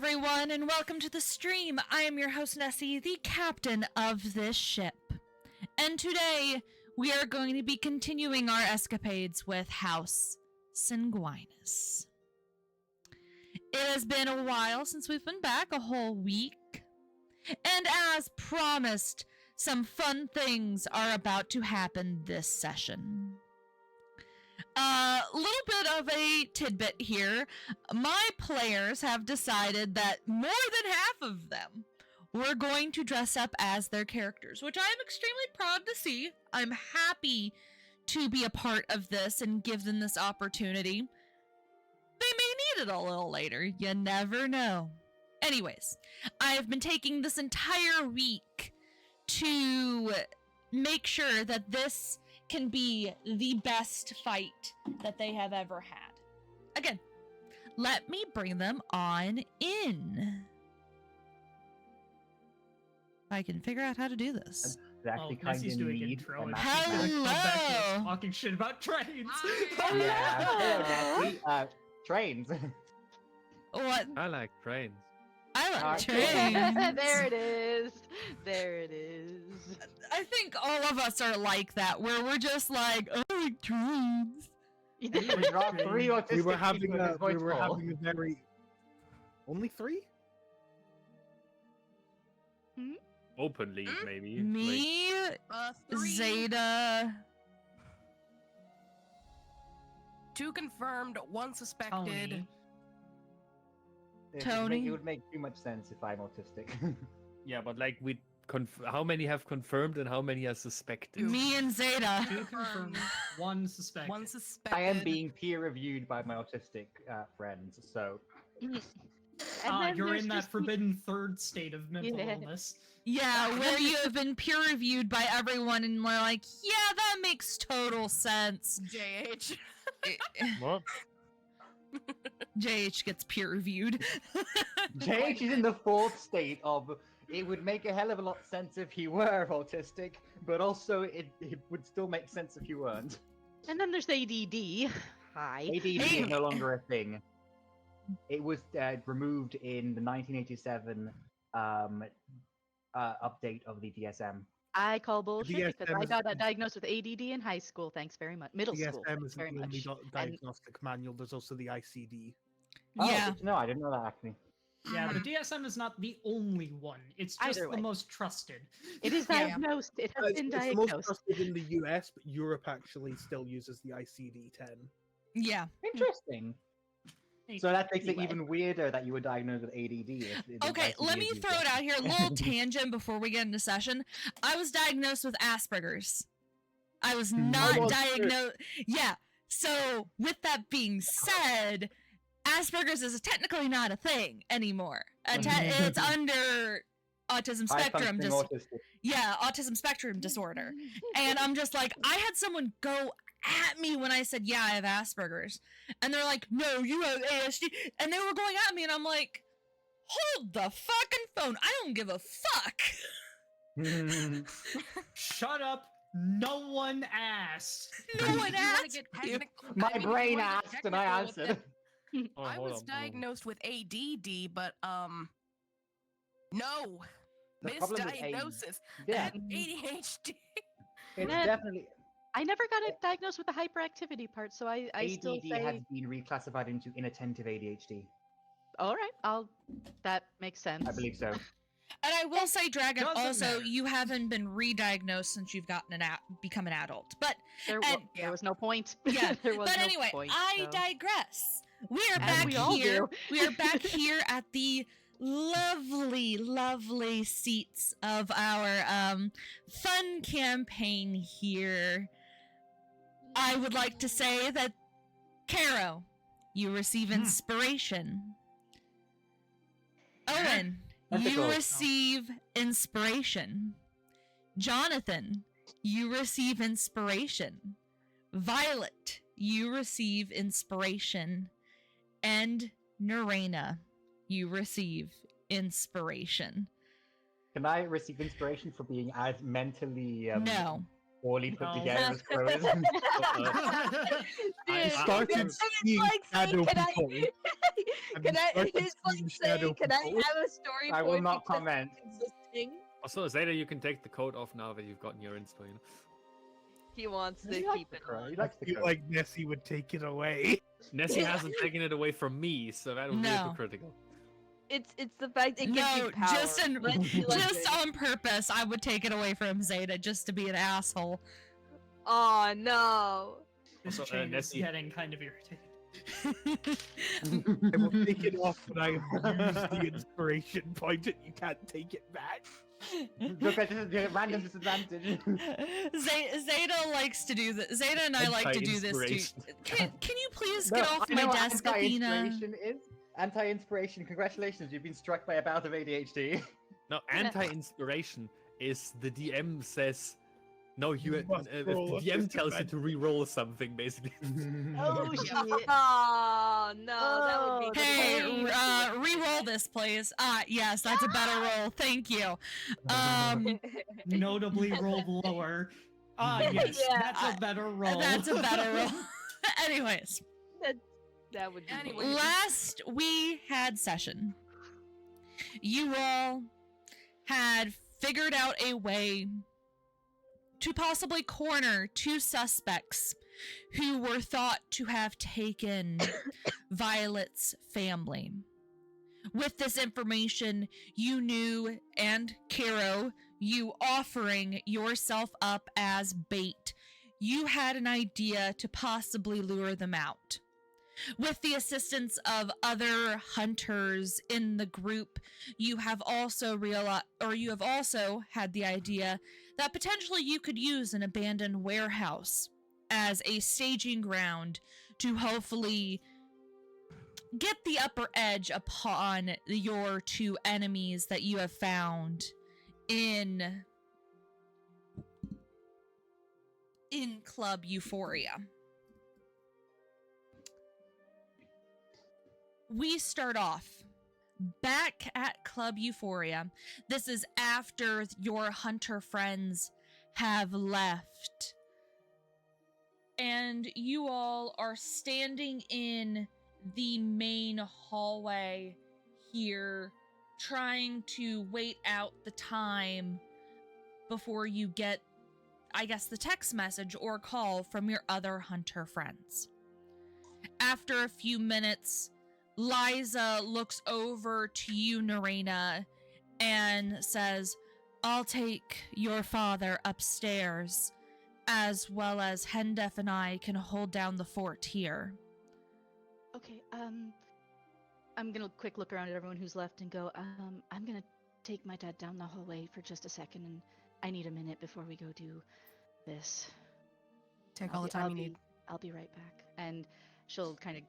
everyone, and welcome to the stream. I am your host, Nessie, the captain of this ship. And today, we are going to be continuing our escapades with House Sanguinis. It has been a while since we've been back, a whole week. And as promised, some fun things are about to happen this session. A little bit of a tidbit here. My players have decided that more than half of them were going to dress up as their characters, which I'm extremely proud to see. I'm happy to be a part of this and give them this opportunity. They may need it a little later. You never know. Anyways, I've been taking this entire week to make sure that this can be the best fight that they have ever had. Again, let me bring them on in. If I can figure out how to do this. Exactly, kind of need. Hello! Talking shit about trains. Yeah, trains. What? I like trains. I like trains. There it is. There it is. I think all of us are like that, where we're just like, I like trains. We were having a very... Only 3? Open league, maybe. Me, Zeta. 2 confirmed, 1 suspected. Tony. It would make too much sense if I'm autistic. Yeah, but like how many have confirmed and how many are suspected? Me and Zeta. 2 confirmed, 1 suspected. 1 suspected. I am being peer-reviewed by my autistic friends, so... You're in that forbidden third state of mental illness. Yeah, where you have been peer-reviewed by everyone and we're like, yeah, that makes total sense. JH. What? JH gets peer-reviewed. JH is in the 4th state of... It would make a hell of a lot of sense if he were autistic, but also it would still make sense if you weren't. And then there's ADD. Hi. ADD is no longer a thing. It was removed in the 1987 update of the DSM. I call bullshit because I DSM got diagnosed with ADD in high school. Thanks very much. Middle school. DSM Thanks is very the only much. diagnostic manual. There's also the ICD. Oh, Yeah. good to know. I didn't know that actually. Yeah, the DSM is not the only one. It's just Either the way. most trusted. It is Yeah. diagnosed. It has been It's the diagnosed. most trusted in the US, but Europe actually still uses the ICD-10. Yeah. Interesting. So that makes Anyway. it even weirder that you were diagnosed with ADD. Okay, let me throw it out here. A little tangent before we get into session. I was diagnosed with Asperger's. I was not Oh, diagnosed. Yeah. So, with that being said, Asperger's is technically not a thing anymore. It's under autism spectrum autism spectrum disorder. And I'm just like, I had someone go at me when I said, yeah, I have Asperger's. And they're like, no, you have ASD. And they were going at me, and I'm like, hold the fucking phone. I don't give a fuck. Shut up. No one asked. No one asked you. My brain asked and I answered. Oh, I hold was on. diagnosed with ADD, but no. The problem with Misdiagnosis. I Yeah, had ADHD. it's Ned, definitely... I never got diagnosed with the hyperactivity part, so I still ADD say. has been reclassified into inattentive ADHD. All right, that makes sense. I believe so. And I will say, Dragon, Doesn't also, matter. you haven't been re-diagnosed since you've gotten become an adult. But There was no point. yeah, there was but no anyway, point, I so. digress. We are As back we all here. do. We are back here at the lovely, lovely seats of our fun campaign here. I would like to say that, Caro, you receive inspiration. Owen, you Ethical. receive inspiration. Jonathan, you receive inspiration. Violet, you receive inspiration. And Neraina, you receive inspiration. Can I receive inspiration for being as mentally... No. poorly put No. together as Crow is. I started it's seeing like saying, shadow can I, people. can I, started it's like seeing saying, shadow can I people. have a story I will point not because comment. it's existing? Also, Zeta, you can take the coat off now that you've gotten your inspo. You know? He wants to He likes keep the it Crow. on. He I likes the feel Crow. like Nessie would take it away. Nessie hasn't taken it away from me, so that would be No. hypocritical. It's the fact it gives No, you power. just on purpose, I would take it away from Zeta just to be an asshole. Oh no. This Also, chain is Nessie- getting kind of irritating. I will take it off when I have used the inspiration point and you can't take it back. Look at this random disadvantage. Zeta likes to do this. Zeta and I like to do this too. Anti-inspiration. Can you please No, get off I my know what desk, Athena? anti-inspiration is. Anti-inspiration. Congratulations, you've been struck by a bout of ADHD. No, anti-inspiration is the DM says, no, You must the roll a DM tells you to disadvantage. re-roll something, basically. Oh shit. Oh no, that would be Hey, pain. re-roll this, please. Yes, that's a better roll. Thank you. Notably rolled lower. Yes, Yeah, that's a better roll. That's a better roll. Anyways, that would be Anyway. pain. last we had session, you all had figured out a way to possibly corner two suspects who were thought to have taken Violet's family. With this information, you knew, and Kiro, you offering yourself up as bait, you had an idea to possibly lure them out. With the assistance of other hunters in the group, you have also had the idea that potentially you could use an abandoned warehouse as a staging ground to hopefully get the upper edge upon your two enemies that you have found in Club Euphoria. We start off back at Club Euphoria. This is after your hunter friends have left. And you all are standing in the main hallway here, trying to wait out the time before you get, I guess, the text message or call from your other hunter friends. After a few minutes, Liza looks over to you, Neraina, and says, I'll take your father upstairs, as well as Hendef and I can hold down the fort here. Okay, I'm gonna quick look around at everyone who's left and go, I'm gonna take my dad down the hallway for just a second, and I need a minute before we go do this. Take all the time you need. I'll be right back. And she'll kind of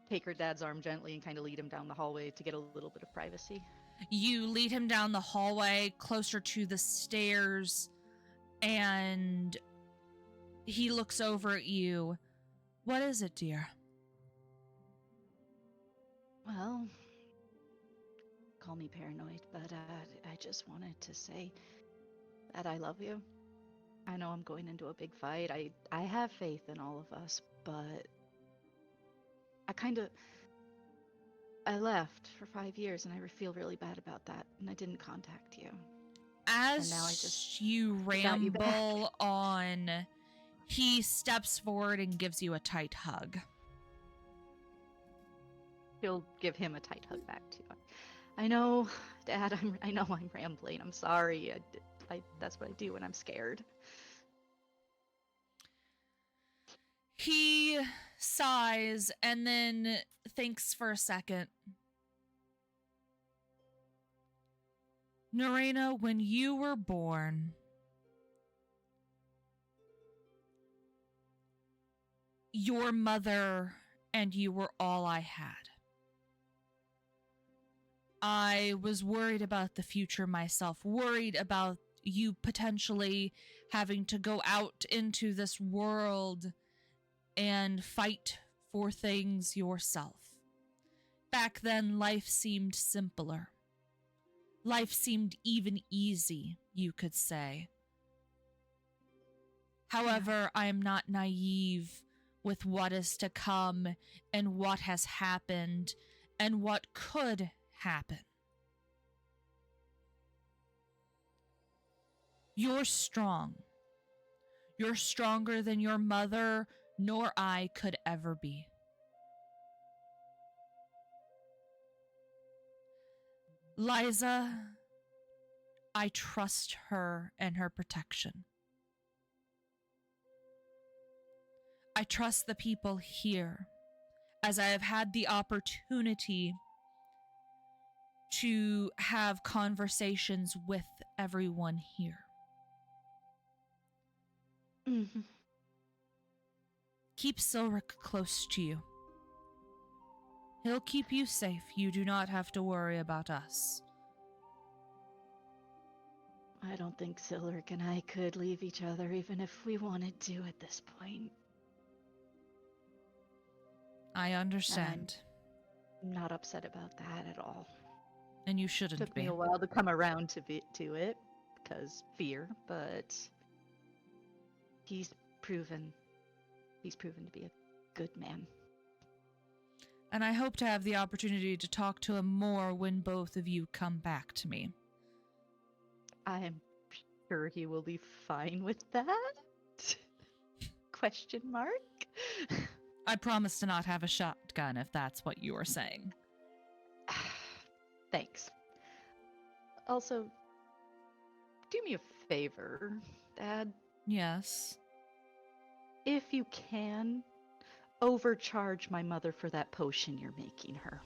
take her dad's arm gently and kind of lead him down the hallway to get a little bit of privacy. You lead him down the hallway closer to the stairs, and he looks over at you. What is it, dear? Well, call me paranoid, but I just wanted to say that I love you. I know I'm going into a big fight. I have faith in all of us, but I left for 5 years and I feel really bad about that, and I didn't contact you. As now I just you got you back. ramble on, he steps forward and gives you a tight hug. She'll give him a tight hug back too. I know, Dad. I know I'm rambling. I'm sorry. That's what I do when I'm scared. He sighs and then thinks for a second. Neraina, when you were born, your mother and you were all I had. I was worried about the future myself, worried about you potentially having to go out into this world and fight for things yourself. Back then, life seemed simpler. Life seemed even easy, you could say. However, I am not naive with what is to come and what has happened and what could happen. You're strong. You're stronger than your mother nor I could ever be. Liza, I trust her and her protection. I trust the people here, as I have had the opportunity to have conversations with everyone here. Mm-hmm. Keep Silric close to you. He'll keep you safe. You do not have to worry about us. I don't think Silric and I could leave each other even if we wanted to at this point. I understand. I'm not upset about that at all. And you shouldn't Took be. me a while to come around to it because fear, but he's proven to be a good man. And I hope to have the opportunity to talk to him more when both of you come back to me. I'm sure he will be fine with that? Question mark? I promise to not have a shotgun if that's what you are saying. Thanks. Also, do me a favor, Dad. Yes. If you can, overcharge my mother for that potion you're making her.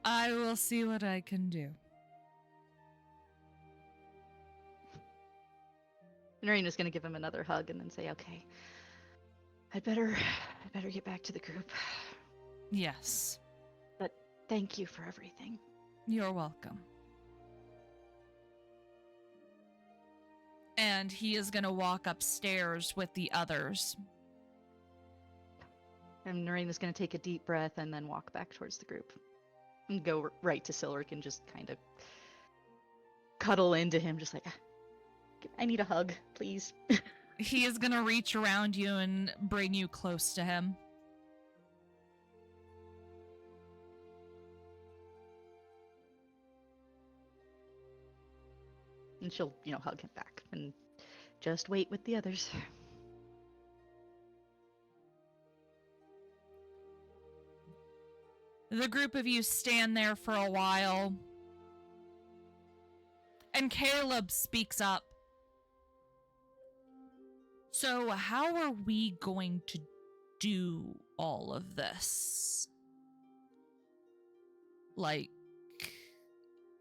I will see what I can do. Neraina's gonna give him another hug and then say, "Okay, I'd better get back to the group. Yes. But thank you for everything." You're welcome. And he is going to walk upstairs with the others. And Neraina's gonna take a deep breath and then walk back towards the group. And go right to Silric and just kind of cuddle into him, just like, I need a hug, please. He is going to reach around you and bring you close to him. And she'll, hug him back and just wait with the others. The group of you stand there for a while. And Caleb speaks up. So, how are we going to do all of this? Like,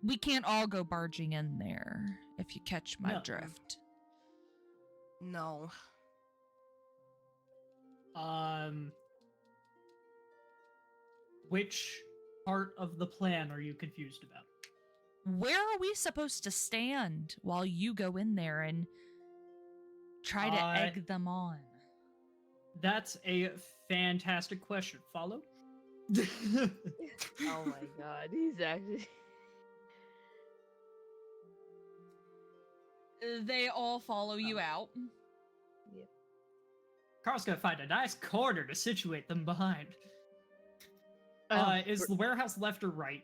we can't all go barging in there, if you catch my drift. No. Which part of the plan are you confused about? Where are we supposed to stand while you go in there and try to egg them on? That's a fantastic question. Follow? Oh my god, he's actually... They all follow you out. Yep. Carl's gonna find a nice corner to situate them behind. Is the warehouse left or right?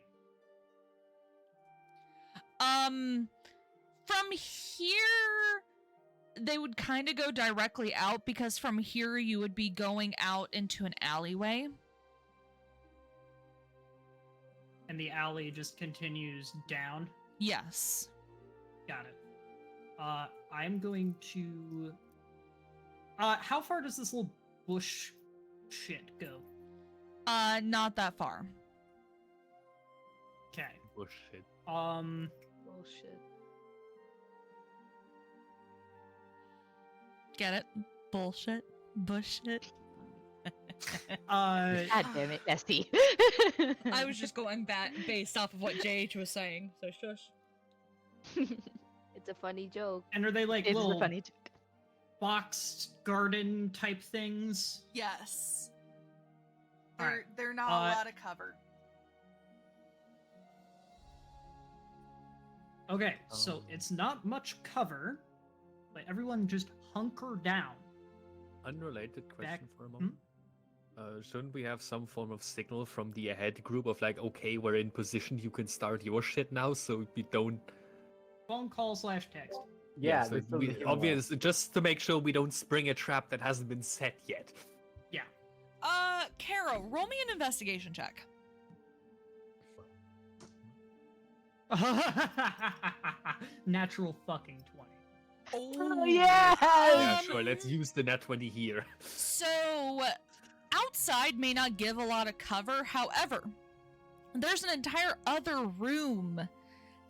From here, they would kind of go directly out because from here you would be going out into an alleyway. And the alley just continues down? Yes. Got it. I'm going to... how far does this little bush shit go? Not that far. Okay. Bullshit. Bullshit. Get it? Bullshit? Bullshit? God damn it, Nesty. I was just going back based off of what JH was saying, so shush. It's a funny joke. And are they like It's little a funny joke. boxed garden type things? Yes. Alright. They're not a lot of cover. Okay, so it's not much cover, but everyone just hunker down. Unrelated question Back- for a moment. Shouldn't we have some form of signal from the ahead group of like, okay, we're in position, you can start your shit now, so we don't. Phone call / text. Yeah, so there's still we, the human obvious, just to make sure we don't spring a trap that hasn't been set yet. Yeah. Caro, roll me an investigation check. Natural fucking 20. Oh, yeah! Yeah, sure. Let's use the nat 20 here. So, outside may not give a lot of cover. However, there's an entire other room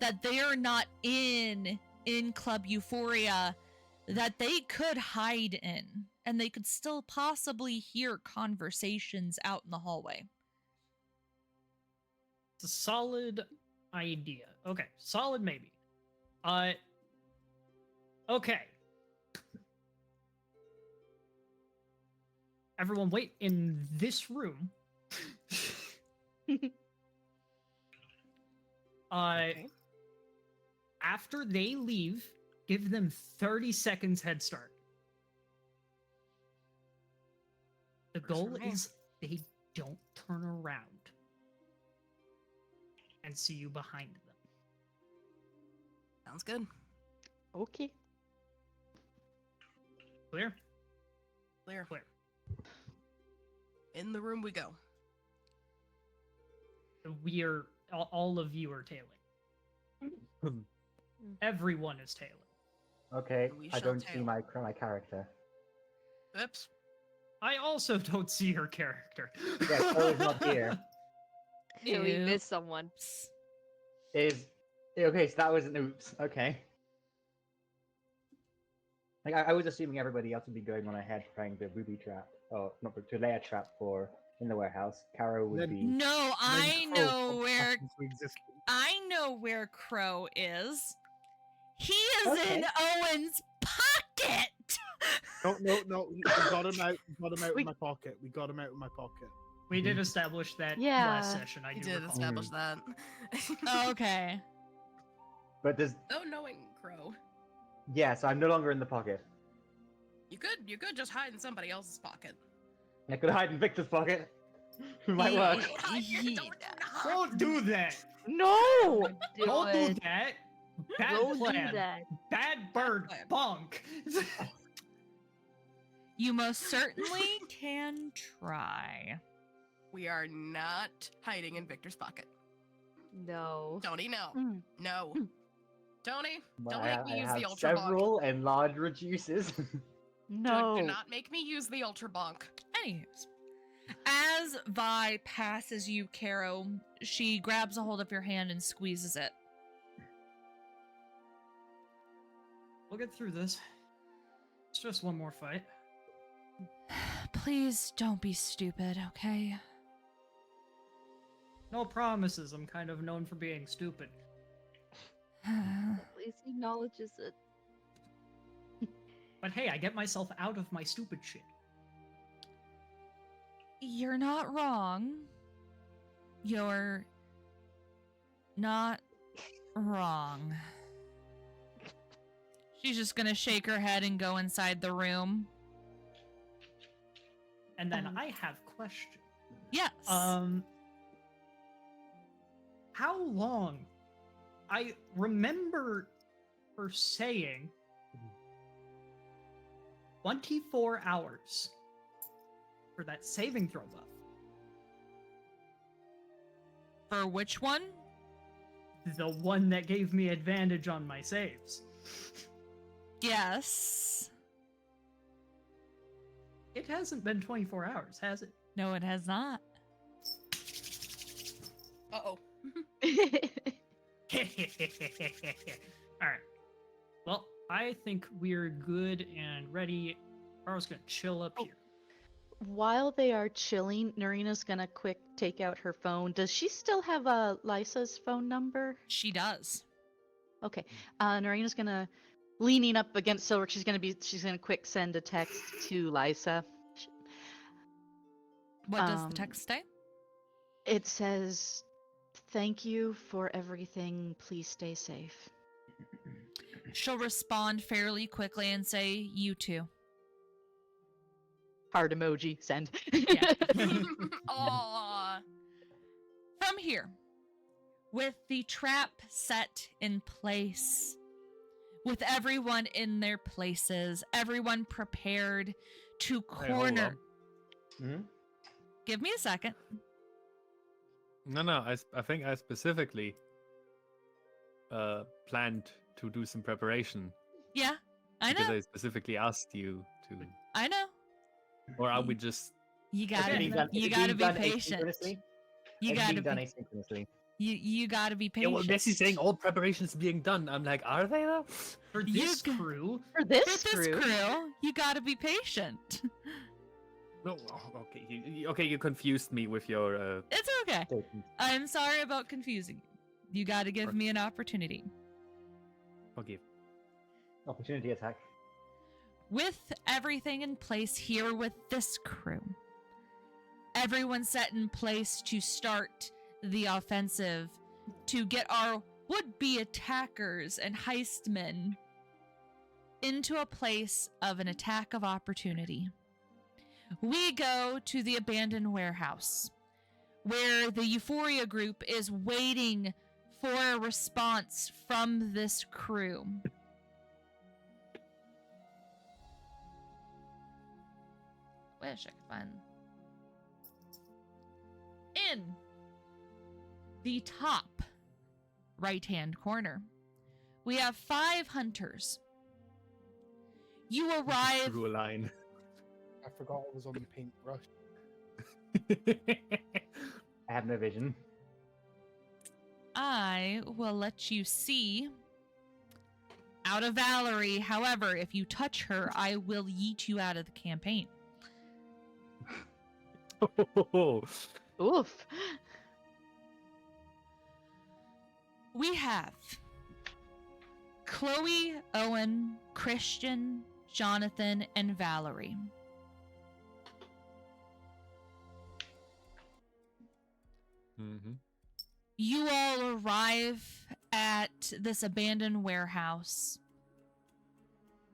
that they are not in Club Euphoria that they could hide in, and they could still possibly hear conversations out in the hallway. It's a solid idea. Okay, solid maybe. Okay. Everyone wait in this room. Okay. After they leave, give them 30 seconds head start. The Works goal for me. is they don't turn around and see you behind them. Sounds good. Okay. Clear? Clear. Clear. In the room we go. We are all of you are tailing. Everyone is tailing. Okay, We I shall don't see tail. my character. Oops. I also don't see her character. Yeah, Chloe's not here. Yeah, we Ew. missed someone. Is okay, so that was an oops. Okay. Like I was assuming everybody else would be going on ahead trying the booby trap, or not to lay a trap for in the warehouse. Caro would Then- be. No, I Then Crow know pops where back into existence. Crow is. He is in Okay. Owen's pocket. No, we got him out. We got him out We- of my pocket. We got him out of my pocket. We did establish that Yeah. last session. I We do did recall. establish that. Okay. But there's Oh, knowing Crow. yeah, so I'm no longer in the pocket. You could just hide in somebody else's pocket. I could hide in Victor's pocket. Might work. Don't hide here, Ye- don't not. Don't do that. No! Don't do that. Bad Don't do plan. that. Bad bird. plan. Bonk. You most certainly can try. We are not hiding in Victor's pocket. No. Tony, no. Mm. No. Mm. Tony, But don't I, make me I use have the ultra bonk. several and large reduces. No. Do not make me use the ultra bonk. Anyways, as Vi passes you, Caro, she grabs a hold of your hand and squeezes it. We'll get through this. It's just one more fight. Please don't be stupid, okay? No promises. I'm kind of known for being stupid. At least he acknowledges it. But hey, I get myself out of my stupid shit. You're not wrong. You're not wrong. She's just gonna shake her head and go inside the room. And then I have question. Yes. How long? I remember her saying 24 hours for that saving throw buff. For which one? The one that gave me advantage on my saves. Yes. It hasn't been 24 hours, has it? No, it has not. Uh-oh. Alright. Well, I think we're good and ready. I was gonna chill up here. While they are chilling, Neraina's gonna quick take out her phone. Does she still have Lysa's phone number? She does. Okay. Neraina's gonna leaning up against Silver. She's gonna quick send a text to Lysa. What does the Um, text say? It says, "Thank you for everything. Please stay safe." She'll respond fairly quickly and say, "You too." Heart emoji, send. Yeah. Aw. From here, with the trap set in place, with everyone in their places, everyone prepared to Hey, hold corner. Mhm. Give me a second. No, I think I specifically planned to do some preparation Yeah, I because know. I specifically asked you to. I know. Or are we just? You Is gotta, it being done- is you it gotta being be done patient. asynchronously? You It's gotta being done be, asynchronously. you gotta be Yeah, patient. well, Nessie's saying all preparations being done. I'm like, are they though? For You this g- crew, For this With this crew, you gotta be patient. No, okay, you confused me with your. It's okay. I'm sorry about confusing you. You gotta give me an opportunity. Forgive. Opportunity attack. With everything in place here with this crew, everyone set in place to start the offensive, to get our would-be attackers and heistmen into a place of an attack of opportunity. We go to the abandoned warehouse, where the Euphoria group is waiting for a response from this crew. Wish I could find. In the top right-hand corner, we have 5 hunters. You arrive. Drew a line. I forgot it was on the paintbrush. I have no vision. I will let you see out of Valerie. However, if you touch her, I will yeet you out of the campaign. Oof. We have Chloe, Owen, Christian, Jonathan, and Valerie. Mm-hmm. You all arrive at this abandoned warehouse,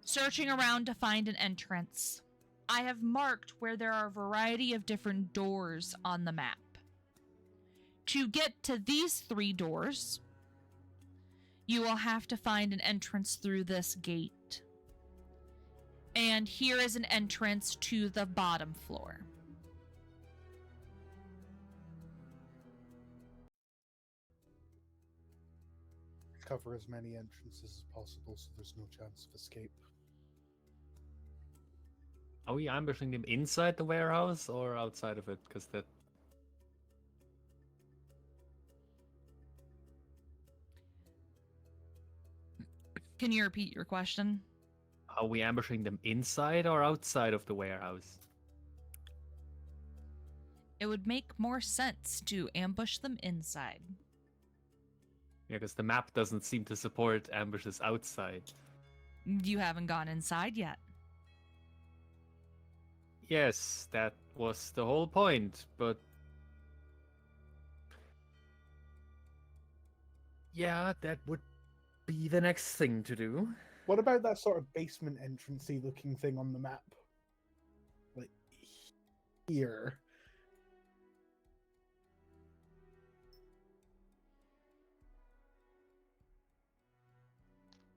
searching around to find an entrance. I have marked where there are a variety of different doors on the map. To get to these 3 doors, you will have to find an entrance through this gate. And here is an entrance to the bottom floor. Cover as many entrances as possible so there's no chance of escape. Are we ambushing them inside the warehouse or outside of it? Because that. Can you repeat your question? Are we ambushing them inside or outside of the warehouse? It would make more sense to ambush them inside. Yeah, because the map doesn't seem to support ambushes outside. You haven't gone inside yet. Yes, that was the whole point, but... Yeah, that would be the next thing to do. What about that sort of basement entrancey looking thing on the map? Like, here.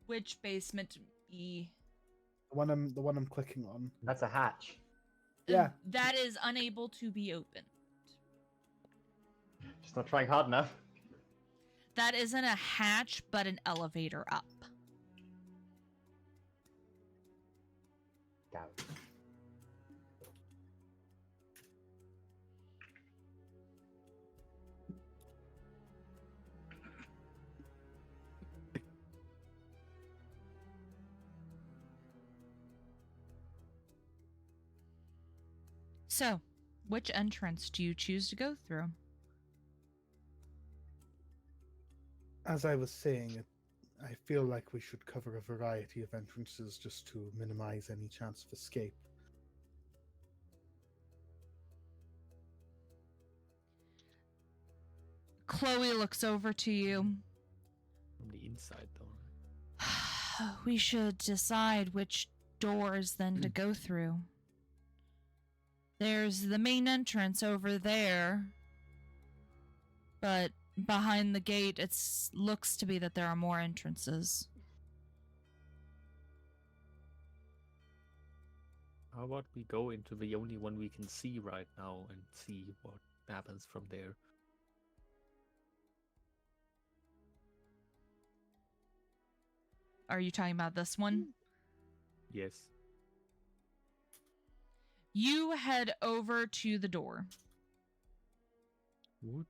Which basement be? The one I'm clicking on. That's a hatch. Yeah. That is unable to be opened. Just not trying hard enough. That isn't a hatch, but an elevator up. Down. So, which entrance do you choose to go through? As I was saying, I feel like we should cover a variety of entrances just to minimize any chance of escape. Chloe looks over to you. From the inside, though. we should decide which doors then to go through. There's the main entrance over there, but behind the gate, it looks to be that there are more entrances. How about we go into the only one we can see right now and see what happens from there? Are you talking about this one? Yes. You head over to the door. What?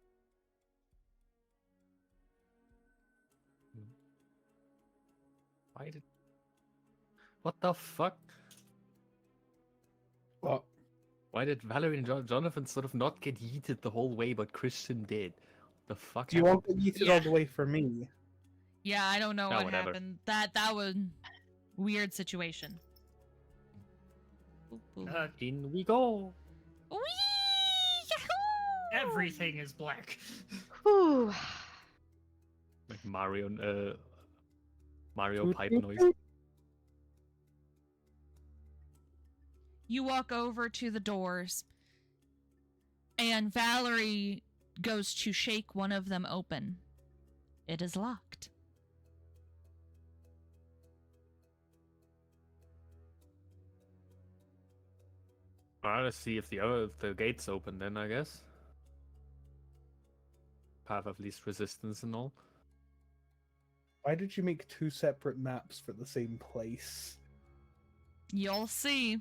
Why did... What the fuck? What? Why did Valerie and Jonathan sort of not get yeeted the whole way, but Christian did? The fuck Do you happened? want to eat it Yeah. all the way for me? Yeah, I don't know Oh, what whatever. happened. That was weird situation. Ooh, ooh. In we go! Whee! Yahoo! Everything is black. Whew. Like Mario Toot pipe toot noise. toot. You walk over to the doors, and Valerie goes to shake one of them open. It is locked. Well, let's see if the gate's open then, I guess. Path of least resistance and all. Why did you make 2 separate maps for the same place? You'll see.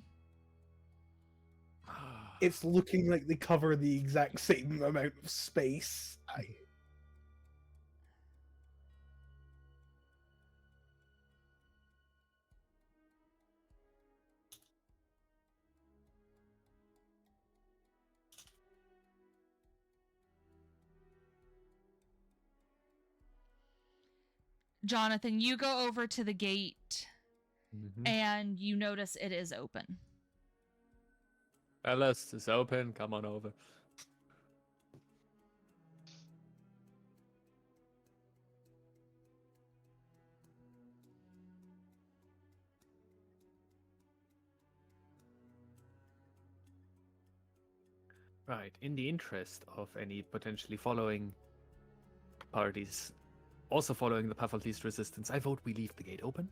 It's looking like they cover the exact same amount of space. Jonathan, you go over to the gate, Mhm. and you notice it is open. Fellas, it's open. Come on over. Right, in the interest of any potentially following parties, also following the path of least resistance, I vote we leave the gate open.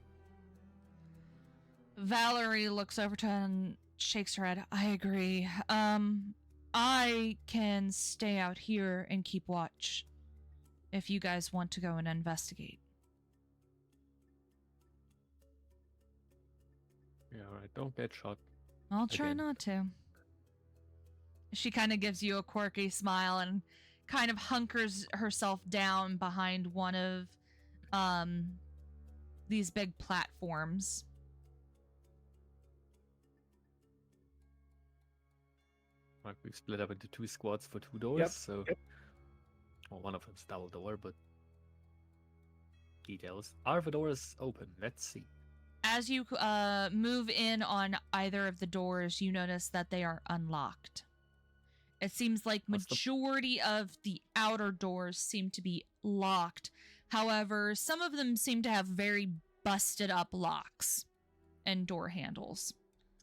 Valerie looks over to him and shakes her head. I agree. I can stay out here and keep watch if you guys want to go and investigate. Yeah, alright, don't get shot. I'll try Again. not to. She kind of gives you a quirky smile and kind of hunkers herself down behind one of these big platforms. Right, we've split up into 2 squads for 2 doors, Yep, so... yep. Well, one of them's double door, but... Details. Are the doors open? Let's see. As you move in on either of the doors, you notice that they are unlocked. It seems like What's the- majority of the outer doors seem to be locked. However, some of them seem to have very busted up locks and door handles.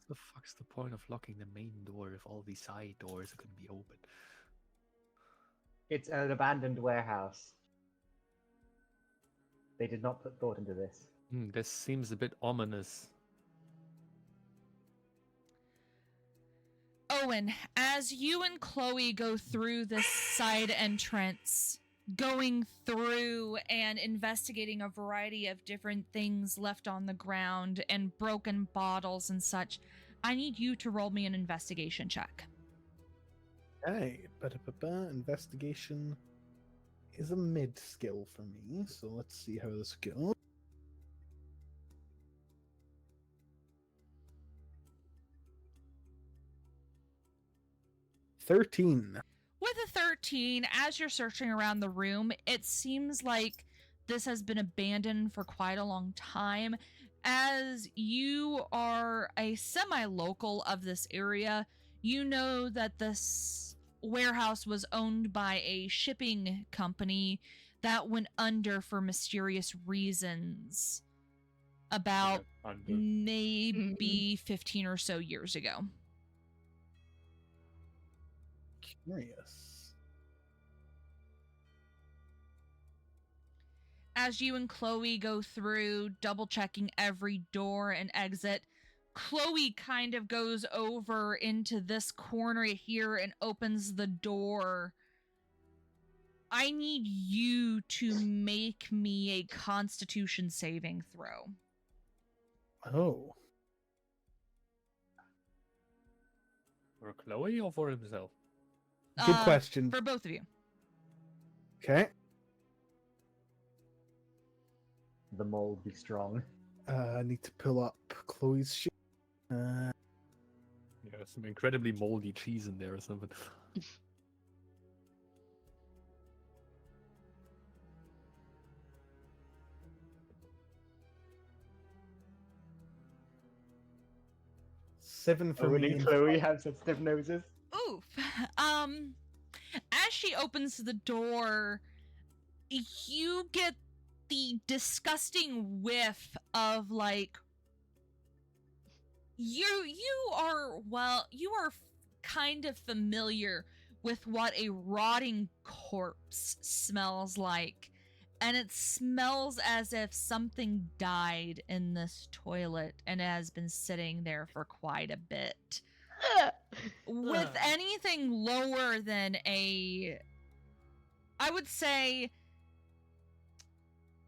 What the fuck's the point of locking the main door if all these side doors are going to be open? It's an abandoned warehouse. They did not put thought into this. This seems a bit ominous. Owen, as you and Chloe go through this side entrance, going through and investigating a variety of different things left on the ground and broken bottles and such, I need you to roll me an investigation check. Okay, investigation is a mid skill for me, so let's see how this goes. $13. With a 13, as you're searching around the room, it seems like this has been abandoned for quite a long time. As you are a semi-local of this area, you know that this warehouse was owned by a shipping company that went under for mysterious reasons. about Under. maybe 15 or so years ago. Curious. As you and Chloe go through, double checking every door and exit, Chloe kind of goes over into this corner here and opens the door. I need you to make me a Constitution saving throw. Oh. For Chloe or for himself? Good question. For both of you. Okay. The mold be strong. I need to pull up Chloe's shit. Yeah, some incredibly moldy cheese in there or something. Seven for Only me. and Chloe has sensitive noses. Oof. As she opens the door, you get the disgusting whiff of like you are kind of familiar with what a rotting corpse smells like, and it smells as if something died in this toilet and has been sitting there for quite a bit. With anything lower than I would say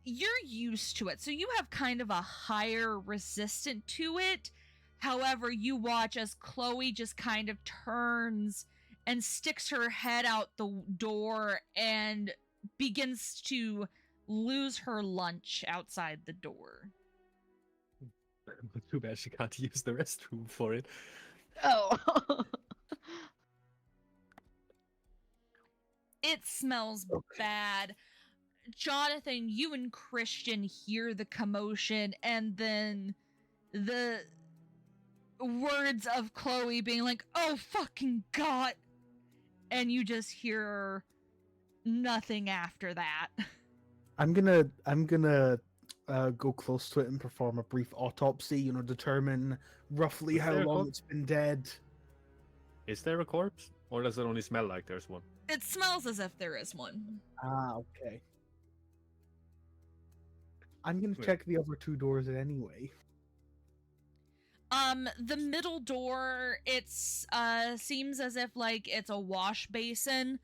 you're used to it, so you have kind of a higher resistant to it. However, you watch as Chloe just kind of turns and sticks her head out the door and begins to lose her lunch outside the door. Too bad she can't use the restroom for it. Oh. It smells bad. Jonathan, you and Christian hear the commotion and then the words of Chloe being like, "Oh fucking God," and you just hear nothing after that. I'm gonna go close to it and perform a brief autopsy. Determine roughly Is how there a long corpse? it's been dead. Is there a corpse? Or does it only smell like there's one? It smells as if there is one. Ah, okay. I'm gonna Wait. check the other two doors anyway. The middle door, it's seems as if like it's a wash basin.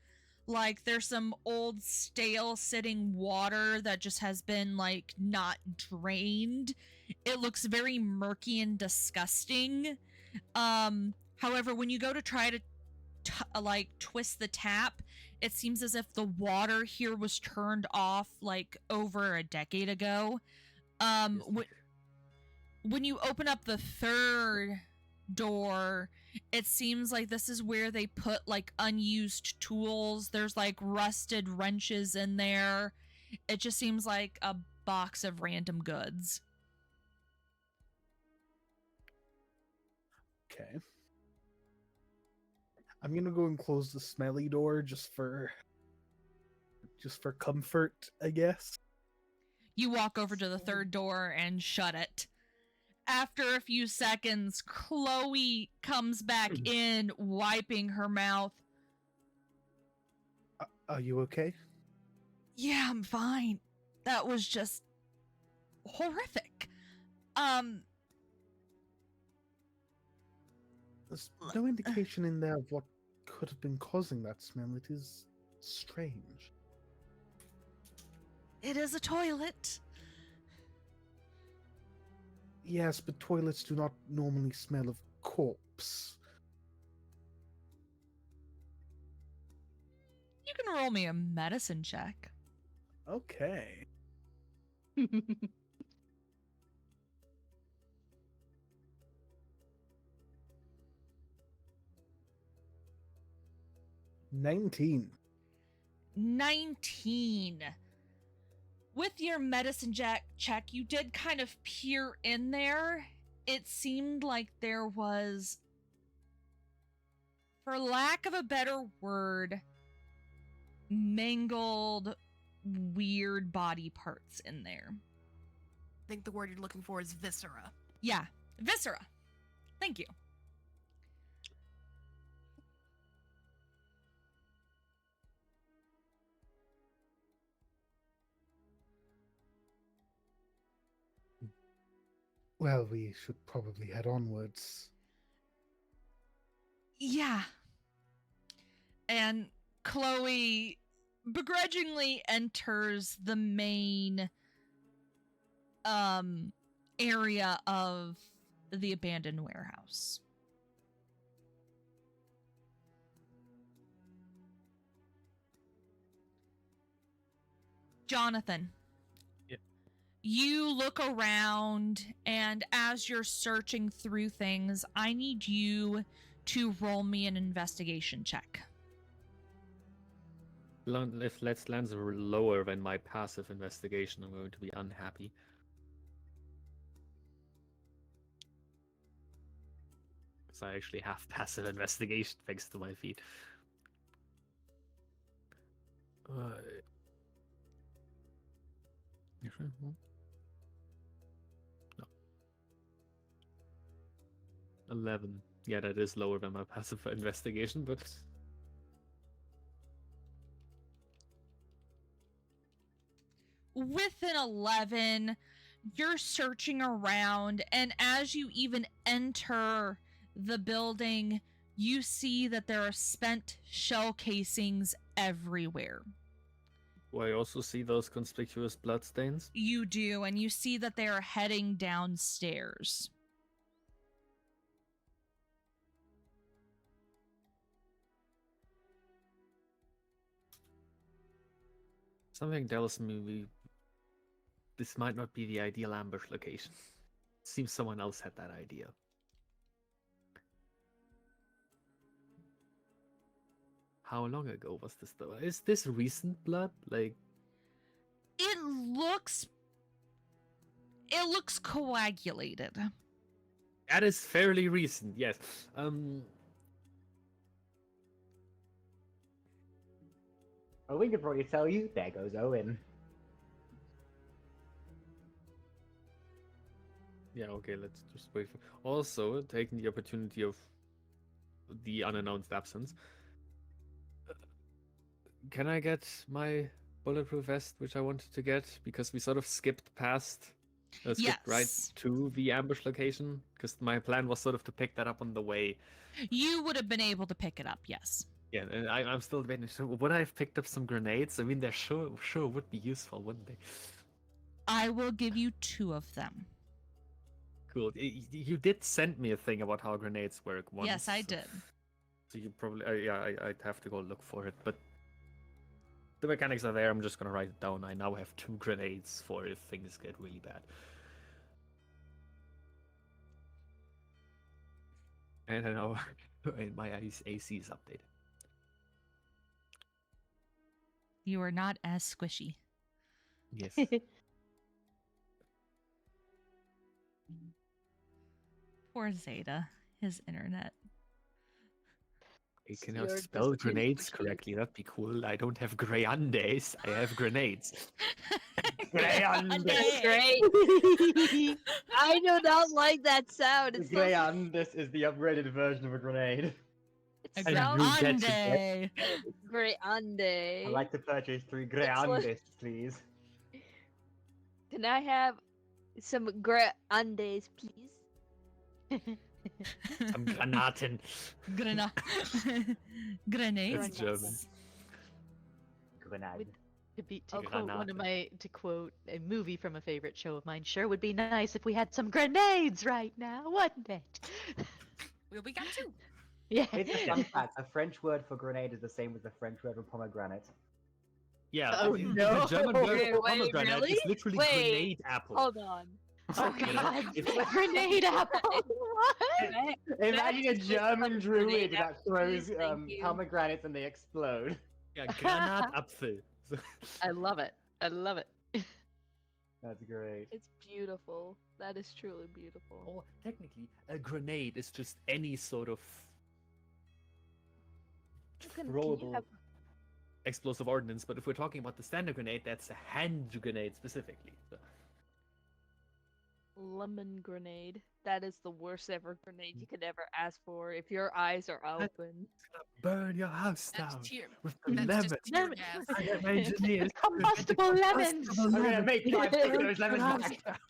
Like there's some old stale sitting water that just has been like not drained. It looks very murky and disgusting. However, when you go to try to like twist the tap, it seems as if the water here was turned off like over a decade ago. When you open up the third door, it seems like this is where they put like unused tools. There's like rusted wrenches in there. It just seems like a box of random goods. Okay. I'm gonna go and close the smelly door just for comfort, I guess. You walk over to the third door and shut it. After a few seconds, Chloe comes back in, wiping her mouth. Are you okay? Yeah, I'm fine. That was just horrific. There's no indication in there of what could have been causing that smell. It is strange. It is a toilet. Yes, but toilets do not normally smell of corpse. You can roll me a medicine check. Okay. $19. 19. With your medicine check, you did kind of peer in there. It seemed like there was, for lack of a better word, mangled, weird body parts in there. think the word you're looking for is viscera. Yeah, viscera. Thank you. Well, we should probably head onwards. Yeah. And Chloe begrudgingly enters the main area of the abandoned warehouse. Jonathan. Yep. You look around, and as you're searching through things, I need you to roll me an investigation check. If Let's lands lower than my passive investigation, I'm going to be unhappy. Because I actually have passive investigation thanks to my feat. No. 11. Yeah, that is lower than my passive investigation, but With an 11, you're searching around, and as you even enter the building, you see that there are spent shell casings everywhere. do I also see those conspicuous bloodstains? You do, and you see that they are heading downstairs. Something tells me this might not be the ideal ambush location. Seems someone else had that idea. How long ago was this though? Is this recent blood? Like, It looks coagulated. that is fairly recent, yes. Well, we could probably tell you. There goes Owen. Yeah, okay, let's just wait for... Also, taking the opportunity of the unannounced absence, can I get my bulletproof vest, which I wanted to get? Because we sort of skipped right Yes. to the ambush location, because my plan was sort of to pick that up on the way. You would have been able to pick it up, yes. Yeah, and I'm still debating. So would I have picked up some grenades? I mean, they sure would be useful, wouldn't they? I will give you 2 of them. Cool. You did send me a thing about how grenades work once. Yes, I did. So you probably, I'd have to go look for it. But the mechanics are there. I'm just gonna write it down. I now have 2 grenades for if things get really bad. And I know my AC is updated. You are not as squishy. Yes. Poor Zeta, his internet. I cannot You're spell just too grenades squishy. correctly. That'd be cool. I don't have greyandes. I have grenades. Greyandes. Great. I do not like that sound. It's so Greyandes is the upgraded version of a grenade. it And sounds you get great ande. I'd like to purchase 3 like- Greyandes, please. Can I have some great andes, please? I'm Granaten. Grenades. It's German. Grenade. To quote a movie from a favorite show of mine, sure would be nice if we had some grenades right now, wouldn't it? Well, we got 2. Yeah. It's a fun fact. A French word for grenade is the same as the French word for pomegranate. Yeah, Oh, the no. German word Wait, for wait, pomegranate really? is literally Wait, grenade apple. Hold on. Oh You know, god, it's- grenade apple. What? Imagine a That's German just druid grenade that apple, throws please, thank you. pomegranates and they explode. Yeah, Granatapfel. I love it. I love it. That's great. It's beautiful. That is truly beautiful. Or technically, a grenade is just any sort of Can you throwable have- explosive ordnance. But if we're talking about the standard grenade, that's a hand grenade specifically. So. Lemon grenade. That is the worst ever grenade you could ever ask for if your eyes are open. Burn your house That's down tear. with the That's lemon. just tear Lemon. gas. I am engineers. Combustible lemons! I'm gonna make Clive take Burn those your lemons house back.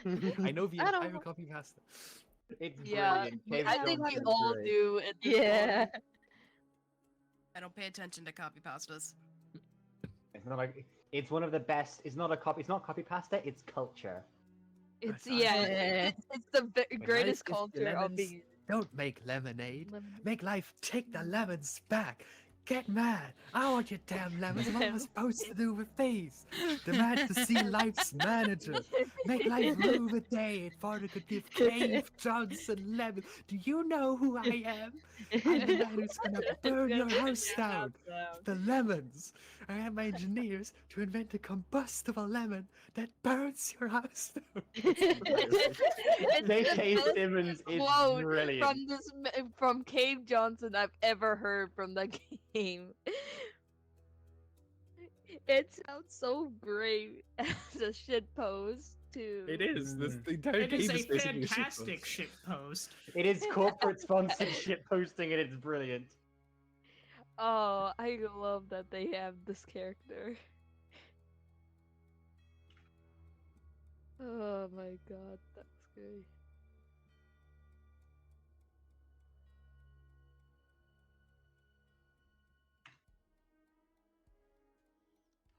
down. I know the I don't entire wa- copy pasta. It's Yeah, brilliant. Cave I think we Johnson is all great. do. At this Yeah. point. I don't pay attention to copy pastas. It's not like it's one of the best. It's not a copy. It's not copy pasta. It's culture. It's I- it's the When greatest life gives you culture of lemons, being. Don't make lemonade. Lemon. Make life take the lemons back. Get mad. I want your damn lemons. What am I supposed to do with these? Demand to see life's manager. Make life move a day. If Father could give Cave Johnson lemons. Do you know who I am? I'm the man who's gonna burn your house down. The lemons. I have my engineers to invent a combustible lemon that burns your house down. It's the J.K. best Simmons is quote brilliant. from Cave Johnson I've ever heard from the game. It sounds so great as a shit post too. It is. This, the entire It is game a is basically a fantastic shitpost. shit post. It is corporate sponsored shit posting, and it's brilliant. Oh, I love that they have this character. Oh my god, that's great.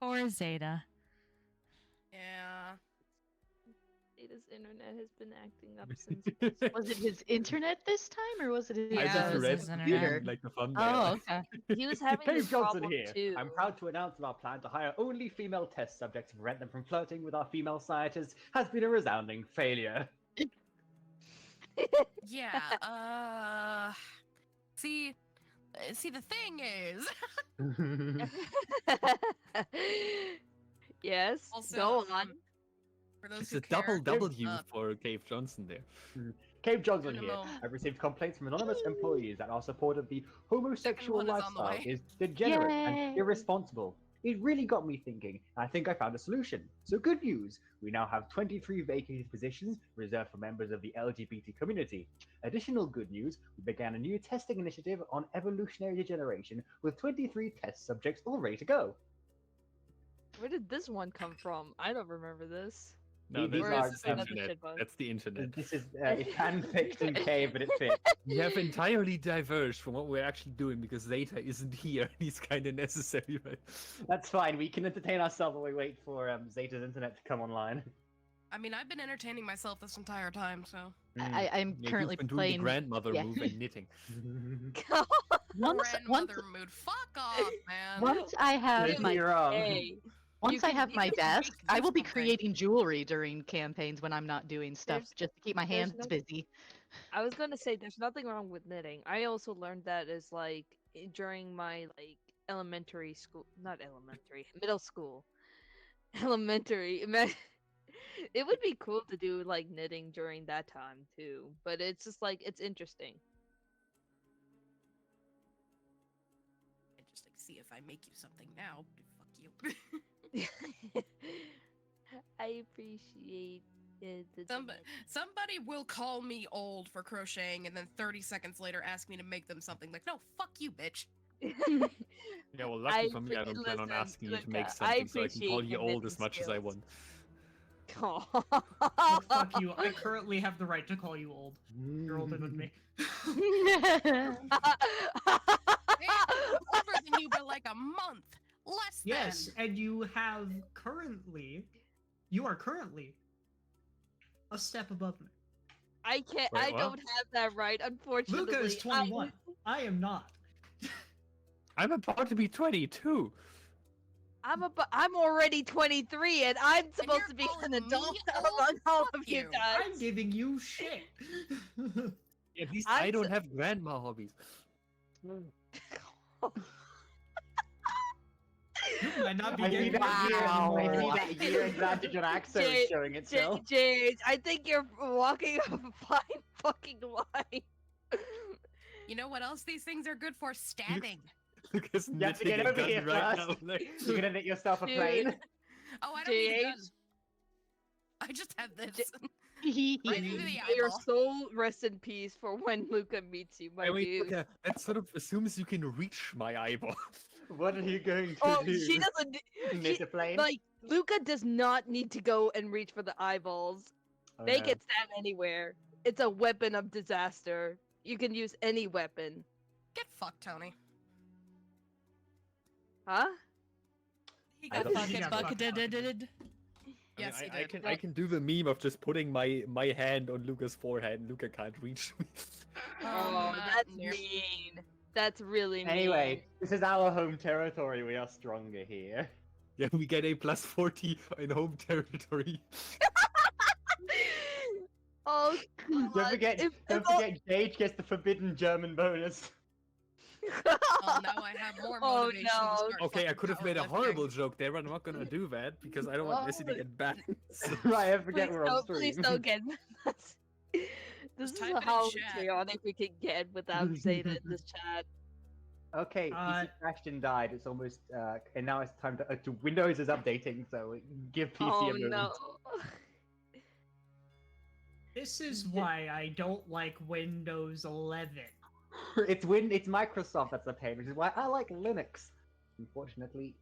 Poor Zeta. Yeah. Ada's internet has been acting up since. Was it his internet this time, or was it his Yeah, I just it was read his the internet. like the fun. Oh, okay. He was having Cave this Johnson problem here. too. I'm proud to announce that our plan to hire only female test subjects to prevent them from flirting with our female scientists has been a resounding failure. Yeah. See, the thing is, Yes. also, Go on. for those It's who a double care, W uh, for Cave Johnson there. Cave Johnson here. Dynamo. I've received complaints from anonymous employees that our support of the homosexual Second one is on the lifestyle way. is degenerate Yay. and irresponsible. It really got me thinking, and I think I found a solution. So good news, we now have 23 vacated positions reserved for members of the LGBT community. Additional good news, we began a new testing initiative on evolutionary degeneration with 23 test subjects all ready to go. Where did this one come from? I don't remember this. No, These this are is another internet. shit bug. That's the internet. This is it's handpicked in Cave, but it fits. We have entirely diverged from what we're actually doing because Zeta isn't here and he's kind of necessary, right? That's fine. We can entertain ourselves while we wait for Zeta's internet to come online. I mean, I've been entertaining myself this entire time, so. I'm Yeah, currently you've been doing playing. the grandmother yeah. move and knitting. Once, Grandmother mood. Fuck off, man. once I have Prove my me wrong. Hey, once I can- have you my can desk, I will be something. creating jewelry during campaigns when I'm not doing stuff, There's- just to keep my there's hands no- busy. I was gonna say there's nothing wrong with knitting. I also learned that is like during my like elementary school, not elementary, middle school, elementary. It would be cool to do like knitting during that time too, but it's just like it's interesting. I just like see if I make you something now. Fuck you. I appreciate it. Somebody will call me old for crocheting and then 30 seconds later ask me to make them something like, no, fuck you, bitch. Yeah, well, lucky for me, I don't plan on listen, asking you to Luka, make I something so I can call appreciate you your old knitting as much as I skills. want. Oh, fuck you. I currently have the right to call you old. You're older than me. Hey, I'm older than you by like a month. Less than. Yes, and you are currently a step above me. I can't. Wait, I what? don't have that right, unfortunately. Luca is 21. I am not. I'm about to be 22. I'm already 23, and I'm supposed you're to be calling an me adult old? among all Fuck of you you. guys. I'm giving you shit. At least I'm I don't s- have grandma hobbies. You might not be I see getting that year, Wow. I see that year advantage on Axo Jay- is showing itself. James, I think you're walking a fine fucking line. You know what else these things are good for? Stabbing. Lucas You have to knitting get a over gun here right first. now. Like, You're gonna knit yourself a Dude. plane. Oh, I don't need a gun. James, I just have this. May Right into the your eyeball. soul rest in peace for when Luca meets you, my Wait, dude. okay, that sort of assumes you can reach my eyeball. What are you going to Oh, do? she doesn't. Miss a flame? Like Luca does not need to go and reach for the eyeballs. Oh, They no. can stand anywhere. It's a weapon of disaster. You can use any weapon. Get fucked, Tony. Huh? He I got don't- He fucking got fucked. bucketed. Yes, he I did. can I can do the meme of just putting my hand on Luca's forehead and Luca can't reach me. Oh, that's near- mean. That's really mean. Anyway, this is our home territory. We are stronger here. Yeah, we get a plus 40 in home territory. Oh, Don't God. forget, If- don't if all- forget, Gage gets the forbidden German bonus. Oh, now I have more Oh, motivation no. to start Okay, I fucking could have made a powerlifting. horrible joke there, but I'm not gonna do that because I don't want Nessie to get banned. So- Right, I forget Please we're on don't, stream. please don't get This is type it in how chat. chaotic we can get without saying it in this chat. Okay, PC crashed and died. It's almost, and now it's time to Windows is updating, so give PC Oh a moment. no. This is why I don't like Windows 11. It's Microsoft that's a pain, which is why I like Linux. Unfortunately,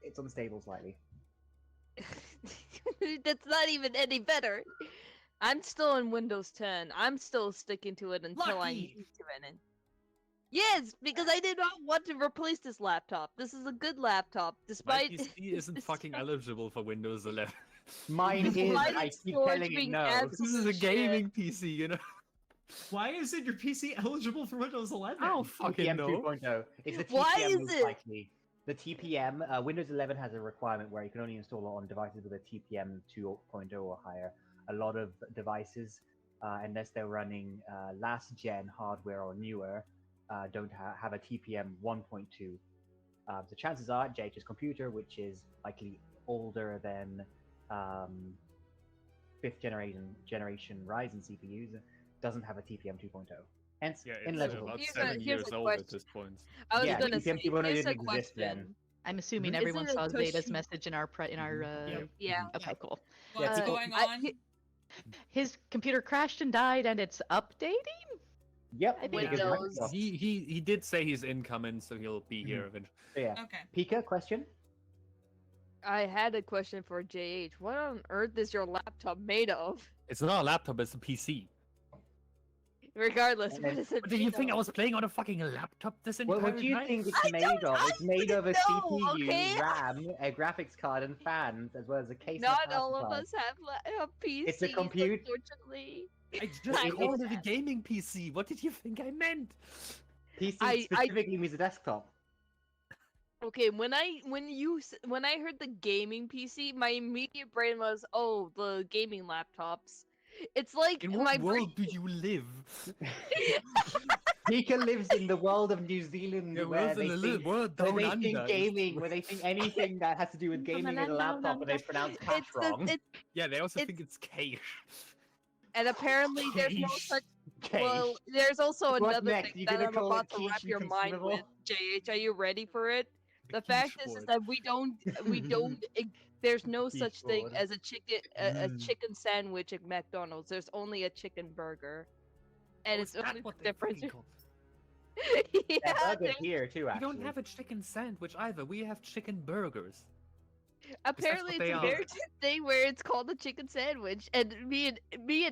it's unstable slightly. That's not even any better. I'm still in Windows 10. I'm still sticking to it until I Lucky. need to run it. Yes, because I did not want to replace this laptop. This is a good laptop, My despite PC isn't fucking eligible for Windows 11. Mine is, Despite and I its keep storage telling it being no. absolute This is a shit. gaming PC, you know? Why isn't your PC eligible for Windows 11? I don't fucking TPM know. 2.0. It's the TPM Why is most it? likely. The TPM, Windows 11 has a requirement where you can only install it on devices with a TPM 2.0 or higher. A lot of devices, unless they're running last gen hardware or newer, don't have a TPM 1.2. So chances are JH's computer, which is likely older than 5th generation Ryzen CPUs, doesn't have a TPM 2.0. Hence, Yeah, it's ineligible. about Here's a- 7 here's years a old at question. this point. I was Yeah, gonna TPM say, 2.0 here's a didn't exist then. question. I'm assuming Mhm. everyone Isn't it saw Zeta's question- message in our Yep. Yeah. Okay, cool. What's Uh, going I- on? His computer crashed and died, and it's updating. Yep. I think because Windows- Microsoft. He did say he's incoming, so he'll be here eventually. So yeah. Okay. Pika, question? I had a question for JH. What on earth is your laptop made of? It's not a laptop, it's a PC. Regardless, And what then- is it? But do you made think I of? was playing on a fucking laptop this entire What do you time? think it's I made don't- of? I It's made of a don't know, CPU, okay? RAM, a graphics card, and fans, as well as a case. and a Not power all of supply. us have PCs, It's a compute- unfortunately. I just I called know it a gaming PC. What did you think I meant? PC I- specifically means a desktop. Okay, when I heard the gaming PC, my immediate brain was, oh, the gaming laptops. It's like In my what world do you live? Pika lives in the world of New Zealand Yeah, where world's they in a little think, world where down they under. think gaming, where they think anything that has to do with gaming is a laptop, and they pronounce cash it's the- wrong. Yeah, they also it's- think it's cash. and apparently there's no Quiche. such. Okay. Well, there's also What's another next? thing You that gonna I'm call it about to quiche wrap and your mind with. consumable? JH, are you ready for it? The quiche fact is board. that we don't. There's no Quiche such thing board. as a a Mm. chicken sandwich at McDonald's. There's only a chicken burger, and Oh, it's is that only what the they difference. fucking call- Yeah, Yeah, burger there's- here too, We actually. don't have a chicken sandwich either. We have chicken burgers. apparently what it's they a are. American thing where it's called a chicken sandwich, and me and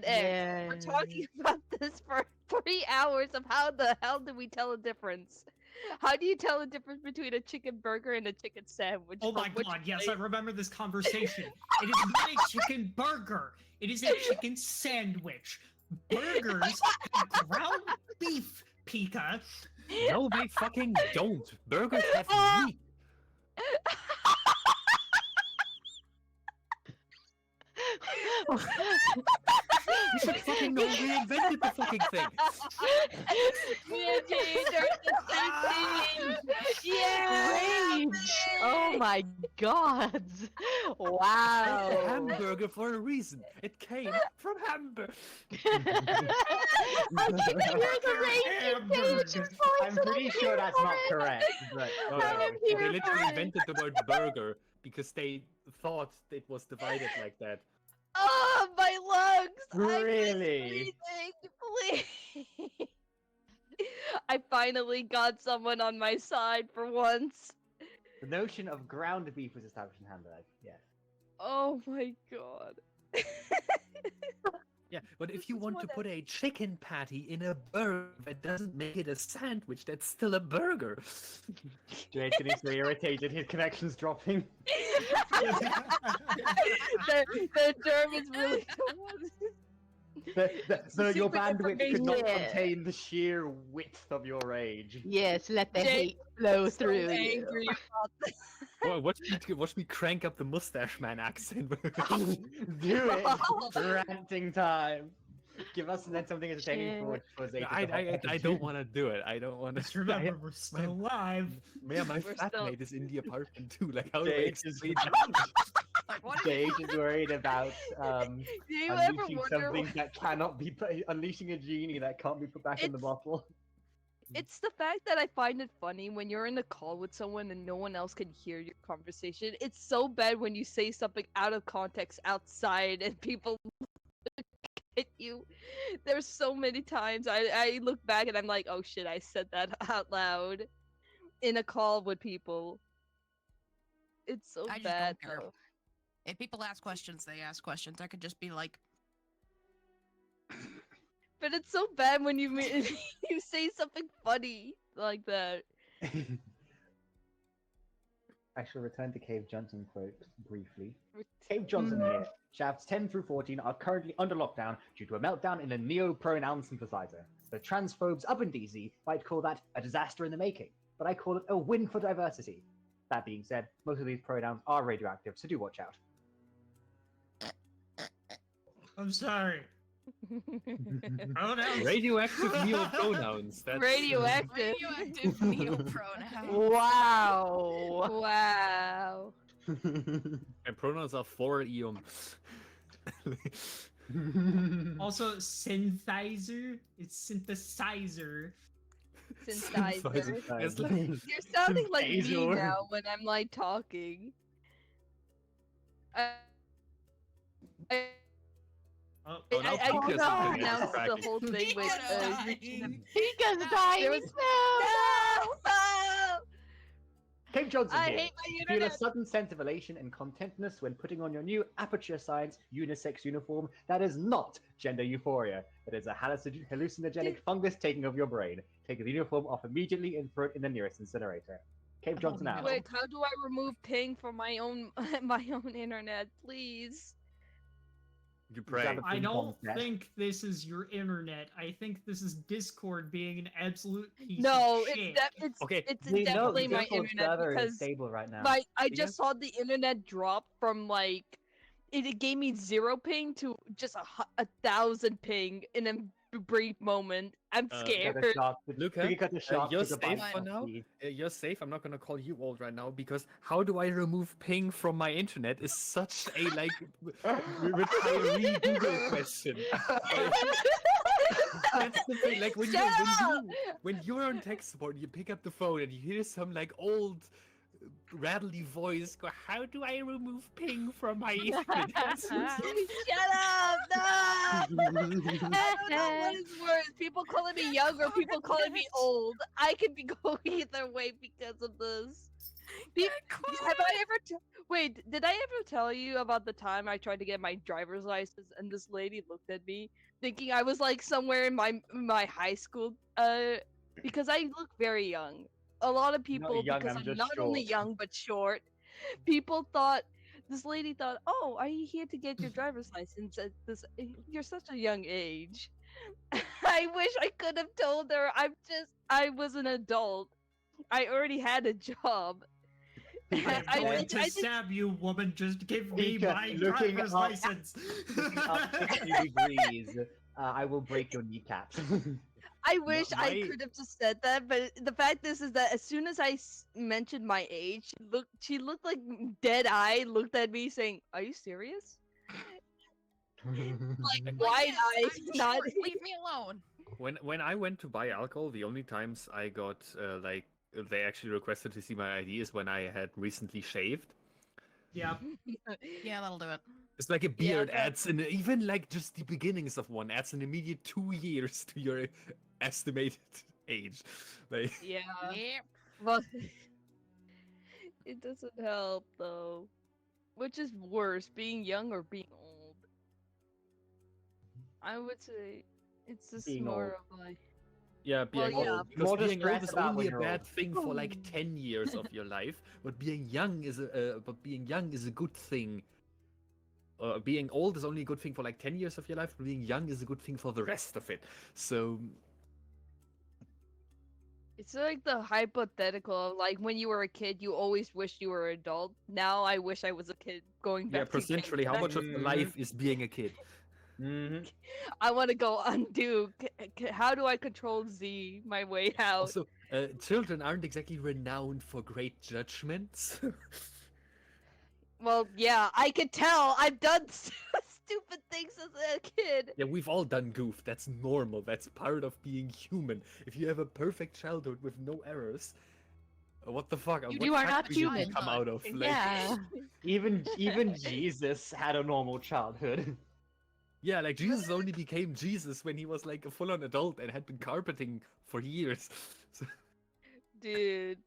Ed were talking about this for 3 hours of how the hell do we tell a difference? How do you tell the difference between a chicken burger and a chicken sandwich? Oh from my which god, yes, I place? remember this conversation. It is not a chicken burger. It is a chicken sandwich. Burgers have ground beef, Pika. No, they fucking don't. Burgers have meat. You should fucking know we invented the fucking thing. Yeah, Jade, there's the same thing. Yeah. Rage! Oh my god! It's a Wow! hamburger for a reason. It came from Hamburg. You're the raging page. I'm pretty sure that's not correct, but No, I'm no, here they for literally it. invented the word burger because they thought it was divided like that. Oh Really? Please. I finally got someone on my side for once. The notion of ground beef was established in Hamburg. Yes. Oh my god. Yeah, but if This you is want what to I- put a chicken patty in a burger, that doesn't make it a sandwich. That's still a burger. Jade's getting so irritated. His connection's dropping. the term is really Your super bandwidth could not information. contain the sheer width of your rage. Yes, let the Jake, hate flow so through you. angry about this. Well, watch me crank up the mustache man accent. Do it! Ranting time. Give us then something entertaining for Zeta. I don't want to do it. I don't want Just to. remember, we're still alive. Yeah, my We're still- flatmate is in the apartment too. Like, how do I Jade is, explain Like, what? Jade is worried about Do you ever unleashing wonder? something that cannot be unleashing a genie that can't be put back in the It's- bottle. It's the fact that I find it funny when you're in a call with someone and no one else can hear your conversation. It's so bad when you say something out of context outside and people look at you. There's so many times I look back and I'm like, oh shit, I said that out loud in a call with people. It's so I just bad don't care. though. If people ask questions, they ask questions. I could just be like, But it's so bad when you you say something funny like that. I shall return to Cave Johnson quote briefly. Cave Johnson here. Shafts 10 through 14 are currently under lockdown due to a meltdown in a neo-pronoun synthesizer. The transphobes up in DC might call that a disaster in the making, but I call it a win for diversity. That being said, most of these pronouns are radioactive, so do watch out. I'm sorry. Pronouns. radioactive neopronouns? That's Radioactive. radioactive neopronoun. Wow. Wow. And pronouns are for eom. Also, synthesizer. It's synthesizer. Synthesizer. It's like- You're sounding like me Synthesizer. now when I'm like talking. Oh, Oh, now I Pika's could is not doing it. pronounce the Cracking. whole thing with Pika's reaching dying. Pika's There dying. was- No. No! Cave Johnson I here. hate my Feel a internet. sudden sense of elation and contentness when putting on your new Aperture Science unisex uniform that is not gender euphoria. It is a hallucinogenic fungus taking over your brain. Take the uniform off immediately and throw it in the nearest incinerator. Cave Johnson no. out. Wait, how do I remove ping from my own my own internet, please? You pray. Grab a I ping pong don't set. think this is your internet. I think this is Discord being an absolute piece No, of shit. it's Okay. it's We know definitely the my Discord internet server is because stable right now. I Yeah. just saw the internet drop from like it gave me 0 ping to just 1,000 ping in a brief moment. I'm Uh, scared. Got a sharp- Luca, you got a sharp you're gigabyte safe for of now? speed. You're safe. I'm not gonna call you old right now because how do I remove ping from my internet is such a like retiree Google question. That's the thing. Like when Shut up! when you're on tech support, and you pick up the phone and you hear some like old rattly voice go, "How do I remove ping from my internet?" Shut up! No! I don't know what is worse. People calling me young or people calling me old. I could be going either way because of this. Have I ever wait? Did I ever tell you about the time I tried to get my driver's license and this lady looked at me thinking I was like somewhere in my high school? Because I look very young. A lot of people, young, because I'm I'm just not only short. young but short, people thought this lady thought, "Oh, are you here to get your driver's license at this? You're such a young age." I wish I could have told her. I was an adult. I already had a job. I'm going I to did- stab you, woman. Just give me Pika, my looking driver's up- license. Up 60 degrees. I will break your kneecaps. I wish I my- could have just said that, but the fact is that as soon as I mentioned my age, she looked like dead eye, looked at me saying, "Are you serious?" Like wide eyes, I'm not. short, leave me alone. When I went to buy alcohol, the only times I got like they actually requested to see my ID is when I had recently shaved. Yeah. Yeah, that'll do it. It's like a beard that- adds in even like just the beginnings of one adds an immediate 2 years to your estimated age. Like Yeah. Yep. Well, it doesn't help though. Which is worse, being young or being old? I would say it's just Being more old. of like. yeah, Well, being yeah. old. Because More being old distressed is about only when a you're bad old. thing for like 10 years of your life, but being young is a good thing. Being old is only a good thing for like 10 years of your life, but being young is a good thing for the rest of it. So It's like the hypothetical of like when you were a kid, you always wished you were an adult. Now I wish I was a kid going yeah, back to kid. percentually, how much of your life is being a kid? Mm-hmm. I want to go undo. How do I control Z my way out? Also, children aren't exactly renowned for great judgments. Well, yeah, I could tell. I've done stupid things as a kid. Yeah, we've all done goof. That's normal. That's part of being human. If you have a perfect childhood with no errors, what the fuck? You what are country not did you human. come out of? Like, Yeah. Even Jesus had a normal childhood. yeah, like Jesus only became Jesus when he was like a full-on adult and had been carpeting for years. So, Dude.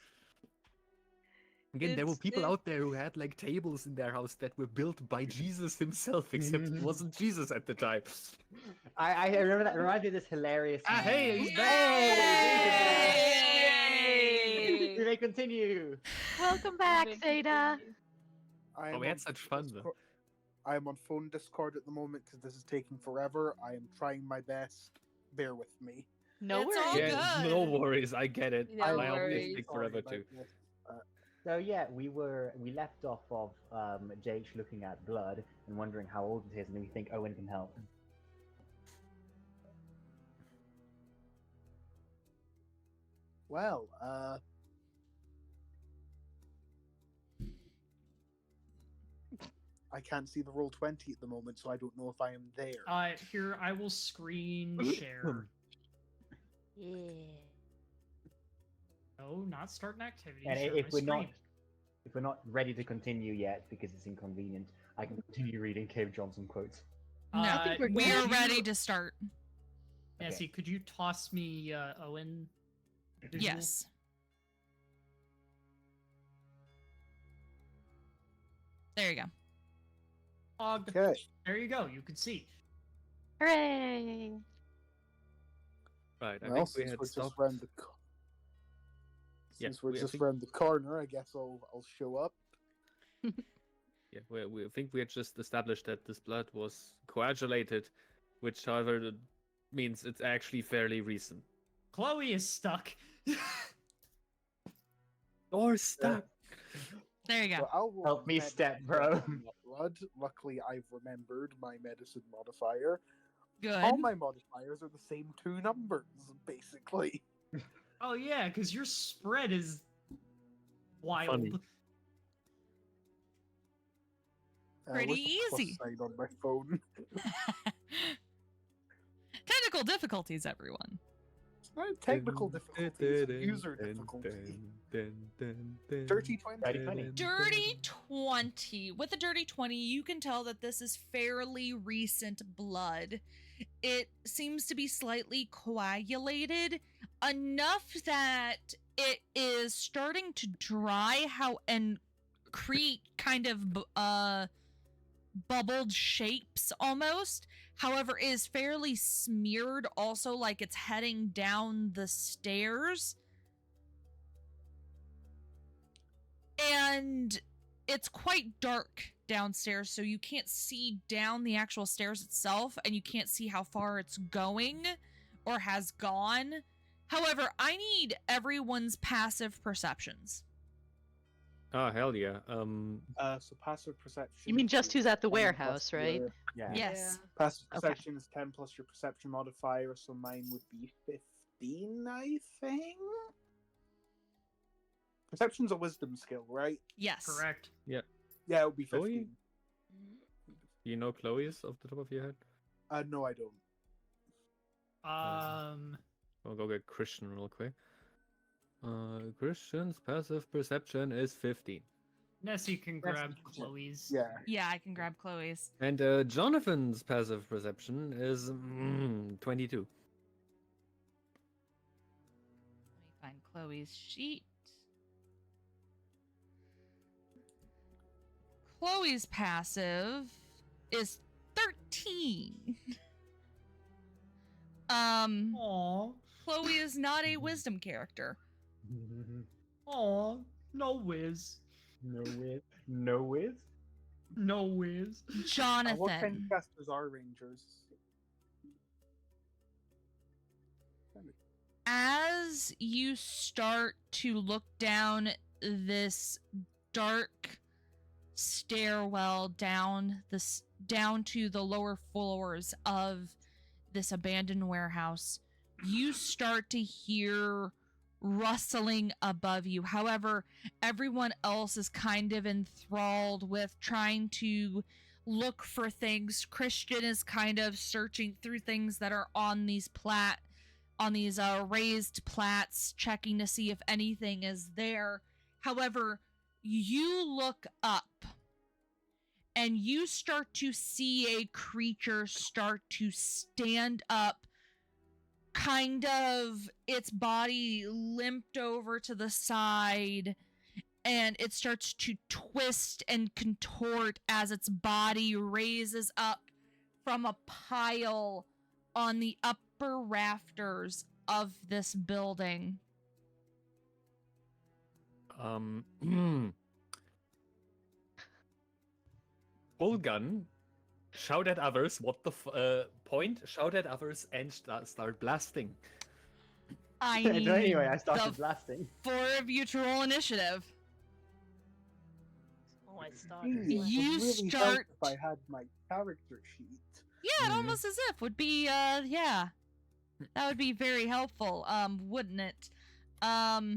again, there were It's- people it- out there who had like tables in their house that were built by Jesus himself, except he wasn't Jesus at the time. I remember that reminded me of this hilarious. Ah, hey, meme. he's back! Yay! We may continue. Welcome back, Zeta. I Oh, am we had on such fun though. Discord- I am on phone Discord at the moment because this is taking forever. I am trying my best. Bear with me. No It's all worries. Yeah, good. no worries. I get it. No I hope worries. this takes Sorry forever about too. this. So yeah, we left off of JH looking at blood and wondering how old it is, and we think Owen can help. Well, I can't see the roll 20 at the moment, so I don't know if I am there. Here, I will screen share. Yeah. No, not starting activity. And share if my we're not screen. if we're not ready to continue yet because it's inconvenient, I can continue reading Cave Johnson quotes. No, I think we're we good. are ready to start. Nancy, could you toss me Owen? visual? Yes. There you go. Okay. There you go. You can see. Hooray! Right, I Well, think we since had we're just stopped. round the Yeah, since we're I just think- round the corner, I guess I'll show up. Yeah, we think we had just established that this blood was coagulated, which, however, means it's actually fairly recent. Chloe is stuck. Or stuck. There you So go. I'll roll Help me, medicine step bro. on that blood. Luckily, I've remembered my medicine modifier. Good. All my modifiers are the same 2 numbers, basically. Oh yeah, because your spread is wild. Funny. Pretty where's the plus easy. sign on my phone. Technical difficulties, everyone. It's not technical difficulty, it's user difficulty. Dirty 20. Dirty 20. Dirty 20. With a dirty 20, you can tell that this is fairly recent blood. It seems to be slightly coagulated, enough that it is starting to dry and create kind of bubbled shapes almost. However, is fairly smeared also, like it's heading down the stairs. And it's quite dark downstairs, so you can't see down the actual stairs itself, and you can't see how far it's going or has gone. However, I need everyone's passive perceptions. Oh, hell yeah. So passive perception. You mean just who's at the 10 plus warehouse, right? your- Yeah. Yes. Passive Okay. perception is 10 plus your perception modifier, so mine would be 15, I think? Perception's a wisdom skill, right? Yes. Correct. Yeah, it would be Oh, 15. Do you know Chloe's off the top of your head? No, I don't. I'll go get Christian real quick. Christian's passive perception is 15. Nessie can grab Chloe's. Yeah. Yeah, I can grab Chloe's. And Jonathan's passive perception is 22. Let me find Chloe's sheet. Chloe's passive is 13. Aww. Chloe is not a wisdom character. Aw, no whiz. No whiz. No whiz? No whiz. What kind Jonathan, of casters are rangers? as you start to look down this dark stairwell down to the lower floors of this abandoned warehouse, you start to hear rustling above you. However, everyone else is kind of enthralled with trying to look for things. Christian is kind of searching through things that are on these raised plats, checking to see if anything is there. However, you look up and you start to see a creature start to stand up, kind of its body limped over to the side, and it starts to twist and contort as its body raises up from a pile on the upper rafters of this building. Full gun. Shout at others. What the point? Shout at others and start blasting. I need Anyway, I started the blasting. 4 of you to roll initiative. Oh, I started. It would You really help start- if I had my character sheet. Yeah, it almost as if would be, yeah. That would be very helpful, wouldn't it? For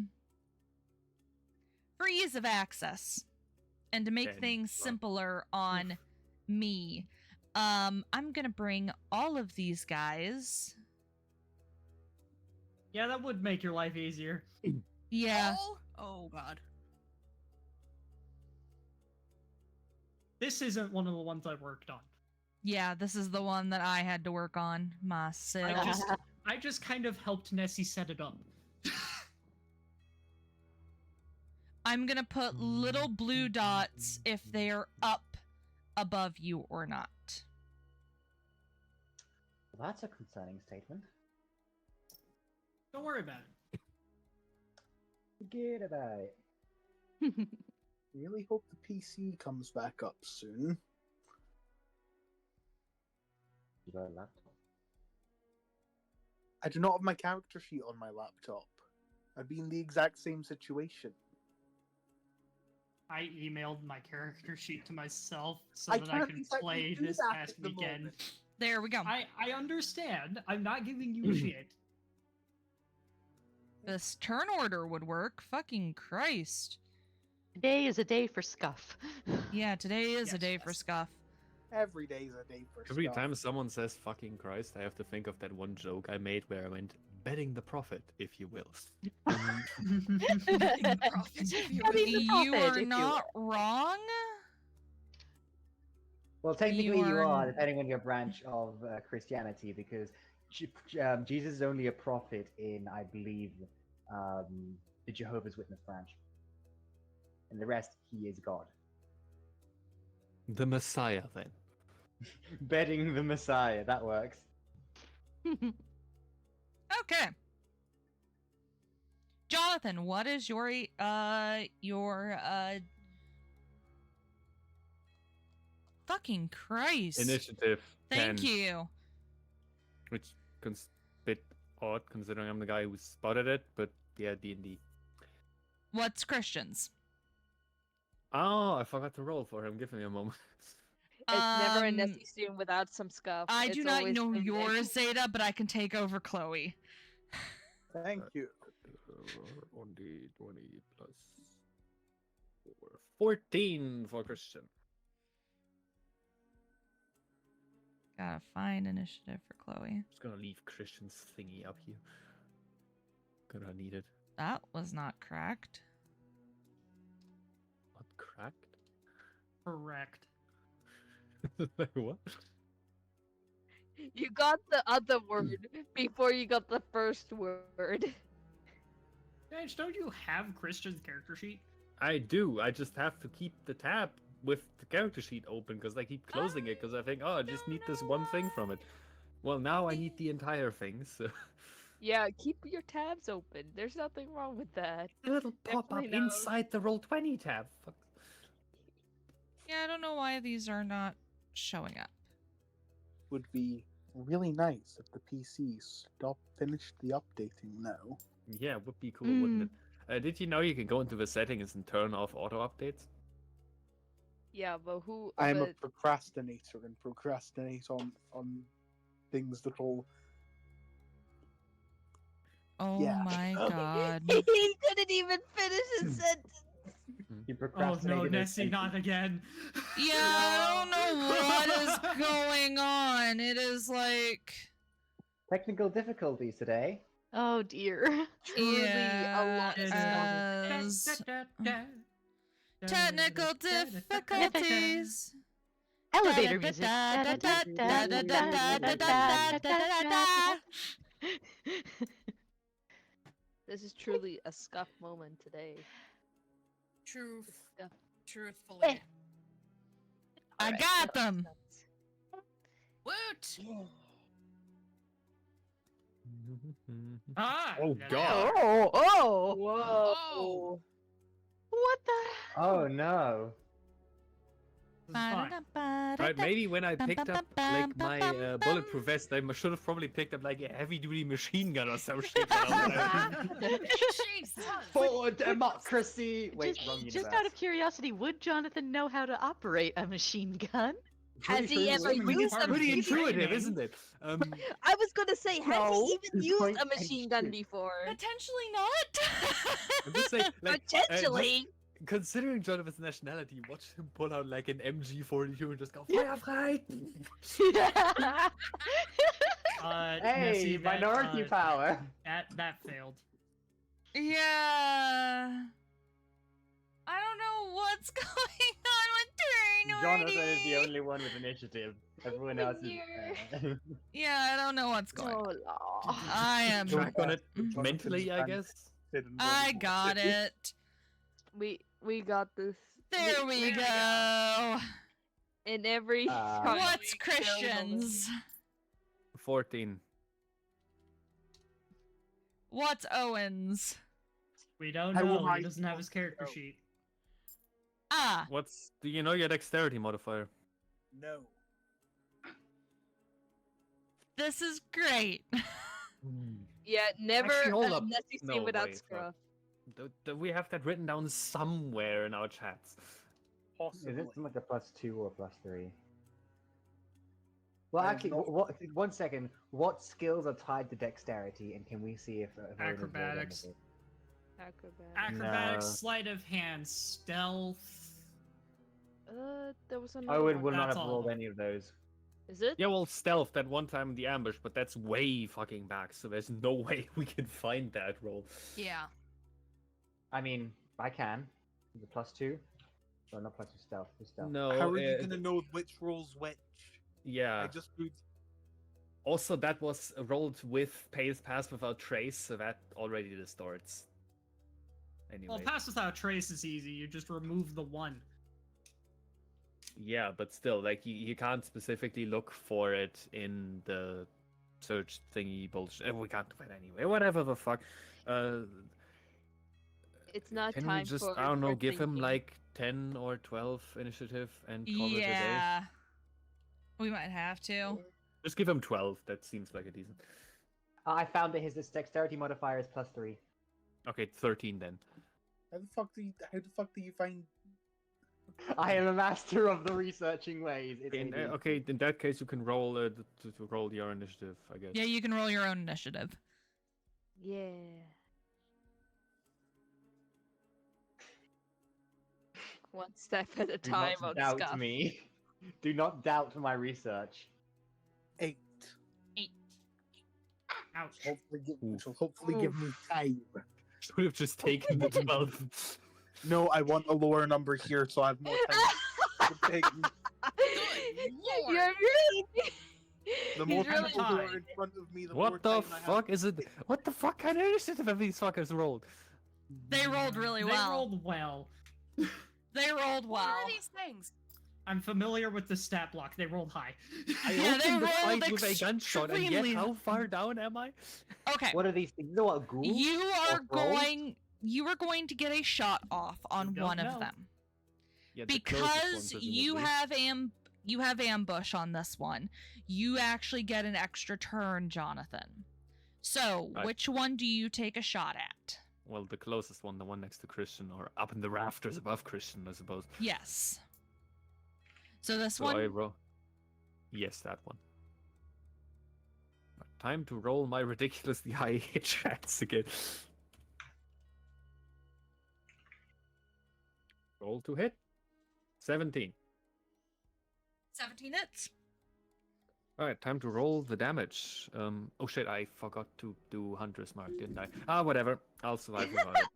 ease of access, and to make Then, things simpler on me, I'm gonna bring all of these guys. Yeah, that would make your life easier. Yeah. Oh god. This isn't one of the ones I worked on. Yeah, this is the one that I had to work on myself. I just kind of helped Nessie set it up. I'm gonna put little blue dots if they're up above you or not. Well, that's a concerning statement. Don't worry about it. Forget about it. Really hope the PC comes back up soon. You got a laptop? I do not have my character sheet on my laptop. I'd be in the exact same situation. I emailed my character sheet to myself so I that I can't could exactly play do this that past at the weekend. moment. There we go. I understand. I'm not giving you shit. This turn order would work. Fucking Christ. Today is a day for scuff. Yeah, today is a Yes, day for yes. scuff. Every day's a day for Every stuff. time someone says fucking Christ, I have to think of that one joke I made where I went, betting the prophet, if you will. Betting the profits, if you Betting will. the You prophet, are if you not wrong. Well, technically You you are- are, depending on your branch of Christianity, because Jesus is only a prophet in, I believe, the Jehovah's Witness branch. And the rest, he is God. The Messiah, then. Betting the Messiah, that works. Okay. Jonathan, what is your fucking Christ. Initiative. Thank 10, you. Which is a bit odd considering I'm the guy who spotted it, but yeah, D&D. What's Christian's? Oh, I forgot to roll for him. Give me a moment. It's never a Um, Nessie stream without some scuff. I It's do not always know been yours, Zeta, but I can take over Chloe. Thank you. On the 20 plus 4. 14 for Christian. Gotta find initiative for Chloe. Just gonna leave Christian's thingy up here. Gonna need it. That was not correct. Not Cracked? Correct. Like, what? You got the other word before you got the first word. Sage, don't you have Christian's character sheet? I do. I just have to keep the tab with the character sheet open because I keep closing it because I think, oh, I just need this one thing from it. Well, now I need the entire thing, so... Yeah, keep your tabs open. There's nothing wrong with that. It'll pop up Definitely no. inside the Roll20 tab. Fuck. Yeah, I don't know why these are not showing up. Would be really nice if the PC finished the updating now. Yeah, would be cool, wouldn't it? Did you know you can go into the settings and turn off auto updates? Yeah, but who? I'm a but- procrastinator and procrastinate on things that will. Oh Yeah. my god. he couldn't even finish his sentence. You Oh procrastinated. no, Nessie, not again. Yeah, I don't know what is going on. It is like... Technical difficulties today. Oh dear. Truly, a lot is Yes. Technical difficulties. Elevator music. This is truly a scuff moment today. Truthfully. I got them. Woot! Ah! Oh, no, God. Oh! Whoa! What the? Oh no. This is fine. Right, maybe when I picked up like my bulletproof vest, I should have probably picked up like a heavy-duty machine gun or some shit. Jesus! For democracy. Wait, wrong Just universe. out of curiosity, would Jonathan know how to operate a machine gun? Has he ever it's used a Pretty machine intuitive, training. isn't it? I was gonna say, has No. he even used Point a machine gun before? Potentially not. I'm just saying, like, Potentially. considering Jonathan's nationality, watch him pull out like an MG42 and just go fire frei. Hey, Nessie, that, minority power. That failed. Yeah. I don't know what's going on with Jonathan Turn is the only one with initiative. Everyone else is. Yeah, I don't know what's going on. Oh, Lord. I am. Track on it mentally, I guess. I got it. We got this. There we go. In every time What's we kill them. Christians? 14. What's Owens? We don't I will know. He hide doesn't have his you. character sheet. Ah, Do you know your dexterity modifier? No. this is great. Yeah, never Actually, hold a up. Nessie scene No, without wait, scruff. Do we have that written down somewhere in our chats? Is it something like a +2 or +3? Well, I have actually, no- one second. What skills are tied to dexterity, and can we see if Owen has rolled Acrobatics. anything? Acrobatics, No. sleight of hand, stealth. There was another Owen one. would not That's have all. rolled any of those. Is it? Yeah, well, stealth that one time in the ambush, but that's way fucking back, so there's no way we can find that roll. Yeah. I mean, I can. Is it +2? Or not +2 stealth? Just stealth. No. How are you gonna know which rolls which? Yeah. I just read. Also, that was rolled with pass without trace, so that already distorts. Anyway. Well, pass without trace is easy. You just remove the 1. Yeah, but still, like, you can't specifically look for it in the search thingy bullshit. We can't do that anyway. Whatever the fuck. It's not Can time we just, for. I don't know, for give him thinking. like 10 or 12 initiative and call it a day? Yeah. We might have to. Just give him 12. That seems like a decent. I found that his dexterity modifier is +3. Okay, 13 then. How the fuck do you find? I am a master of the researching ways. It's In, 80. okay, in that case, you can roll to roll your initiative, I guess. Yeah, you can roll your own initiative. Yeah. One step at a Do time not on doubt scuff. me. Do not doubt my research. 8. Ouch. Hopefully, which will hopefully give me time. Should have just taken the 12. No, I want a lower number here so I have more time to pick. Lord. You're really. The He's more really people who are in front of me, the more What the time I have. fuck is it? What the fuck kind of initiative have these fuckers rolled? They rolled really They well. rolled well. They rolled What well. are these things? I'm familiar with the stat block. They rolled high. I Yeah, they opened the rolled fight with a gunshot, and yet extremely- how far down am I? Okay. What are these things? You know what, ghouls? You are Or trolls? going. You are going to get a shot off on don't one know. of them Yeah, the closest one, because you presumably. have ambush on this one. You actually get an extra turn, Jonathan. So, Right. which one do you take a shot at? Well, the closest one, the one next to Christian, or up in the rafters above Christian, I suppose. Yes. So this So one. I roll. Yes, that one. Right, time to roll my ridiculously high hit chance again. Roll to hit. 17. 17 hits. Alright, time to roll the damage. Oh shit, I forgot to do Hunter's Mark, didn't I? Ah, whatever. I'll survive without it.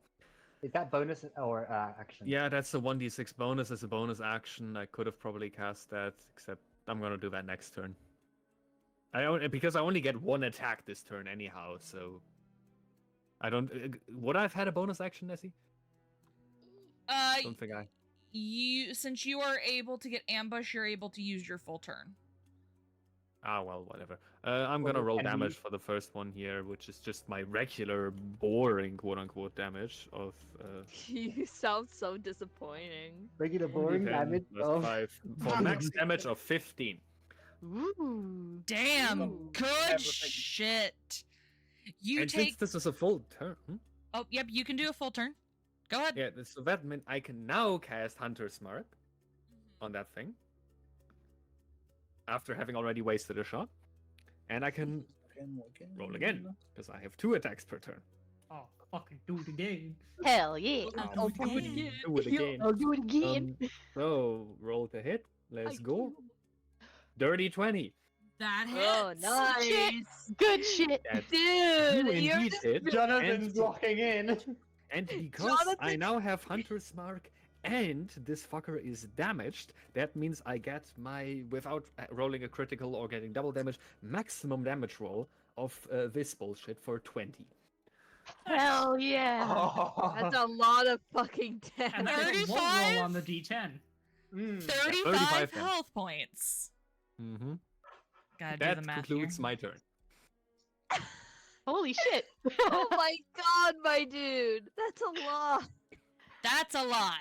Is that bonus or action? Yeah, that's a 1d6 bonus as a bonus action. I could have probably cast that, except I'm gonna do that next turn. Because I only get one attack this turn anyhow, so... I don't... Would I have had a bonus action, Nessie? Don't think I... Since you are able to get ambush, you're able to use your full turn. Ah, well, whatever. I'm Well, gonna roll can damage we- for the first one here, which is just my regular, boring, quote-unquote, damage of... You sound so disappointing. Regular boring 10 damage plus of 5, for max damage of 15. Ooh. Damn, Ooh. good Everything. shit. You And take. since this is a full turn... Oh, yep, you can do a full turn. Go ahead. Yeah, so that meant I can now cast Hunter's Mark on that thing. After having already wasted a shot. And I can roll again, because I have 2 attacks per turn. Oh, fucking do it again. Hell yeah. Oh, do it again. Do it again. I'll do it again. So, roll to hit. Let's go. Dirty 20. That hits. Oh, nice. Good shit. That Dude, you you're indeed did. Jonathan's And- locking in. And because I Jonathan- now have Hunter's Mark and this fucker is damaged, that means I get my, without rolling a critical or getting double damage, maximum damage roll of this bullshit for 20. Hell yeah. That's a lot of fucking And damage. that's a low 35? roll on the D10. 35 35 then. health points. Mm-hmm. Gotta do That the math concludes here. my turn. Holy shit. Oh my god, my dude. That's a lot. That's a lot.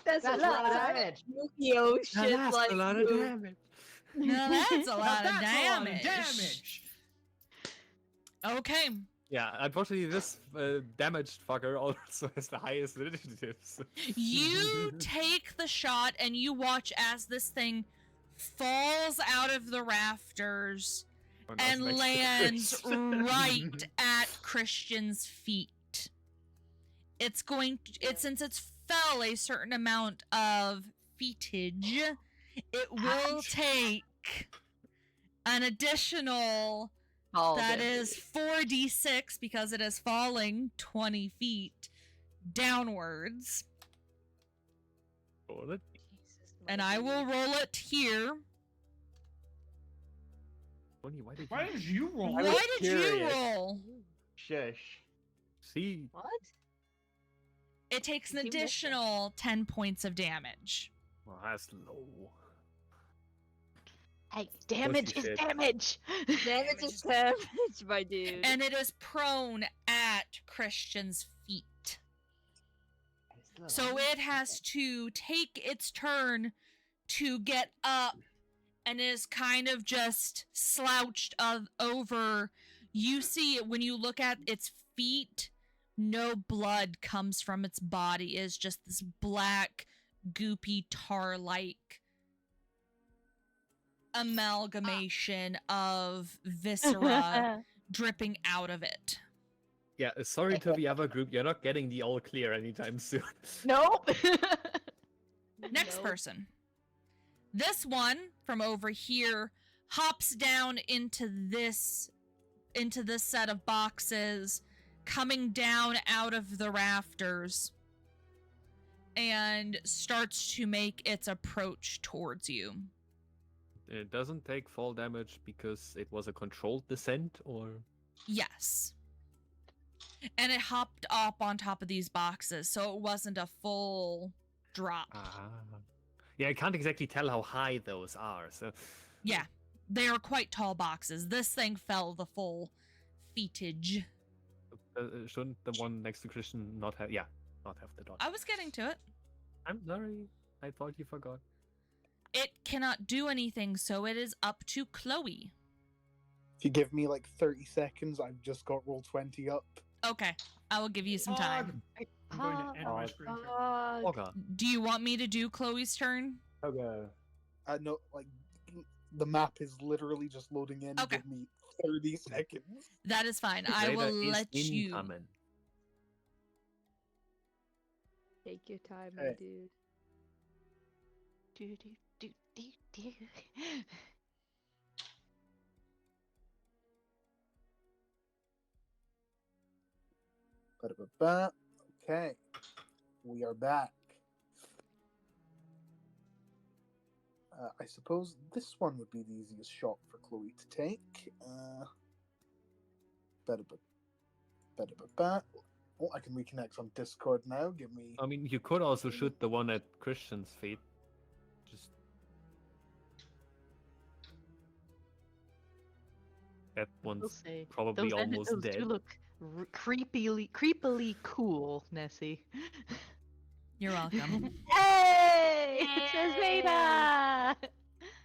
That's That's a lot of damage. Yu-Gi-Oh shit. That's like, a lot of dude. damage. Now that's a Now lot of that's damage. a lot of damage. Okay. Yeah, unfortunately, this damaged fucker also has the highest initiative. So. You take the shot and you watch as this thing falls out of the rafters When I was and next to lands Christian. right at Christian's feet. It's going to, since it's fell a certain amount of feetage, it will take an additional Oh, that damn. is 4d6 because it is falling 20 feet downwards. Roll it. And I will roll it here. Tony, why did Why you did you roll? I was Why did you curious. roll? Shush. see? What? It takes an You missed it. additional 10 points of damage. Well, that's low. Hey, damage Pussy is shit. damage. Damage is damage, my dude. And it is prone at Christian's feet. So it has to take its turn to get up and is kind of just slouched over. You see it when you look at its feet, no blood comes from its body. It's just this black, goopy, tar-like amalgamation of viscera dripping out of it. Yeah, sorry to the other group, you're not getting the all clear anytime soon. Nope. Next person. This one from over here hops down into this set of boxes, coming down out of the rafters. and starts to make its approach towards you. It doesn't take fall damage because it was a controlled descent, or Yes. And it hopped up on top of these boxes, so it wasn't a full drop. yeah, I can't exactly tell how high those are. So Yeah, they are quite tall boxes. This thing fell the full feetage. shouldn't the one next to Christian not have? Yeah, not have the dot. I was getting to it. I'm sorry. I thought you forgot. It cannot do anything, so it is up to Chloe. If you give me like 30 seconds, I've just got roll 20 up. Okay, I will give you some time. I'm going to end my screen share. Oh god. Do you want me to do Chloe's turn? Okay. No, like the map is literally just loading in. Okay. Give me 30 seconds. That is fine. I Data will is let you. incoming. Take your time, my Hey. dude. Do, do, do, do, do. Ba-da-ba-ba. Okay, we are back. I suppose this one would be the easiest shot for Chloe to take. Ba-da-ba-ba. Oh, I can reconnect on Discord now. Give me. I mean, you could also shoot the one at Christian's feet. Just that We'll one's say probably almost those dead. do look creepily cool, Nessie. You're welcome. Hey! It says Veda!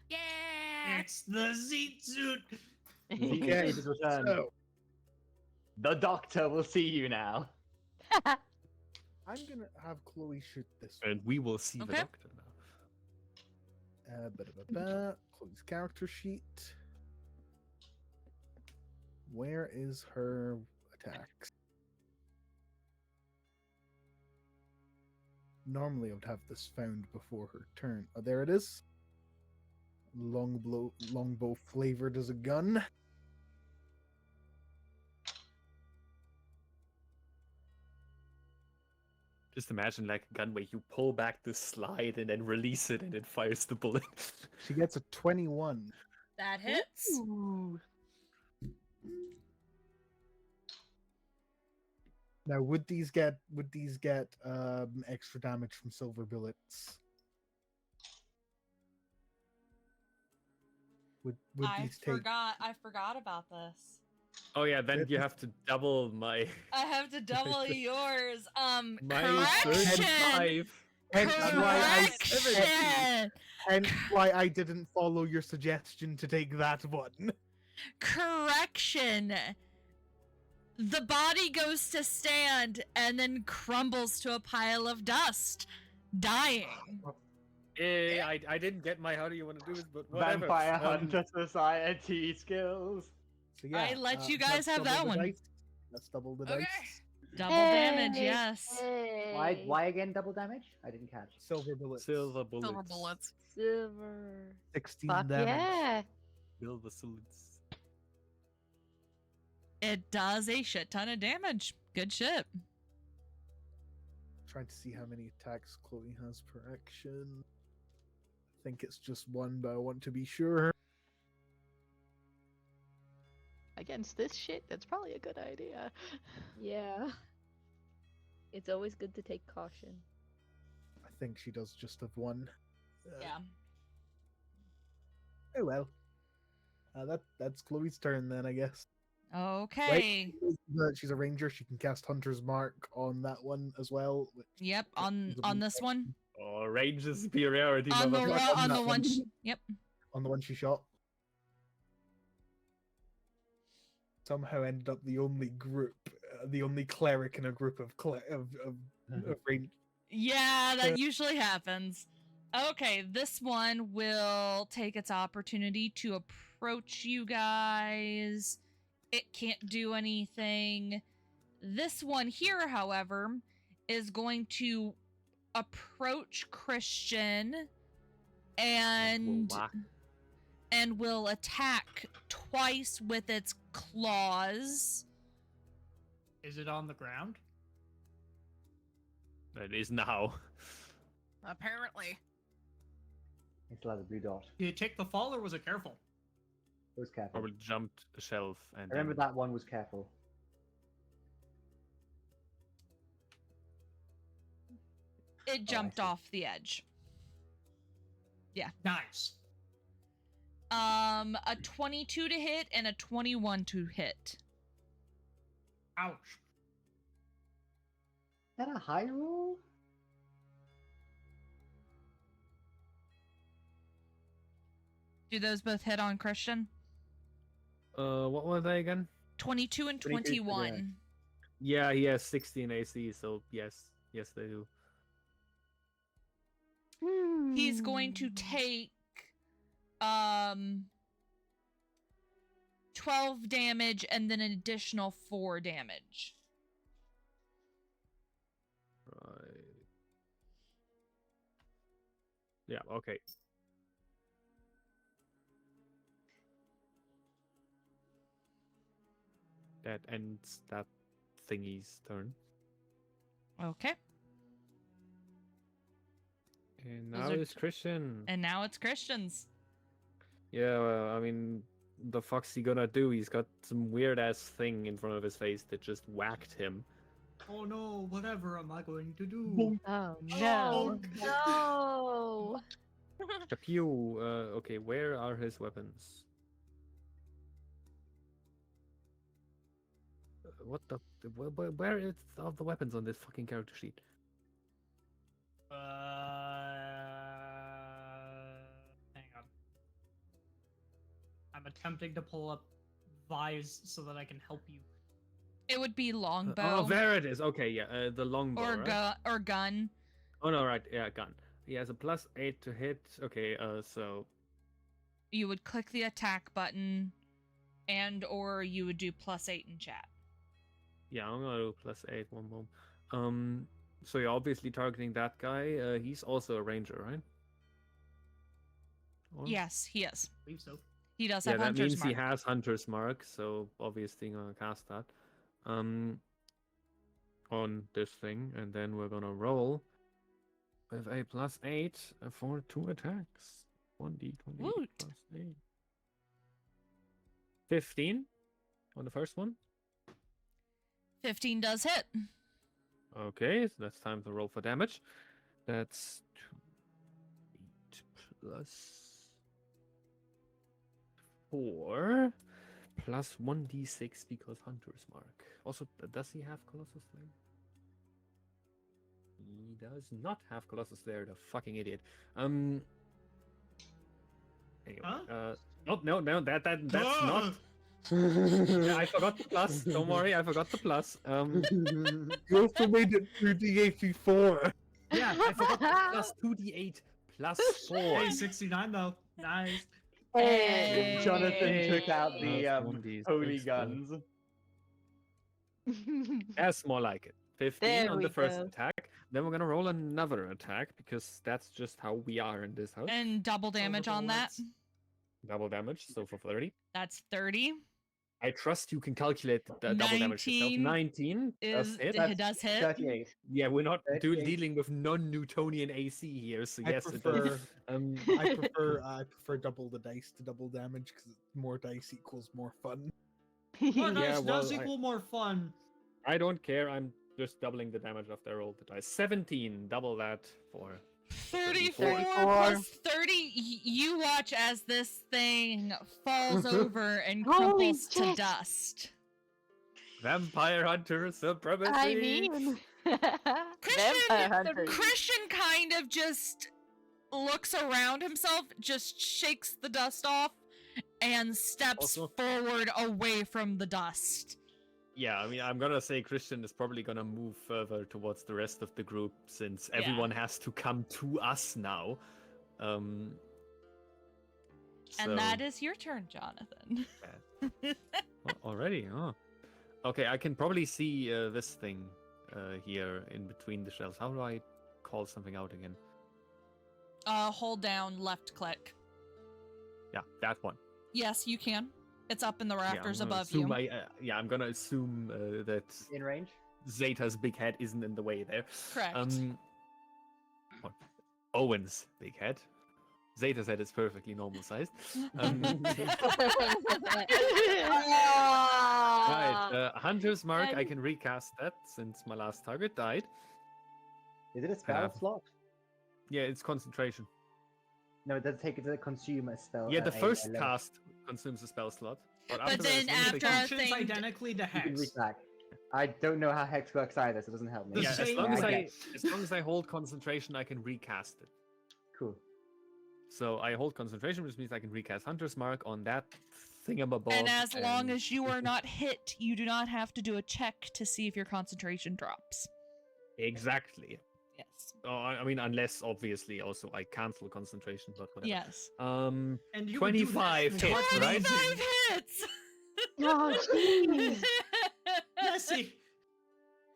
Yeah. It's the Zeet suit. Okay, it is returned. So, The doctor will see you now. I'm gonna have Chloe shoot this one. And we will see the Okay. doctor now. Ba-da-ba-ba. Chloe's character sheet. Where is her attacks? Normally I would have this found before her turn. Oh, there it is. Longbow flavored as a gun. Just imagine like a gun where you pull back the slide and then release it and it fires the bullet. She gets a 21. That hits. Ooh. Now, would these get extra damage from silver bullets? Would I these take? forgot about this. Oh yeah, then you have to double my I have to double yours. my Correction. 35. Hence Correction. why I didn't follow your suggestion to take that one. Correction. The body goes to stand and then crumbles to a pile of dust, dying. I didn't get my how do you want to do this, but whatever. Vampire Hunter Society skills. So yeah, I let you guys let's have double that the one. dice. Let's double the Okay. dice. Double damage, yes. Why again double damage? I didn't catch. Silver bullets. Silver bullets. Silver bullets. Silver. 16 Fuck damage. yeah! Silver bullets. It does a shit ton of damage. Good shit. Trying to see how many attacks Chloe has per action. I think it's just one, but I want to be sure. Against this shit, that's probably a good idea. Yeah. It's always good to take caution. I think she does just have one. Yeah. Oh well. That's Chloe's turn then, I guess. Okay. She's a ranger. She can cast Hunter's Mark on that one as well. Yep. On this one. Oh, range is superiority. On the motherfucker. on the that one. one. Yep. On the one she shot. Somehow ended up the only group, the only cleric in a group of range. Yeah, that usually happens. Okay, this one will take its opportunity to approach you guys. It can't do anything. This one here, however, is going to approach Christian and will attack twice with its claws. Is it on the ground? It is now. Apparently. It still has a blue dot. Did it take the fall or was it careful? It was careful. Probably jumped a shelf and I remember then... that one was careful. It jumped see. off the edge. Nice. A 22 to hit and a 21 to hit. Ouch. Is that a high roll? Do those both hit on Christian? What were they again? 22 and 22, 21. Yeah, he has 16 AC, so yes. Yes, they do. He's going to take 12 damage and then an additional 4 damage. Right. Yeah, okay. That ends that thingy's turn. Okay. And Those now are it's Christian. And now it's Christian's. Yeah, well, I mean, the fuck's he gonna do? He's got some weird ass thing in front of his face that just whacked him. Oh no, whatever am I going to do? Oh no. No. Pew. Okay, where are his weapons? What the? Where is all the weapons on this fucking character sheet? Hang on. I'm attempting to pull up Vise so that I can help you. It would be longbow Oh, there it is. Okay, yeah, the longbow. or right? or gun. Oh no, right, yeah, gun. He has a +8 to hit. Okay, so You would click the attack button, and or you would do +8 in chat. yeah, I'm gonna do +8. One moment. So you're obviously targeting that guy. He's also a ranger, right? Or- Yes, he is. I believe so. He does Yeah, have that Hunter's means Mark. he has Hunter's Mark, so obviously gonna cast that. On this thing, and then we're gonna roll with a +8 for 2 attacks. 1d20 Woot. +8. 15 on the first one. 15 does hit. Okay, so that's time to roll for damage. That's 2, 8 plus 4 plus 1d6 because Hunter's Mark. Also, does he have Colossus Slayer? He does not have Colossus Slayer, the fucking idiot. Anyway, Huh? no, that's not. Yeah, I forgot the plus. Don't worry, I forgot the plus. You also made it 2d8 before. Yeah, I forgot the plus 2d8 plus 4. Hey, 69 though. Nice. Hey. Jonathan took out Plus the 1d6 holy plus- guns. That's more like it. 15 There on we the first go. attack. Then we're gonna roll another attack because that's just how we are in this house. And double damage on that. bullets. Double damage, so for 30. That's 30. I trust you can calculate the double damage yourself. 19 19 does Is hit. it does hit. 38. Yeah, we're not 38. dealing with non-Newtonian AC here, so I yes, it prefer, does. I prefer double the dice to double damage because more dice equals more fun. More Yeah, dice well, does equal more fun. I don't care. I'm just doubling the damage after I rolled the dice. 17, double that for 34 34. plus 30. You watch as this thing falls over and Holy crumples to shit. dust. Vampire Hunter Supremacy. I mean, Vampire Hunters. Christian kind of just looks around himself, just shakes the dust off, and steps Also- forward away from the dust. Yeah, I mean, I'm gonna say Christian is probably gonna move further towards the rest of the group since Yeah. everyone has to come to us now. And so- that is your turn, Jonathan. Already, oh. Okay, I can probably see this thing here in between the shells. How do I call something out again? Hold down left click. Yeah, that one. Yes, you can. It's up in the Yeah, I'm rafters gonna above you. assume I'm gonna assume that In range? Zeta's big head isn't in the way there. Correct. What? Owen's big head. Zeta's head is perfectly normal sized. Right, Hunter's Mark, I can recast that since my last target died. Is it a spell slot? Yeah, it's concentration. No, it does take it to consume a spell. Yeah, the first cast consumes a spell slot. But then after a Functions thing, identically to You can Hex. read back. I don't know how Hex works either, so it doesn't help me. The Yeah, same as long as I hold concentration, I can recast it. Cool. So I hold concentration, which means I can recast Hunter's Mark on that thingamabob. and as long as you are not hit, you do not have to do a check to see if your concentration drops. Exactly. Yes. Oh, I mean, unless obviously also I cancel concentration, but whatever. Yes. And you would do 25 that hits, for right? 25 hits! Oh, jeez. Nessie,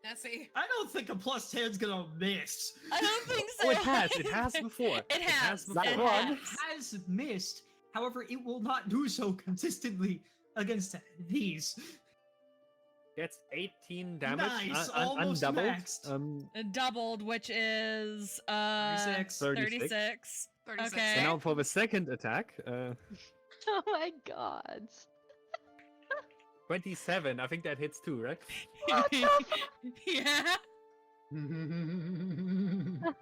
Nessie. I don't think a +10's gonna miss. I don't think so. Oh, it has. It has before. It has. before. It one. has. Has missed. However, it will not do so consistently against these. Gets 18 damage. Nice, almost undoubled. maxed. Doubled, which is 36. 36. 36. Okay. And now for the second attack, Oh my god. 27. I think that hits too, right? Yeah.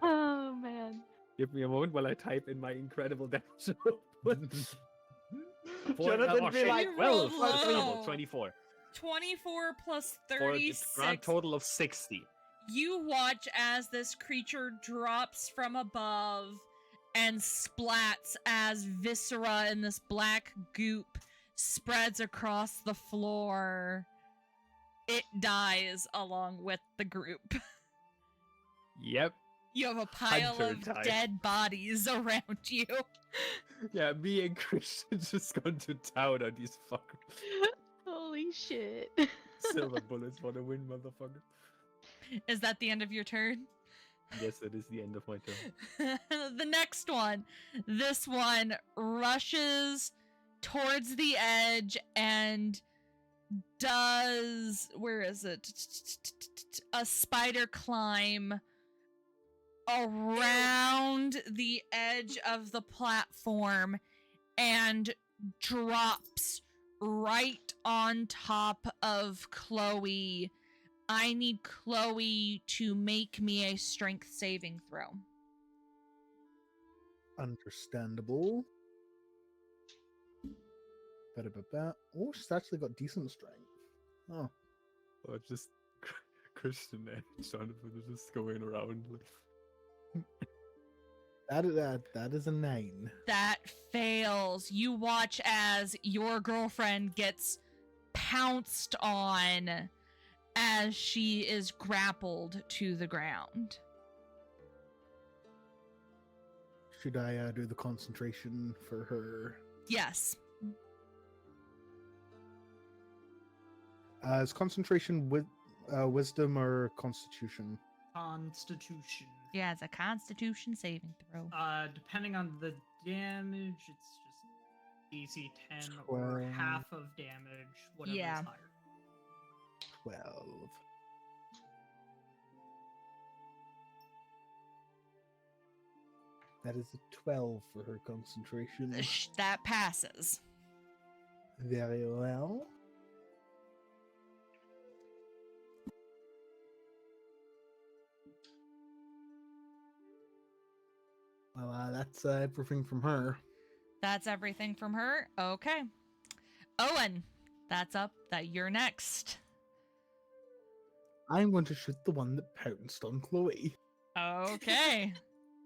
Oh man. Give me a moment while I type in my incredible damage. Jonathan, be like, rolled 12, low. 24. 24 plus For a 36. grand total of 60. You watch as this creature drops from above and splats as viscera in this black goop spreads across the floor. It dies along with the group. Yep. You have a pile Hunter of died. dead bodies around you. Yeah, me and Christian just gone to town on these fuckers. Holy shit. Silver bullets for the win, motherfucker. Is that the end of your turn? Yes, it is the end of my turn. The next one. This one rushes towards the edge and does, where is it? A spider climb around the edge of the platform and drops right on top of Chloe. I need Chloe to make me a strength saving throw. Understandable. Ba-da-ba-ba. Oh, she's actually got decent strength. Oh. Or just Christian and Jonathan are just going around. That is a 9. That fails. You watch as your girlfriend gets pounced on as she is grappled to the ground. Should I do the concentration for her? Yes. Is concentration with wisdom or constitution? Constitution. Yeah, it's a constitution saving throw. Depending on the damage, it's just DC 10 or 12. half of damage, whatever Yeah. is higher. 12. That is a 12 for her concentration. That passes. Very well. Well, that's everything from her. That's everything from her. Okay. Owen, that's up. You're next. I'm going to shoot the one that pounced on Chloe. Okay.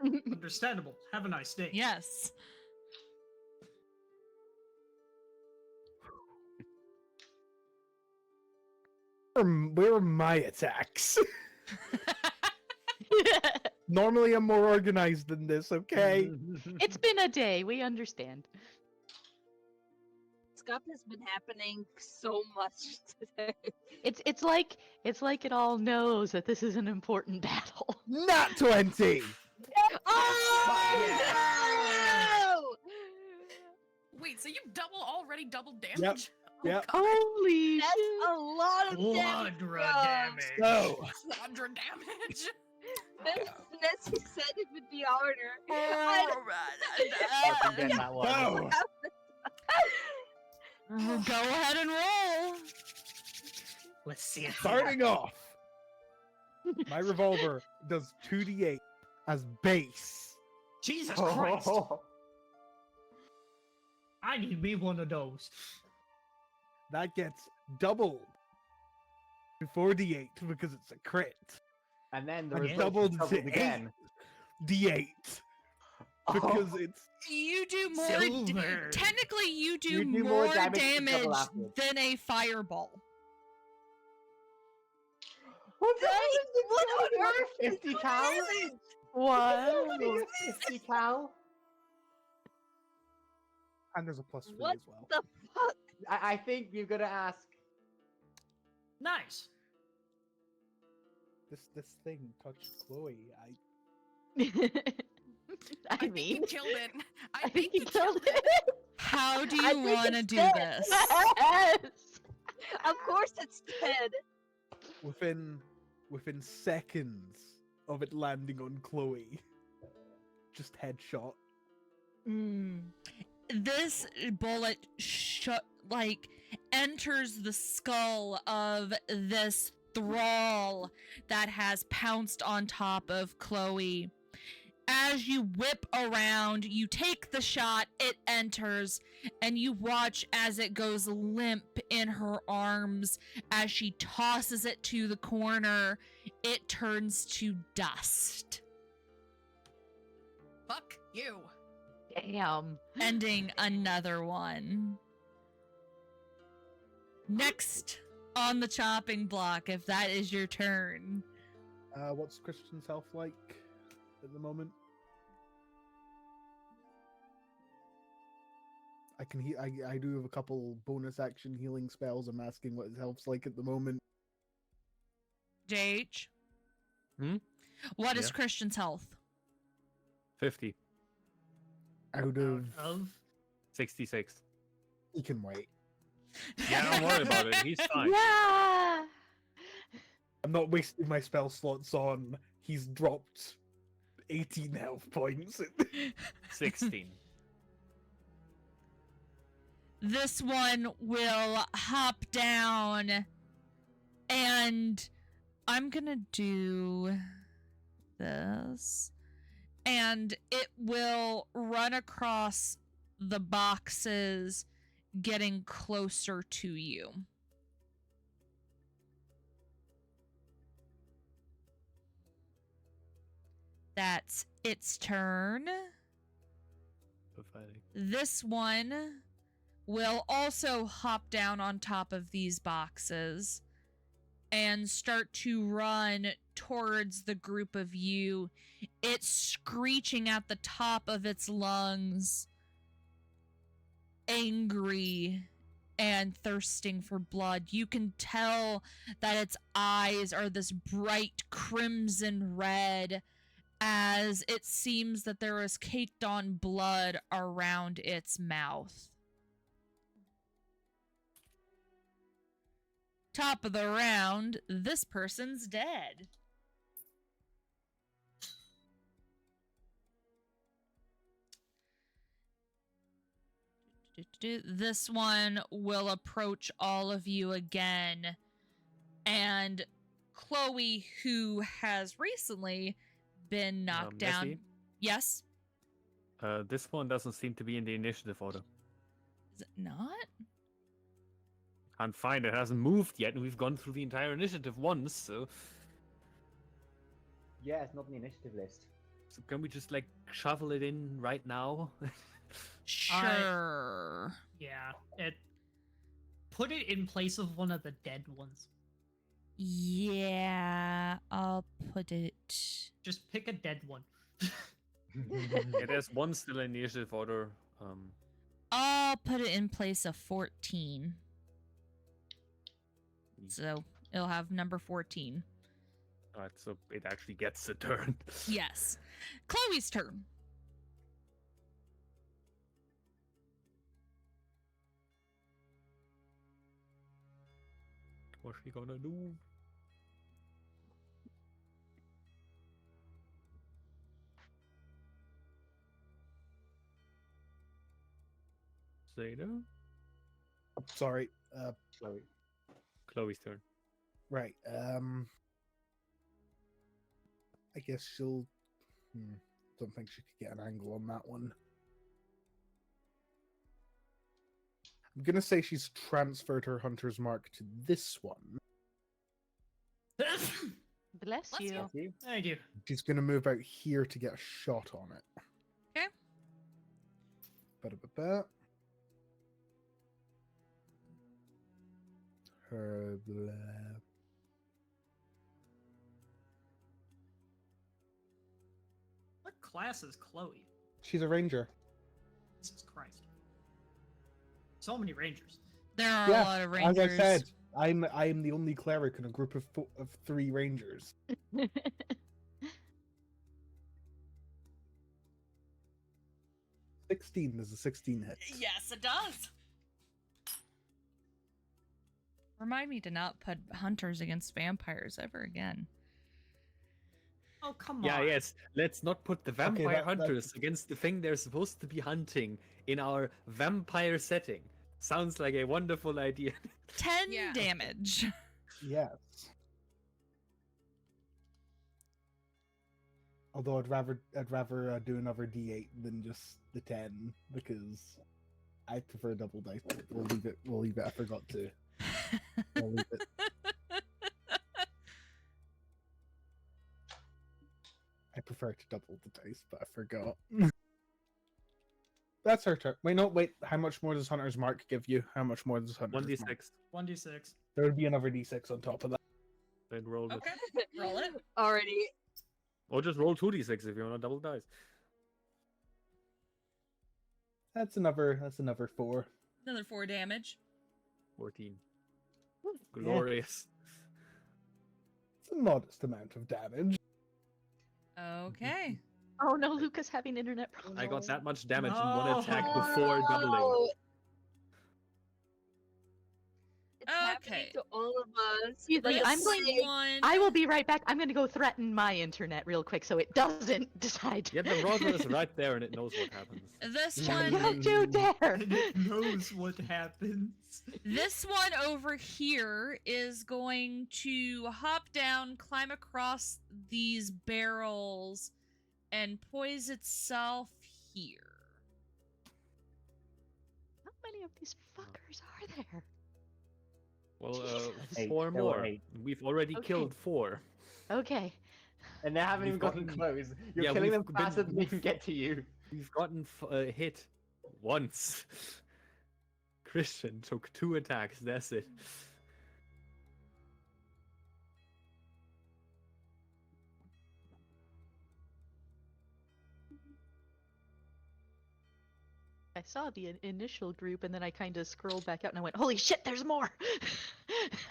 Understandable. Have a nice day. Yes. Where are my attacks? Normally I'm more organized than this, okay? It's been a day. We understand. Stuff has been happening so much today. It's like it all knows that this is an important battle. Not 20! Oh! Wait, so you already double damage? Yep. Holy That's shit. a lot of damage. Quadra damage. So, Quadra damage. Nessie said it would be harder. Fucking get that one. Oh, Go ahead and roll. Let's see it. starting off, my revolver does 2d8 as base. Jesus Christ! I need me one of those. That gets doubled to 4d8 because it's a crit. And then the Okay. result Doubled is to doubled again. 8d8 because it's You do more. Silver. Technically, you do, You do more more damage than double damage afterwards. than a fireball. What What on earth? 50 cal? What? 50 cal? and there's a plus 3 What as well. the fuck? I think you're gonna ask. Nice. This thing touched Chloe. I think mean, you killed it. I think you killed it. How do I you think want to it's do dead. this? Yes. Of course it's dead. Within seconds of it landing on Chloe, just headshot. This bullet enters the skull of this thrall that has pounced on top of Chloe. As you whip around, you take the shot, it enters, and you watch as it goes limp in her arms. As she tosses it to the corner, it turns to dust, Fuck you. Damn. ending another one. Next on the chopping block, if that is your turn. What's Christian's health like at the moment? I do have a couple bonus action healing spells. I'm asking what his health's like at the moment. JH? Hmm? What is Yeah. Christian's health? 50. Out of 66. he can wait. Yeah, don't worry about it. He's fine. Yeah. I'm not wasting my spell slots on. He's dropped 18 health points. 16. This one will hop down, and I'm gonna do this, and it will run across the boxes, getting closer to you. That's its turn. Pathetic. This one will also hop down on top of these boxes and start to run towards the group of you. It's screeching at the top of its lungs, angry and thirsting for blood. You can tell that its eyes are this bright crimson red, as it seems that there is caked on blood around its mouth. Top of the round, this person's dead. This one will approach all of you again, and Chloe, who has recently been knocked down. Nessie? Yes? This one doesn't seem to be in the initiative order. Is it not? Can't find it. It hasn't moved yet, and we've gone through the entire initiative once, so Yeah, it's not in the initiative list. can we just, like, shovel it in right now? Sure. Yeah. Put it in place of one of the dead ones. Yeah, I'll put it. Just pick a dead one. Yeah, there's one still in the initiative order. I'll put it in place of 14. So it'll have number 14. Alright, so it actually gets a turn. Yes. Chloe's turn. What's she gonna do? Zeta. Sorry. Chloe. Chloe's turn. Right. I guess she'll. Don't think she could get an angle on that one. I'm gonna say she's transferred her hunter's mark to this one. Bless Bless you. you. Thank you. She's gonna move out here to get a shot on it. Okay. Ba-da-ba-ba. Her blah. What class is Chloe? She's a ranger. Jesus Christ. So many rangers. There are Yeah, a lot of rangers. As I said, I'm the only cleric in a group of 3 rangers. 16 is a 16 hit. Yes, it does. Remind me to not put hunters against vampires ever again. Oh, come Yeah, on. yes. Let's not put the vampire that- hunters against the thing they're supposed to be hunting in our vampire setting. Sounds like a wonderful idea. 10 Yeah. damage. Yes. Although I'd rather do another D8 than just the 10 because I prefer double dice. But we'll leave it. I forgot to. We'll leave it. I prefer to double the dice, but I forgot. That's her turn. Wait. How much more does Hunter's Mark give you? How much more does Hunter's Mark? 1d6. 1d6. There would be another D6 on top of that. Then roll it. Okay, roll it. Already. Or just roll 2d6 if you want to double dice. That's another 4. Another 4 damage. 14. Glorious. It's a modest amount of damage. Okay. Oh no, Luca's having internet problems. I got that much damage in No. one attack before doubling. Oh, it's happening Okay. to all of us. Excuse me, Like, I'm going to- One. I will be right back. I'm going to go threaten my internet real quick so it doesn't decide. Yeah, the router is right there and it knows what happens. This Yeah. one. Don't you dare! And it knows what happens. This one over here is going to hop down, climb across these barrels, and poise itself here. How many of these fuckers are there? Well, Eight. 4 There were more. 8. We've already Okay. killed 4. Okay. And they haven't We've even gotten gotten- close. You're Yeah, killing we've them faster been- than they can get to you. We've gotten hit once. Christian took 2 attacks, that's it. I saw the initial group and then I kind of scrolled back out and I went, holy shit, there's more!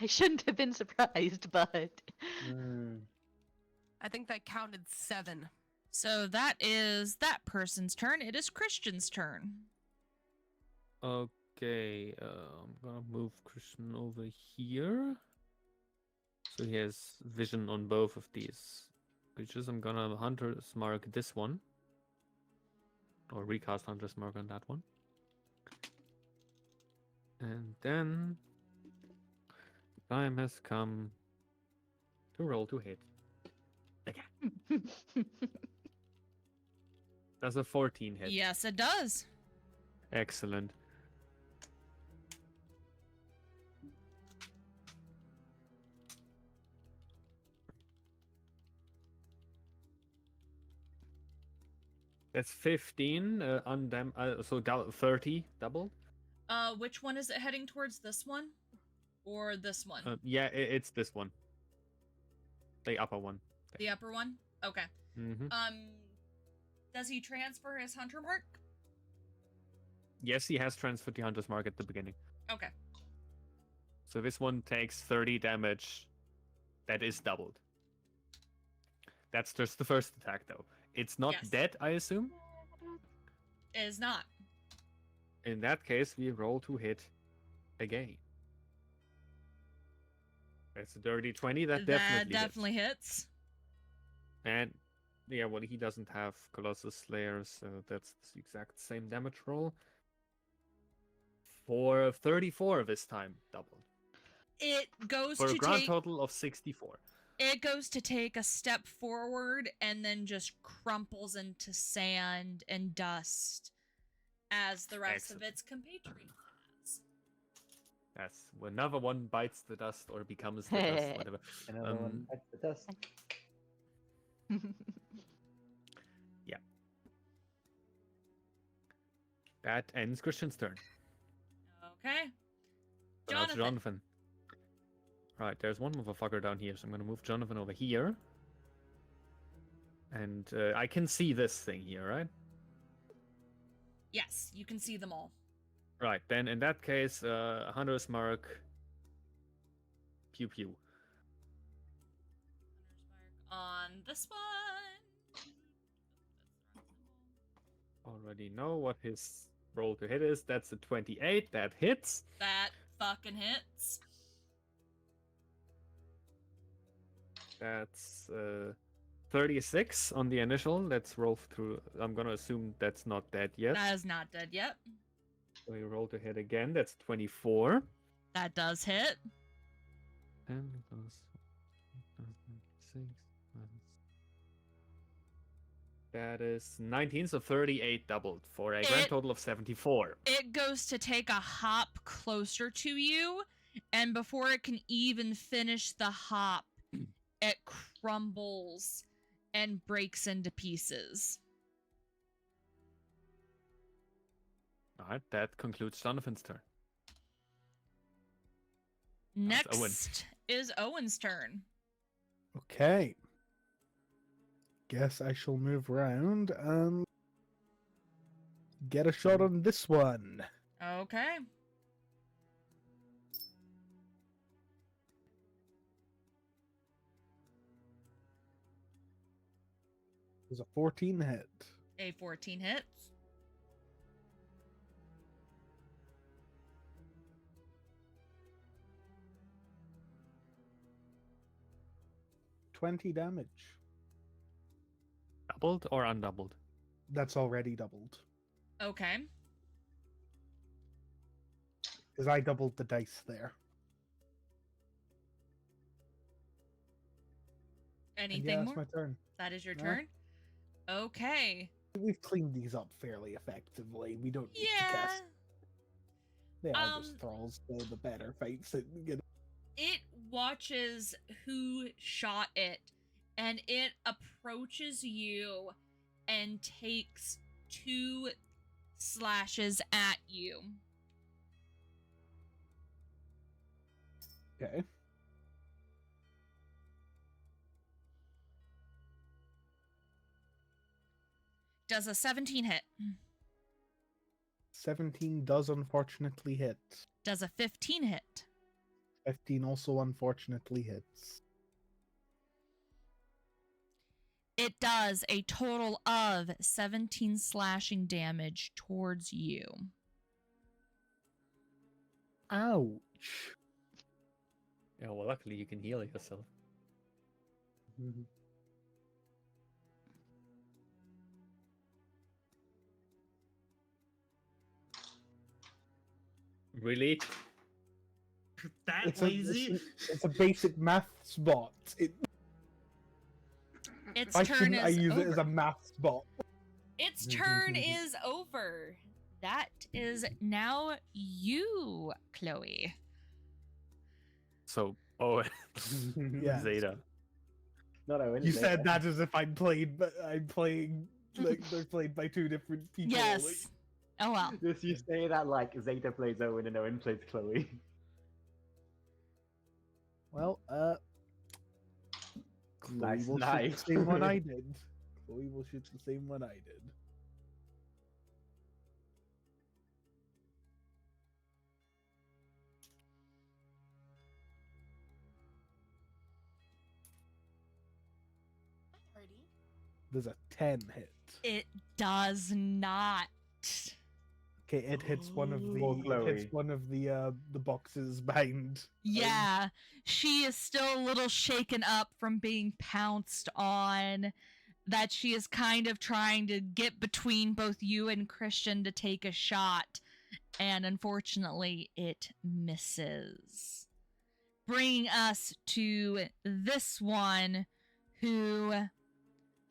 I shouldn't have been surprised, but... I think that counted 7. So that is that person's turn. It is Christian's turn. Okay, I'm gonna move Christian over here. So he has vision on both of these creatures. I'm gonna Hunter's Mark this one. Or recast Hunter's Mark on that one. And then time has come to roll to hit. Again. That's a 14 hit. Yes, it does. Excellent. That's 15 so 30 double. Which one is it heading towards? This one, or this one? Yeah, it's this one. The upper one. The upper one. Okay. Mm-hmm. Does he transfer his hunter mark? Yes, he has transferred the Hunter's Mark at the beginning. Okay. So this one takes 30 damage. That is doubled. That's just the first attack, though. It's not Yes. dead, I assume. It is not. In that case, we roll to hit again. That's a dirty 20. That definitely hits. definitely hits. And yeah, well, he doesn't have Colossus Slayer, so that's the exact same damage roll. for 34 this time, doubled. It goes For to a grand take. total of 64. It goes to take a step forward and then just crumples into sand and dust as the rest of Excellent. its compatriots. That's another one bites the dust or becomes the dust, whatever. Another one bites the dust. Yeah. That ends Christian's turn. Okay. So now it's Jonathan. Jonathan. Right, there's one motherfucker down here, so I'm gonna move Jonathan over here. And I can see this thing here, right? Yes, you can see them all. Right, then in that case, Hunter's Mark. Pew pew. On this one. Already know what his roll to hit is. That's a 28. That hits. That fucking hits. That's 36 on the initial. Let's roll through. I'm gonna assume that's not dead yet. That is not dead yet. So we roll to hit again. That's 24. That does hit. 10 plus 6. That is 19, so 38 doubled for a grand total of 74. It goes to take a hop closer to you, and before it can even finish the hop, it crumbles and breaks into pieces. Alright, that concludes Jonathan's turn. Next Owen. is Owen's turn. Okay. Guess I shall move around and get a shot on this one. Okay. There's a 14 hit. A 14 hits. 20 damage. Doubled or undoubled? That's already doubled. Okay. Because I doubled the dice there. Anything yeah, that's more? my turn. That is your Yeah. turn? Okay. We've cleaned these up fairly effectively. We don't need to Yeah. cast. They are just thralls, so the better fights that we get. It watches who shot it, and it approaches you and takes 2 slashes at you. Okay. Does a 17 hit? 17 does unfortunately hit. Does a 15 hit? 15 also unfortunately hits. It does a total of 17 slashing damage towards you. Ouch. Yeah, well, luckily you can heal yourself. Really? That It's lazy? it's a basic math spot. Its Why turn shouldn't I is use over. it as a math spot? Its turn is over. That is now you, Chloe. So, oh, Yeah. Zeta. Not Owen. You Zeta. said that as if I'm playing like they're played by two different people. Yes. Oh well. Just you say that like Zeta plays Owen and Owen plays Chloe. Well, Chloe Nice will knife. shoot the same one I did. Chloe will shoot the same one I did. There's a 10 hit. It does not. Okay, it hits one of Poor the boxes behind. Yeah, she is still a little shaken up from being pounced on. That she is kind of trying to get between both you and Christian to take a shot. and unfortunately it misses. Bringing us to this one who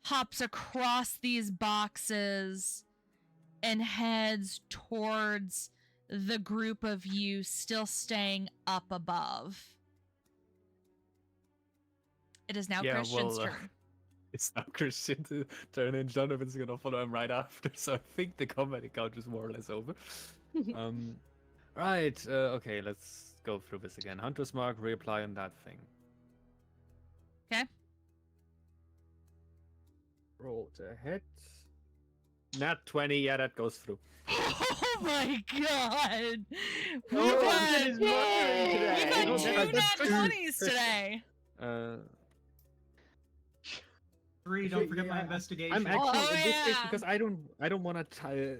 hops across these boxes and heads towards the group of you still staying up above. It is now Christian's turn. It's now Christian to turn in. Jonathan's gonna follow him right after, so I think the combat account is more or less over. Right, okay, let's go through this again. Hunter's Mark, reapply on that thing. Okay. Roll to hit. Nat 20, yeah, that goes through. Oh my god! We've Oh, had, that is muttering today. we've had two That's nat true. 20s today. 3, don't forget my investigation. I'm actually Oh, in this case yeah. because I don't want to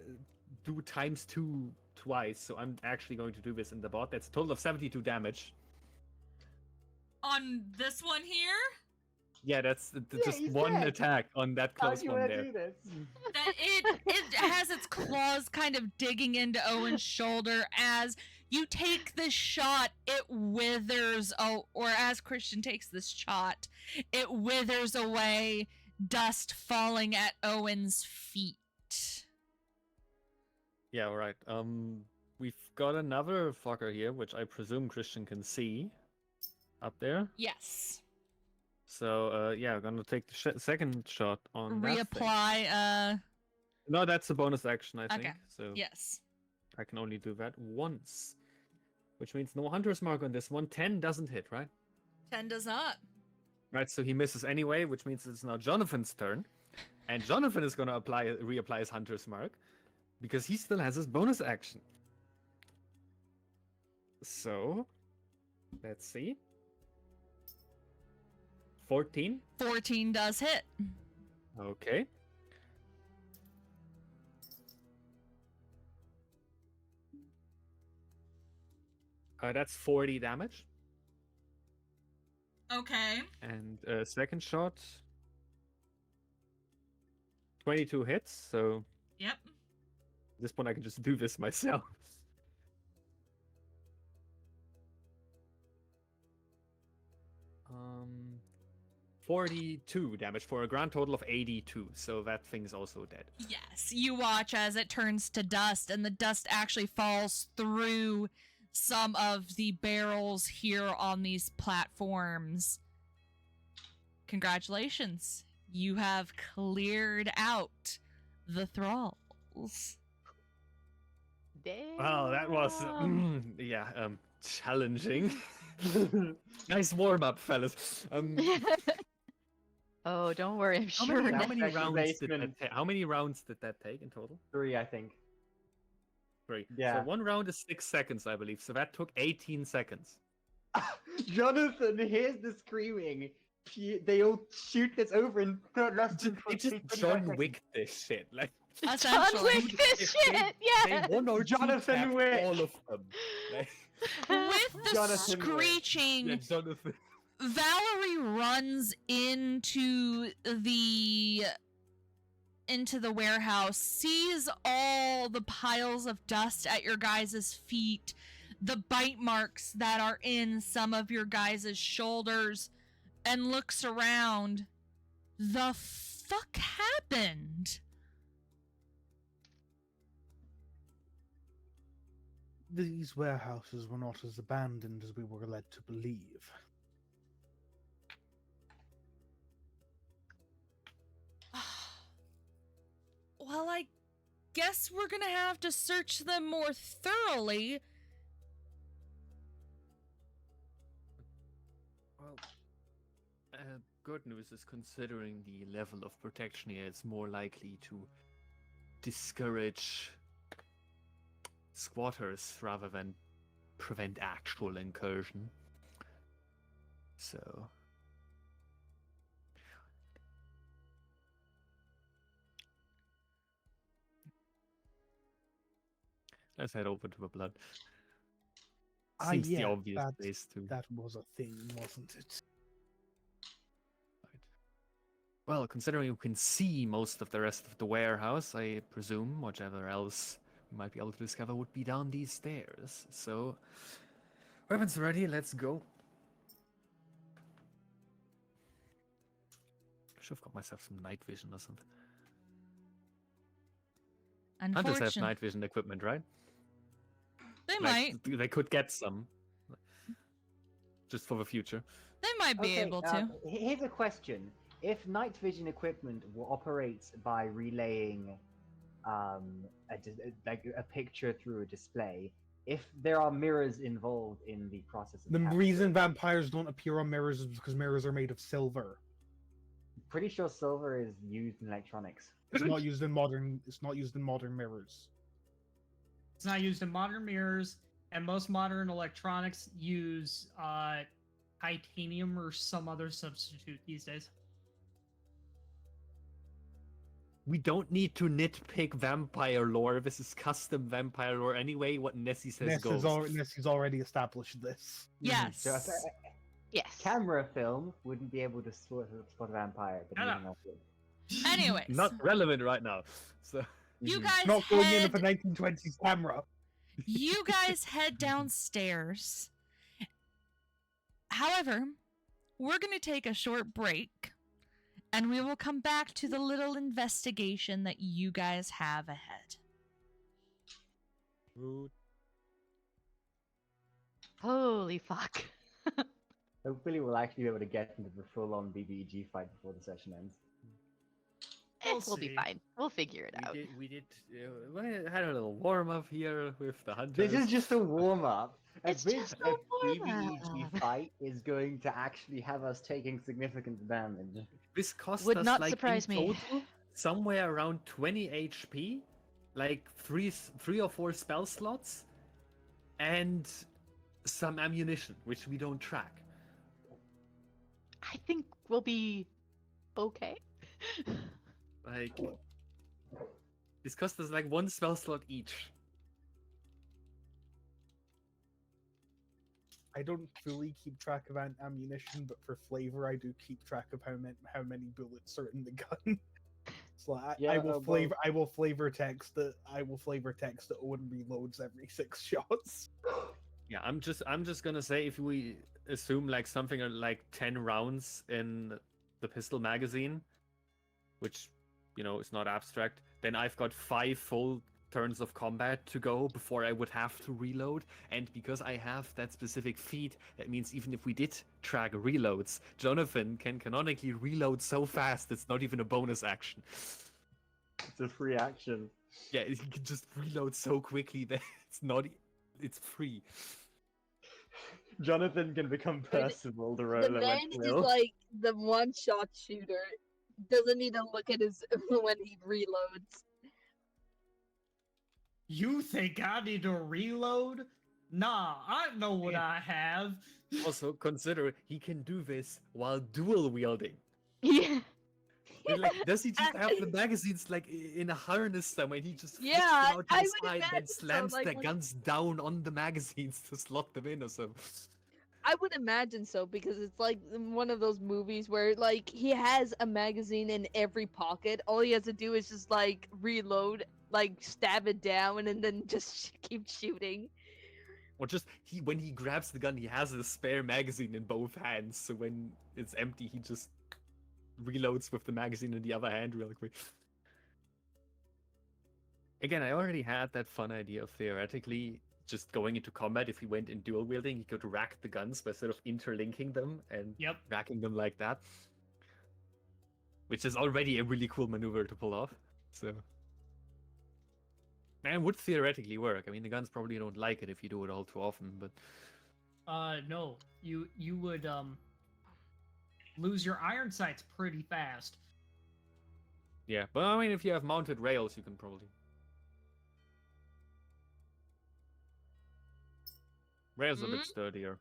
do times 2 twice, so I'm actually going to do this in the bot. That's a total of 72 damage. On this one here, Yeah, that's just he's one dead. attack on that How close do you one want to there. do this? that it has its claws kind of digging into Owen's shoulder as you take this shot, it withers, or as Christian takes this shot, it withers away, dust falling at Owen's feet. Yeah, alright. We've got another fucker here, which I presume Christian can see. Up there. Yes. So, yeah, I'm gonna take the second shot on that thing. Reapply, No, that's a bonus action, I think. Okay. So yes. I can only do that once. Which means no Hunter's Mark on this one. 10 doesn't hit, right? 10 does not. Right, so he misses anyway, which means it's now Jonathan's turn. And Jonathan is gonna reapply his Hunter's Mark. Because he still has his bonus action. So, let's see. 14. 14 does hit. Okay. That's 40 damage. Okay. And second shot. 22 hits, so Yep. at this point I can just do this myself. 42 damage for a grand total of 82, so that thing's also dead. Yes, you watch as it turns to dust, and the dust actually falls through some of the barrels here on these platforms. Congratulations. You have cleared out the thralls. Damn. Well, that was challenging. Nice warm up, fellas. Oh, don't worry. I'm How sure. many, How how many many rounds did basement- that take? How many rounds did that take in total? 3, I think. 3. Yeah. So one round is 6 seconds, I believe. So that took 18 seconds. Jonathan, here's the screaming. They all shoot this over in less than It just 25 John seconds. Wick this shit. Like John Essentially. Wick this if shit. Yeah. they one or two Jonathan tapped Wick. all of them. Like, With the Jonathan Wick. screeching, yeah, Jonathan. Valerie runs into the warehouse, sees all the piles of dust at your guys' feet, the bite marks that are in some of your guys' shoulders, and looks around. The fuck happened? These warehouses were not as abandoned as we were led to believe. Well, I guess we're gonna have to search them more thoroughly. Well, good news is considering the level of protection here, it's more likely to discourage squatters rather than prevent actual incursion. So let's head over to the blood. Seems the Yeah, obvious place to. that was a thing, wasn't it? Well, considering you can see most of the rest of the warehouse, I presume, whichever else we might be able to discover would be down these stairs. So, weapons ready, let's go. Should have got myself some night vision or something. Hunters have night vision equipment, right? They might. They could get some. Just for the future. They might be able to. Here's a question. If night vision equipment operates by relaying a picture through a display, if there are mirrors involved in the process of The capture, reason vampires don't appear on mirrors is because mirrors are made of silver. pretty sure silver is used in electronics. It's not used in modern. It's not used in modern mirrors. It's not used in modern mirrors, and most modern electronics use titanium or some other substitute these days. We don't need to nitpick vampire lore. This is custom vampire lore anyway. What Nessie says goes. Nessie's already established this. Yes. So Yes. camera film wouldn't be able to spot a vampire, but Shut anything else would. Anyways, Not relevant right now. So you Mhm. guys Not going in head. with a 1920s camera. You guys head downstairs. However, we're going to take a short break, and we will come back to the little investigation that you guys have ahead. Holy fuck. Hopefully, we'll actually be able to get into the full-on BBG fight before the session ends. We'll be see. fine. We'll figure it out. We had a little warm up here with the hunters. This is just a warm-up. It's A just a BBEG warm-up. fight is going to actually have us taking significant damage. This cost Would us not like surprise in me. total, somewhere around 20 HP, like three or four spell slots, and some ammunition, which we don't track. I think we'll be okay. Like, this cost us like one spell slot each. I don't fully keep track of ammunition, but for flavor, I do keep track of how many bullets are in the gun. So I will flavor text that Owen reloads every 6 shots. Yeah, I'm just gonna say, if we assume like something like 10 rounds in the pistol magazine, which, you know, is not abstract, then I've got 5 full turns of combat to go before I would have to reload. And because I have that specific feat, that means even if we did track reloads, Jonathan can canonically reload so fast it's not even a bonus action. It's a free action. Yeah, he can just reload so quickly that it's free. Jonathan can become Percival, the roller. The man is like the one-shot shooter. Doesn't need to look at his when he reloads. You think I need to reload? Nah, I know what I have. Also, consider he can do this while dual wielding. Yeah. Like, does he just have the magazines like in a harness somewhere? He just flips Yeah, them out to I the would side, then imagine so, slams like, the when- guns down on the magazines to slot them in or something. I would imagine so, because it's like one of those movies where like he has a magazine in every pocket. All he has to do is just like reload, like stab it down, and then just keep shooting. Or just when he grabs the gun, he has a spare magazine in both hands. So when it's empty, he just reloads with the magazine in the other hand real quick. Again, I already had that fun idea of theoretically just going into combat. If he went in dual wielding, he could rack the guns by sort of interlinking them and Yep. racking them like that. Which is already a really cool maneuver to pull off. So, and would theoretically work. I mean, the guns probably don't like it if you do it all too often, but No. You would lose your iron sights pretty fast. yeah. But I mean, if you have mounted rails, you can probably. Rails are a bit sturdier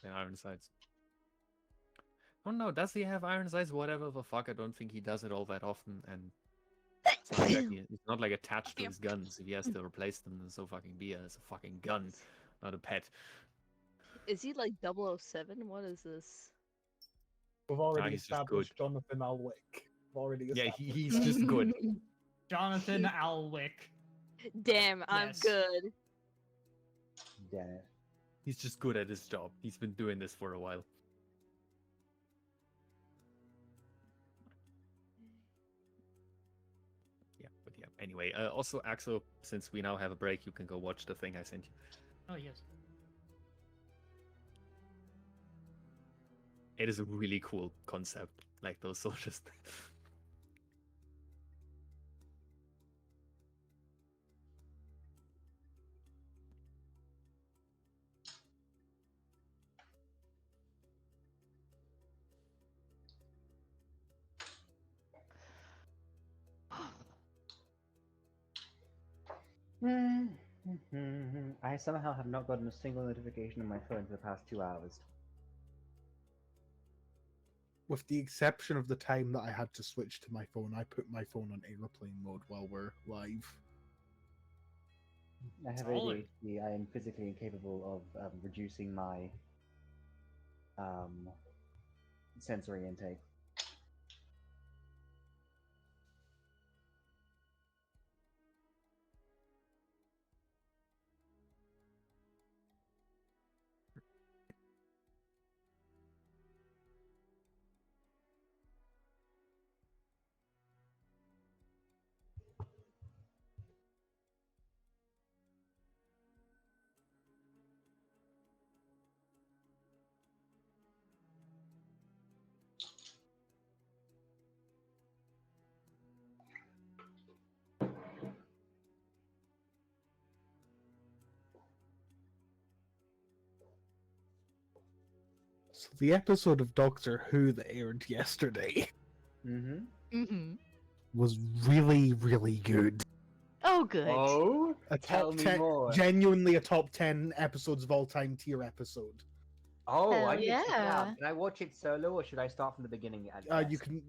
than iron sights. Oh no, does he have iron sights? Whatever the fuck, I don't think he does it all that often, and it's not like attached to his guns. If he has to replace them, then so fucking be it. It's a fucking gun, not a pet. Is he like 007? What is this? We've already he's just established Jonathan Alwick. We've already Yeah, established he's just good. Jonathan Alwick. Damn, I'm Yes. good. Damn it. He's just good at his job. He's been doing this for a while. Yeah, but yeah. Anyway, also Axel, since we now have a break, you can go watch the thing I sent you. Oh yes. It is a really cool concept, like those soldiers. I somehow have not gotten a single notification on my phone for the past 2 hours. With the exception of the time that I had to switch to my phone, I put my phone on airplane mode while we're live. I have Solid. ADHD. I am physically incapable of reducing my sensory intake. So the episode of Doctor Who that aired yesterday Mm-hmm. was really, really good. Oh, good. Oh, A tell top me 10, more. genuinely a top 10 episodes of all time tier episode. Oh, Hell I need to check it out. yeah. Can I watch it solo, or should I start from the beginning? You can,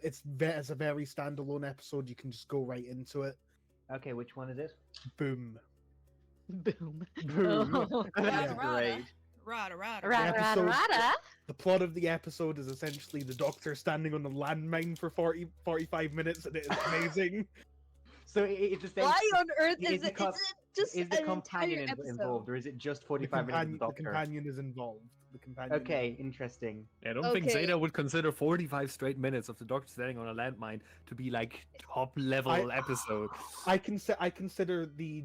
it's a very standalone episode. You can just go right into it. Okay, which one is it? Boom. Boom. Boom. Oh. That's Rada, rada. great. Rada, rada. Rada, rada, episode- rada. The plot of the episode is essentially the Doctor standing on a landmine for 45 minutes, and it is amazing. So it's the same. Why on earth is is the it? com- Is it just Is the an companion entire episode? involved, or is it just The 45 minutes of the companion, the Doctor? companion is involved. The companion. Okay, interesting. I don't think Okay. Zeta would consider 45 straight minutes of the Doctor standing on a landmine to be like top level episode. I consider the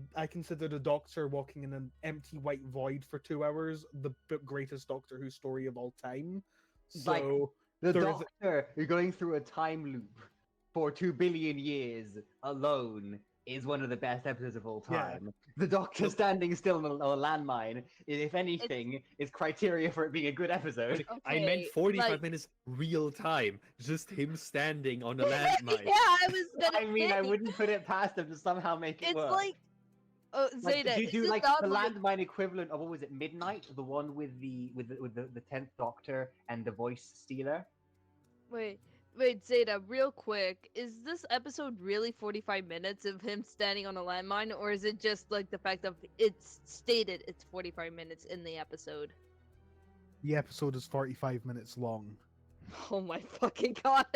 Doctor walking in an empty white void for 2 hours the greatest Doctor Who story of all time. So Like, The there is Doctor going through a time loop for 2 billion years alone is one of the best episodes of all Yeah. time. The Doctor standing still on a landmine, if anything, is criteria for it being a good episode. I meant Okay, 45 like- minutes real time. Just him standing on a landmine. Yeah, I was gonna I mean, I say, wouldn't put it past them to somehow make it It's work. like, Like, Zeta, do you is do this like not the like- landmine equivalent of, what was it, Midnight, the one with the 10th Doctor and the voice stealer? Wait, Zeta, real quick, is this episode really 45 minutes of him standing on a landmine, or is it just like the fact of it's stated it's 45 minutes in the episode? the episode is 45 minutes long. Oh my fucking god!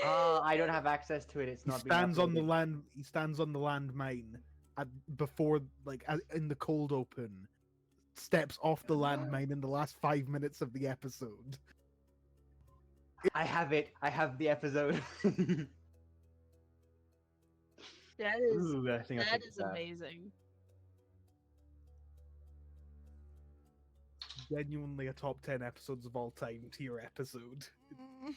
I don't have access to it. It's He not. stands on the land. He stands on the landmine before, in the cold open. Steps off the landmine in the last 5 minutes of the episode. I have it. I have the episode. That is Ooh, I think I'll that check is this out. amazing. Genuinely a top 10 episodes of all time tier episode. Mm.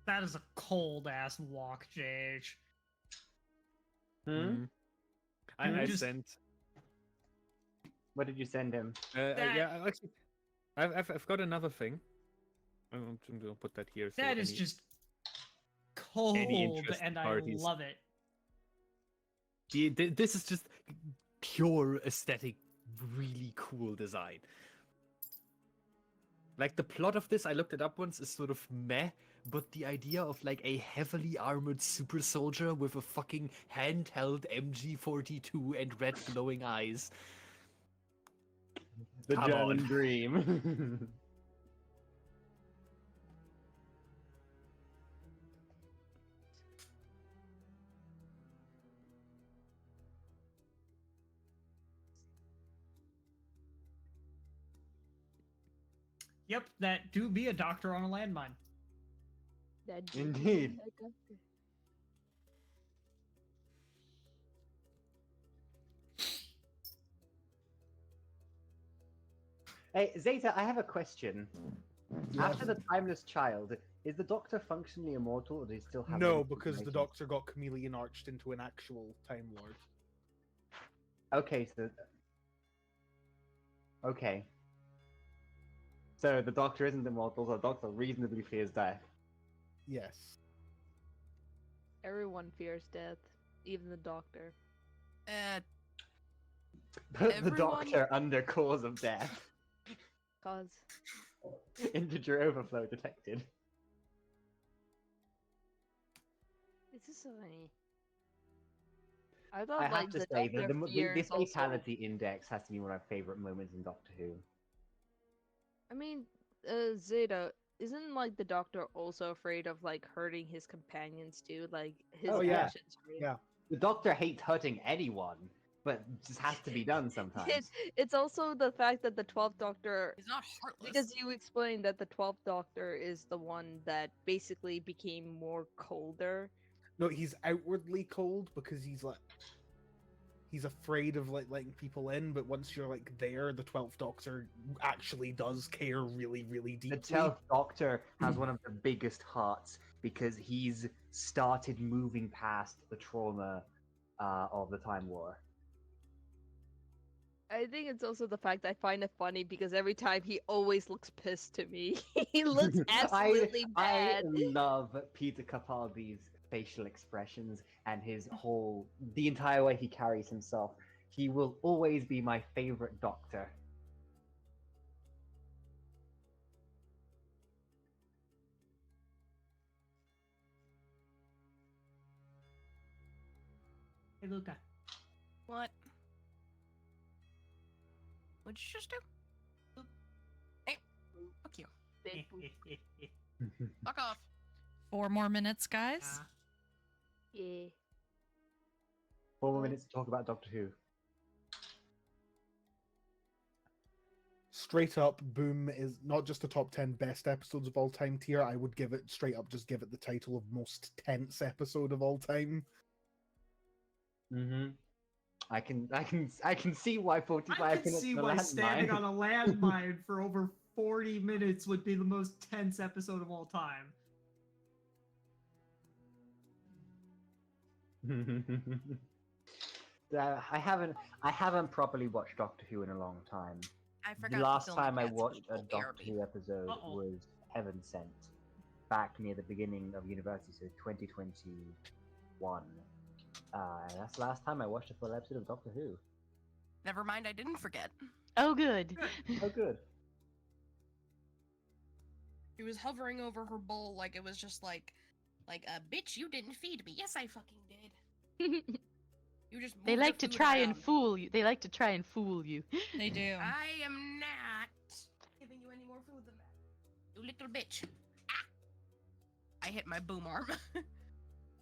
That is a cold ass walk, JH. Hmm? I Just- sent. What did you send him? That- Yeah, actually, I've got another thing. I'm gonna put that here. So That is any- just cold, interested and parties. I love it. This is just pure aesthetic, really cool design. Like the plot of this, I looked it up once, is sort of meh, but the idea of like a heavily armored super soldier with a fucking handheld MG42 and red glowing eyes. The Come German on. dream. Yep, that do be a doctor on a landmine. That do Indeed. like a- Hey, Zeta, I have a question. After the Timeless Child, is the Doctor functionally immortal, or do he still have? No, any because the information? Doctor got chameleon arched into an actual Time Lord. Okay, so. Okay. So the Doctor isn't immortal, so the Doctor reasonably fears death. Yes. Everyone fears death, even the doctor. Put the Everyone- Doctor under cause of death. Cause Integer overflow detected. this is so funny. I thought I have like to the say, doctor the fears also. fatality index has to be one of my favorite moments in Doctor Who. I mean, Zeta, isn't like the doctor also afraid of like hurting his companions too? Like his Oh, yeah. actions, right? Yeah. The Doctor hates hurting anyone, but just has to be done sometimes. It's also the fact that the 12th Doctor, He's not heartless. because you explained that the 12th Doctor is the one that basically became more colder. No, he's outwardly cold because he's afraid of like letting people in, but once you're like there, the 12th Doctor actually does care really, really The deeply. 12th Doctor has one of the biggest hearts because he's started moving past the trauma of the Time War. I think it's also the fact I find it funny because every time he always looks pissed to me. He looks absolutely I bad. love Peter Capaldi's facial expressions and the entire way he carries himself. He will always be my favorite Doctor. Hey, Luca. What? What'd you just do? Hey, fuck you. Big boop. Fuck off. 4 more minutes, guys. Yeah. 4 more minutes to talk about Doctor Who. Straight up, Boom is not just the top 10 best episodes of all time tier. I would give it straight up, just give it the title of most tense episode of all time. Mm-hmm. I can see why 45 I can minutes see in a why standing landmine. on a landmine for over 40 minutes would be the most tense episode of all time. I haven't properly watched Doctor Who in a long time. I The forgot. to last fill my time I cat's watched a poop. Doctor Who episode Uh-oh. was Heaven Sent, back near the beginning of university, so 2021. That's the last time I watched a full episode of Doctor Who. Never mind, I didn't forget. Oh, good. Oh, good. She was hovering over her bowl like it was just like a bitch. You didn't feed me. Yes, I fucking did. You just They moved like your to food try and around. fool you. They like to try and fool you. They do. I am not giving you any more food than that. You little bitch. Ah! I hit my boom arm.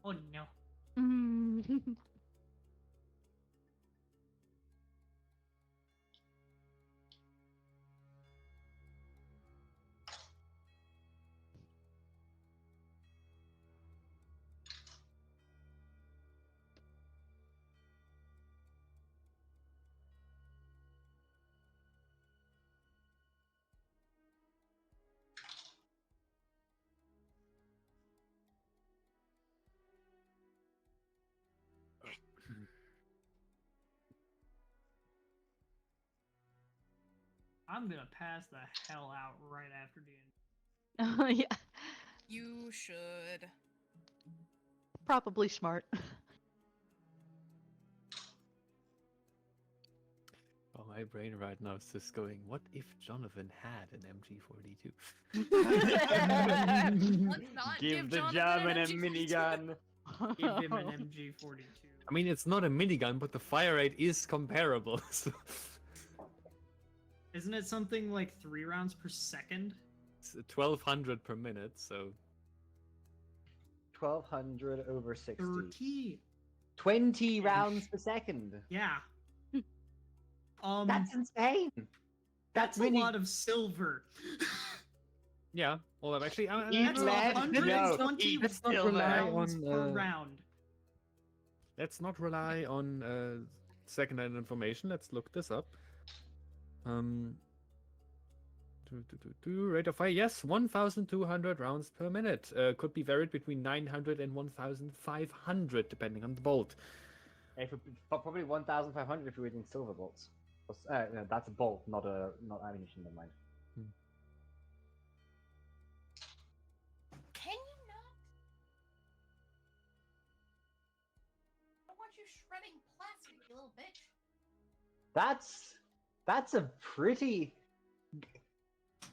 Oh no. I'm gonna pass the hell out right after the end. Oh yeah, You should. probably smart. Well, My brain right now is just going, what if Jonathan had an MG42? Let's not Give the Jonathan German a MG42. minigun. Give him an MG42. I mean, it's not a minigun, but the fire rate is comparable. So... Isn't it something like 3 rounds per second? It's 1200 per minute, so 1200 over 60. 30. 20 rounds per second. Yeah. That's insane. That's really... a lot of silver. yeah. Well, I'm actually, That's lead? 120 let's not rely rounds on per round. let's not rely on second-hand information. Let's look this up. Rate of fire, yes, 1,200 rounds per minute. Could be varied between 900 and 1,500 depending on the bolt. Probably 1,500 if you're using silver bolts. No, that's a bolt, not ammunition. Never mind. Can you not? I want you shredding plastic, you little bitch. That's a pretty...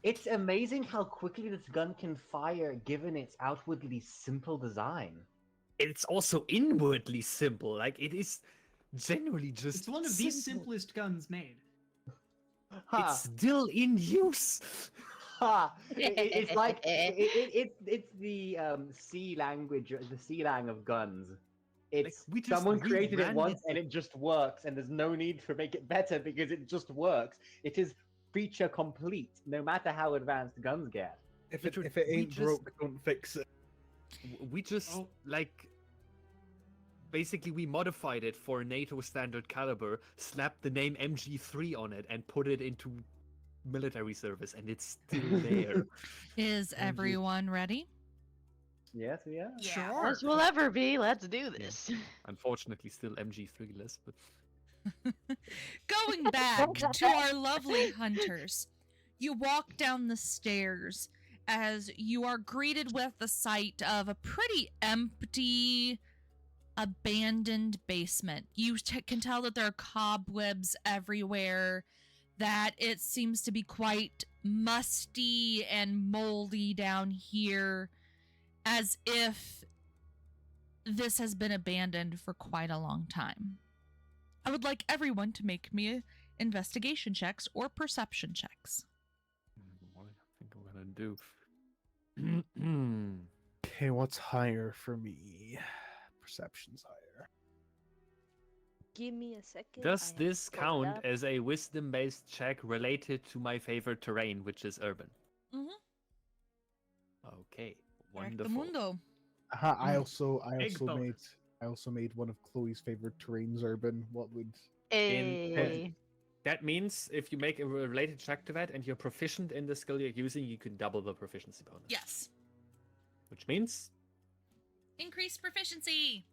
It's amazing how quickly this gun can fire given its outwardly simple design. It's also inwardly simple. Like, it is generally just It's one of the simplest guns made. It's still in use. It's like it's the C language, the C lang of guns. It's Like, someone created it reran once and it just works, and there's no need to make it better because it just works. It is feature complete, no matter how advanced guns get. If Richard, it we ain't just- broke, don't fix it. We just basically we modified it for NATO standard caliber, slapped the name MG3 on it, and put it into military service, and it's still there. Is everyone ready? Yes, yeah. Yeah. As we'll ever be. Let's do this. Unfortunately, still MG3 less, but Going back to our lovely hunters, you walk down the stairs as you are greeted with the sight of a pretty empty, abandoned basement. You can tell that there are cobwebs everywhere, that it seems to be quite musty and moldy down here, as if this has been abandoned for quite a long time. I would like everyone to make me investigation checks or perception checks. what do I think I'm gonna do? Okay, what's higher for me? Perception's higher. Give me a second. Does I am this pulling count up. as a wisdom-based check related to my favorite terrain, which is urban? Mm-hmm. Okay, wonderful. Mundo. I Mm. also made one of Chloe's favorite terrains urban. What would Hey. That means if you make a related check to that and you're proficient in the skill you're using, you can double the proficiency bonus. Yes. Which means Increased proficiency.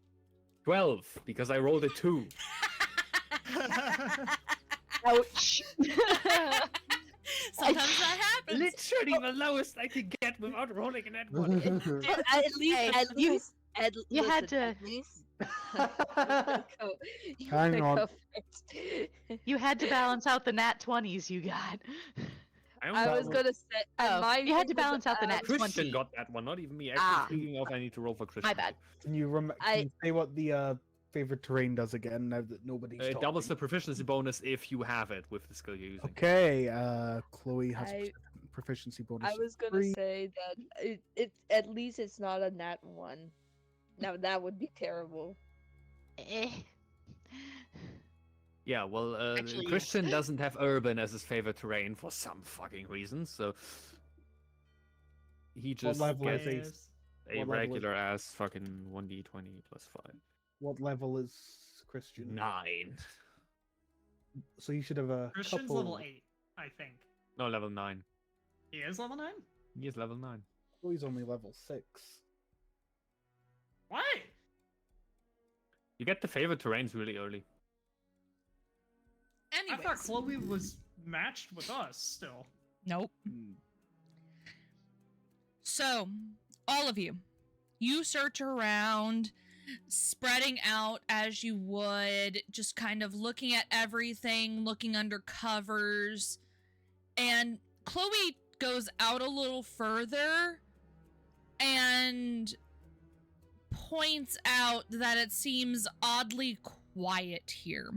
12, because I rolled a 2. Ouch. Sometimes that happens. Literally the lowest I could get without rolling a net one. At least, you had to- At least. Hang on. You had to balance out the nat 20s you got. I was gonna say. Oh, mine you had to was, balance out the nat Christian 20. got that one, not even me. Actually, speaking of, I need to roll for Christian. My bad. Can you say what the favorite terrain does again? Now that nobody's It talking? doubles the proficiency bonus if you have it with the skill you're using. Okay, Chloe has I- proficiency bonus. I was gonna 3. say that it at least it's not a nat 1. Now that would be terrible. Eh. Yeah, well, Actually, yes. Christian doesn't have urban as his favorite terrain for some fucking reason, so he just level is gets he? a What level is regular ass fucking 1d20 plus 5. What level is Christian? 9. So you should have a Christian's couple. level 8, I think. No, level 9. He is level 9? He is level 9. Chloe's only level 6. What? You get the favorite terrains really early. Anyways. I thought Chloe was matched with us still. Nope. So, all of you, you search around spreading out as you would, just kind of looking at everything, looking under covers. And Chloe goes out a little further and points out that it seems oddly quiet here.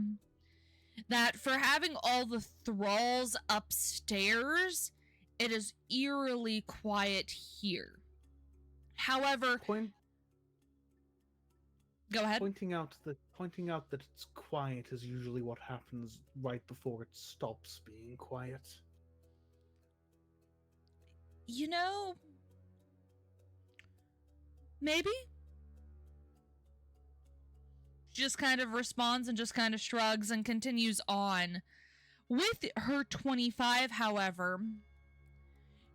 That for having all the thralls upstairs, it is eerily quiet here. However, go ahead. Pointing out that it's quiet is usually what happens right before it stops being quiet. You know, maybe? She just kind of responds and just kind of shrugs and continues on. With her 25, however,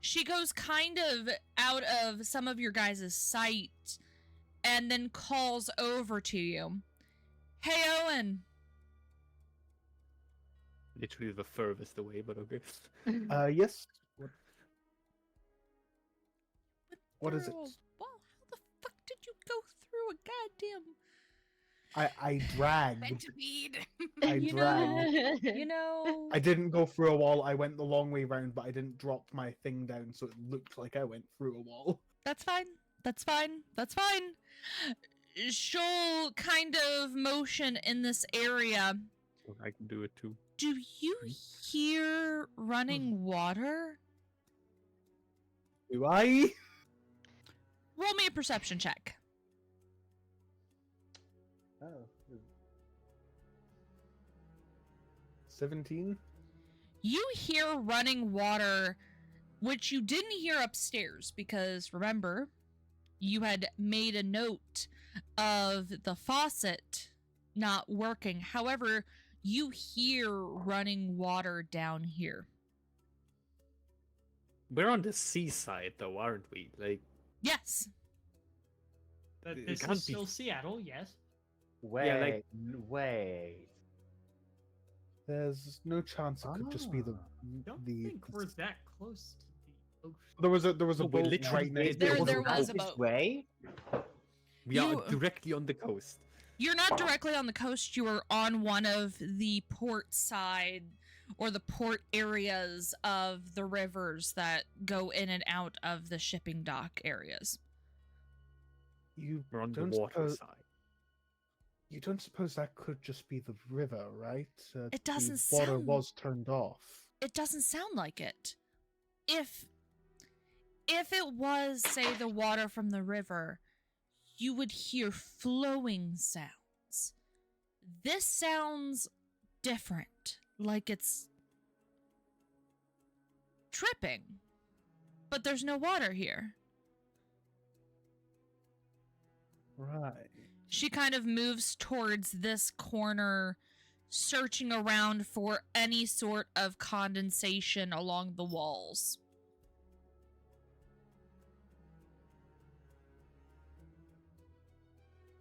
she goes kind of out of some of your guys' sight and then calls over to you. Hey, Owen. Literally the furthest away, but okay. Yes. What is it? Well, how the fuck did you go through a goddamn... I dragged. Centipede. I dragged. You know... I didn't go through a wall. I went the long way round, but I didn't drop my thing down, so it looked like I went through a wall. That's fine. That's fine. That's fine. She'll kind of motion in this area. I can do it too. Do you hear running water? Do I? Roll me a perception check. Oh. 17? You hear running water, which you didn't hear upstairs, because remember, you had made a note of the faucet not working. However, you hear running water down here. We're on the seaside, though, aren't we? Like, Yes. That It this can't is be- still Seattle, yes. Wait, Yeah, like- wait. There's no chance it could just be the I don't the. think we're that close to the ocean. There was a No, we're boat literally right next There to was us. a This boat. way? we are You- directly on the coast. You're not directly on the coast. You are on one of the port side or the port areas of the rivers that go in and out of the shipping dock areas. You We're on the don't water suppose side. you don't suppose that could just be the river, right? It doesn't the water sound- was turned off. It doesn't sound like it. If it was, say, the water from the river, you would hear flowing sounds. This sounds different, like it's dripping, but there's no water here. Right. She kind of moves towards this corner, searching around for any sort of condensation along the walls.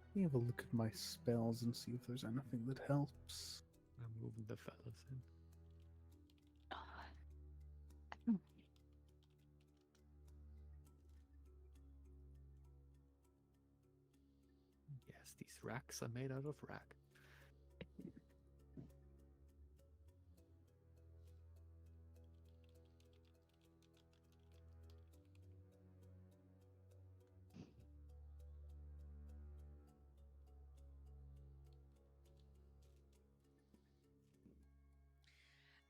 Let me have a look at my spells and see if there's anything that helps. I'm moving the fellas in. Yes, these racks are made out of rack.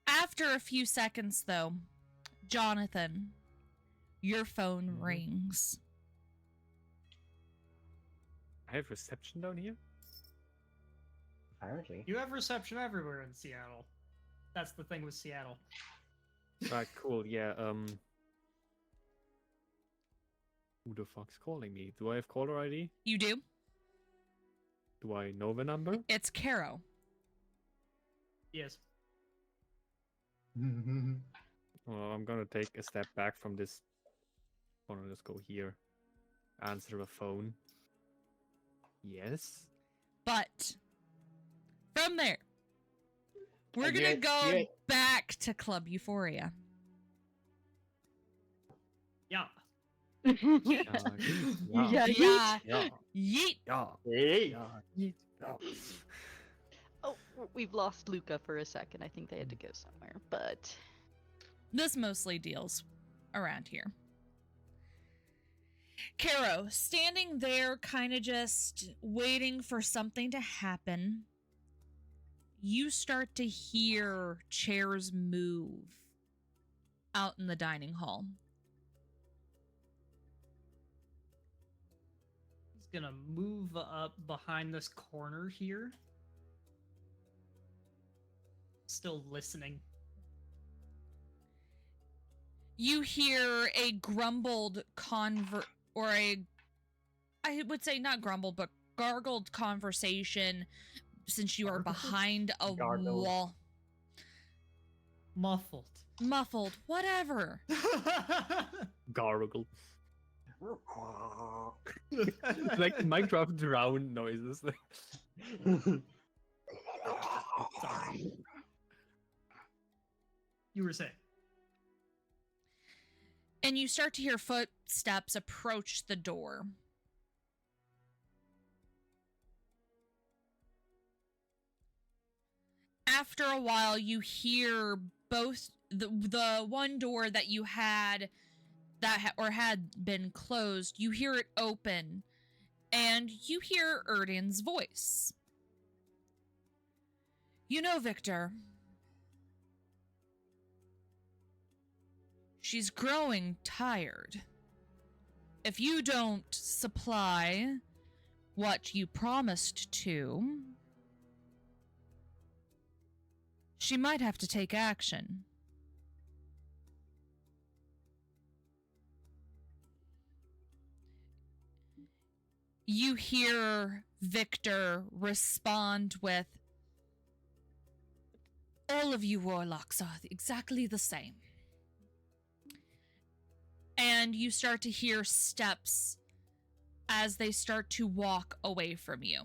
After a few seconds, though, Jonathan, your phone rings. I have reception down here? Apparently. You have reception everywhere in Seattle. That's the thing with Seattle. Right, cool, yeah, who the fuck's calling me? Do I have caller ID? You do? Do I know the number? It's Caro. Yes. Well, I'm gonna take a step back from this. I'm gonna just go here. Answer the phone. Yes? But from there, we're And gonna you're- go you're- back to Club Euphoria. Yeah. Yeah. Yeah. Yeet. Yeah. Hey. Yeah. Oh, we've lost Luca for a second. I think they had to go somewhere, but This mostly deals around here. Caro, standing there, kind of just waiting for something to happen, you start to hear chairs move out in the dining hall. He's gonna move up behind this corner here. Still listening. You hear a grumbled I would say not grumbled, but gargled conversation since you are behind a Gargled. wall. Muffled, whatever. Gargle. Like Minecraft drown noises. Sorry. You were saying? And you start to hear footsteps approach the door. After a while, you hear both the one door that you had had been closed. You hear it open, and you hear Erdin's voice. You know, Victor, she's growing tired. If you don't supply what you promised to, she might have to take action. You hear Victor respond with, all of you warlocks are exactly the same. And you start to hear steps as they start to walk away from you.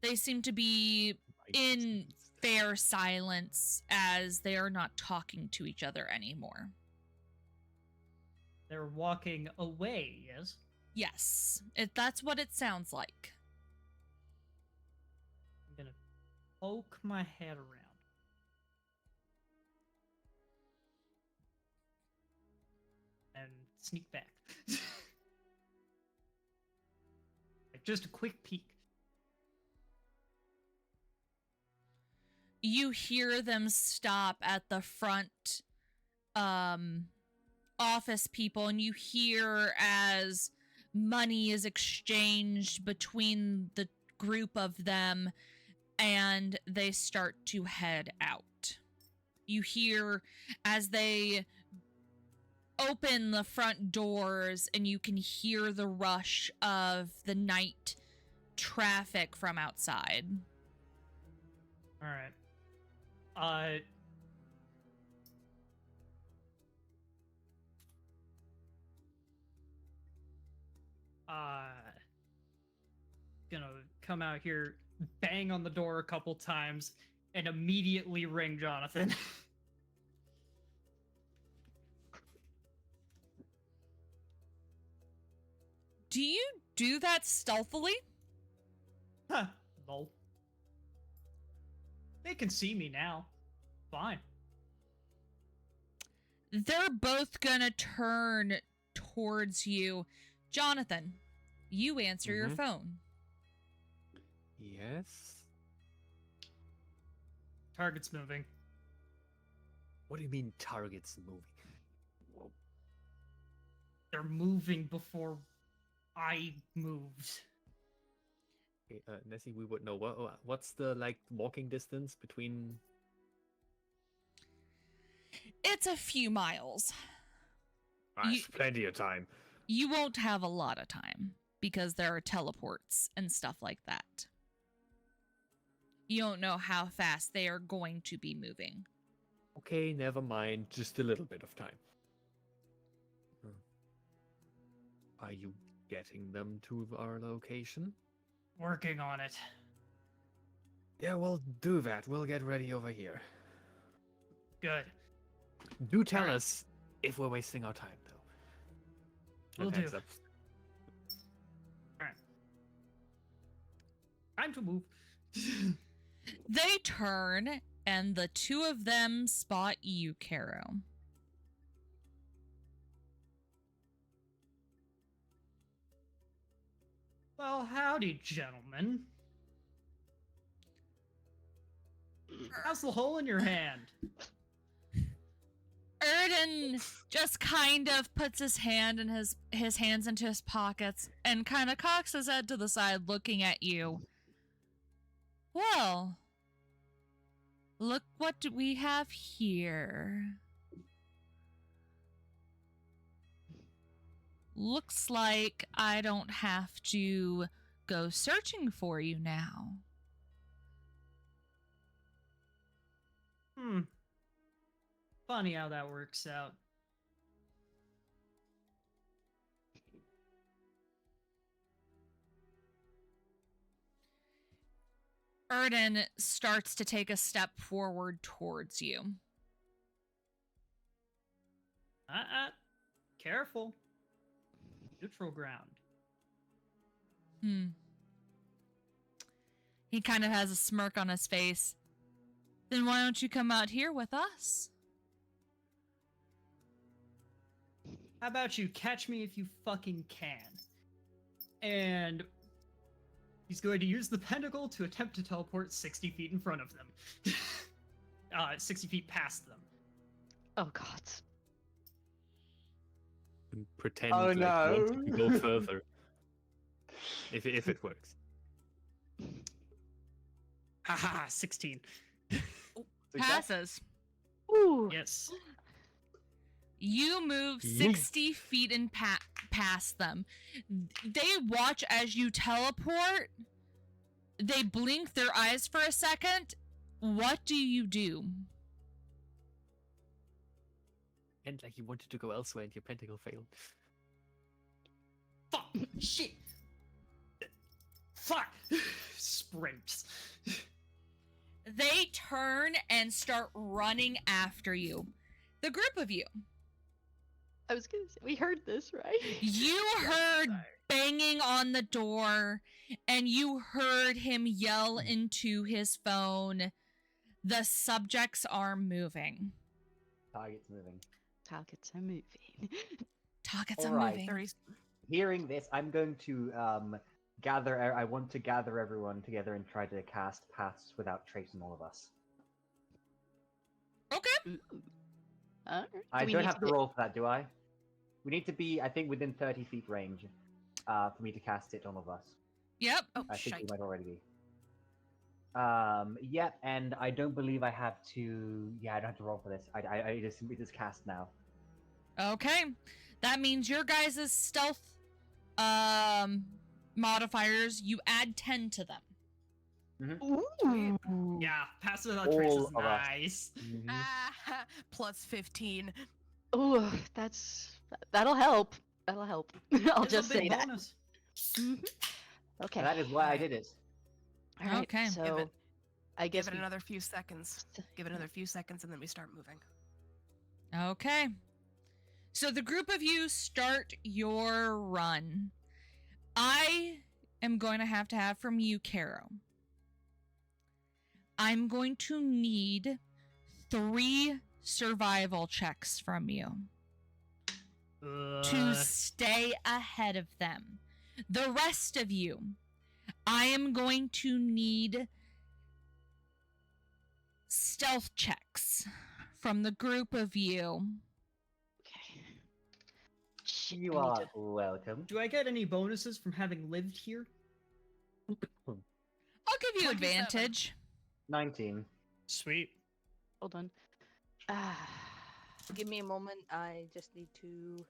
They seem to be in fair silence as they are not talking to each other anymore. They're walking away, yes? Yes, that's what it sounds like. I'm gonna poke my head around. And sneak back. Like, just a quick peek. You hear them stop at the front office people, and you hear as money is exchanged between the group of them, and they start to head out. You hear as they open the front doors, and you can hear the rush of the night traffic from outside. All right. Gonna come out here, bang on the door a couple times, and immediately ring Jonathan. Do you do that stealthily? Huh. Lol. They can see me now. Fine. They're both gonna turn towards you. Jonathan, you answer your phone. Yes? Target's moving. What do you mean target's moving? Whoa. They're moving before I moved. Okay, Nessie, we would know. What's the, like, walking distance between... It's a few miles. That's plenty of time. You won't have a lot of time because there are teleports and stuff like that. You don't know how fast they are going to be moving. Okay, never mind. Just a little bit of time. Are you getting them to our location? Working on it. Yeah, we'll do that. We'll get ready over here. Good. Do tell us if we're wasting our time, though. Will attacks do. up. Alright. Time to move. They turn, and the two of them spot you, Caro. Well, howdy, gentlemen. How's the hole in your hand? Erden just kind of puts his hand in his hands into his pockets and kind of cocks his head to the side looking at you. Well, look what we have here. Looks like I don't have to go searching for you now. Funny how that works out. Erden starts to take a step forward towards you. Careful. Neutral ground. He kind of has a smirk on his face. Then why don't you come out here with us? How about you catch me if you fucking can? And he's going to use the pentacle to attempt to teleport 60 feet in front of them. 60 feet past them. Oh god. And pretend Oh, like no. you want to go further. If it works. Haha, 16. Passes. Ooh. Yes. You move 60 feet and past them. They watch as you teleport. They blink their eyes for a second. What do you do? And like you wanted to go elsewhere and your pentacle failed. Fuck. Shit. Fuck. Sprints. They turn and start running after you. The group of you. I was gonna say, we heard this, right? You heard banging on the door, and you heard him yell into his phone, "The subjects are moving." Target's moving. Targets are moving. Targets are Alright. moving. Hearing this, I'm going to I want to gather everyone together and try to cast Paths Without Trace on all of us. Okay. I don't have to roll for that, do I? We need to be, I think, within 30 feet range for me to cast it on all of us. Yep. Oh, I think we shite. might already be. Yep, and I don't believe I have to. Yeah, I don't have to roll for this. I just cast now. Okay. That means your guys' stealth modifiers, you add 10 to them. Ooh. Yeah, pass without trace All is of us. nice. Ah, plus 15. Ooh, that'll help. That'll help. I'll It's a just big say that. bonus. Okay. And that is why I did it. All right, Okay. So Give it- I guess Give it we- another few seconds. Give it another few seconds, and then we start moving. Okay. So the group of you start your run. I am going to have from you, Caro. I'm going to need 3 survival checks from you to stay ahead of them. The rest of you, I am going to need stealth checks from the group of you. Okay. Shit, You I need are to- welcome. Do I get any bonuses from having lived here? I'll give you 27. advantage. 19. Sweet. Hold on. Give me a moment. I just need to.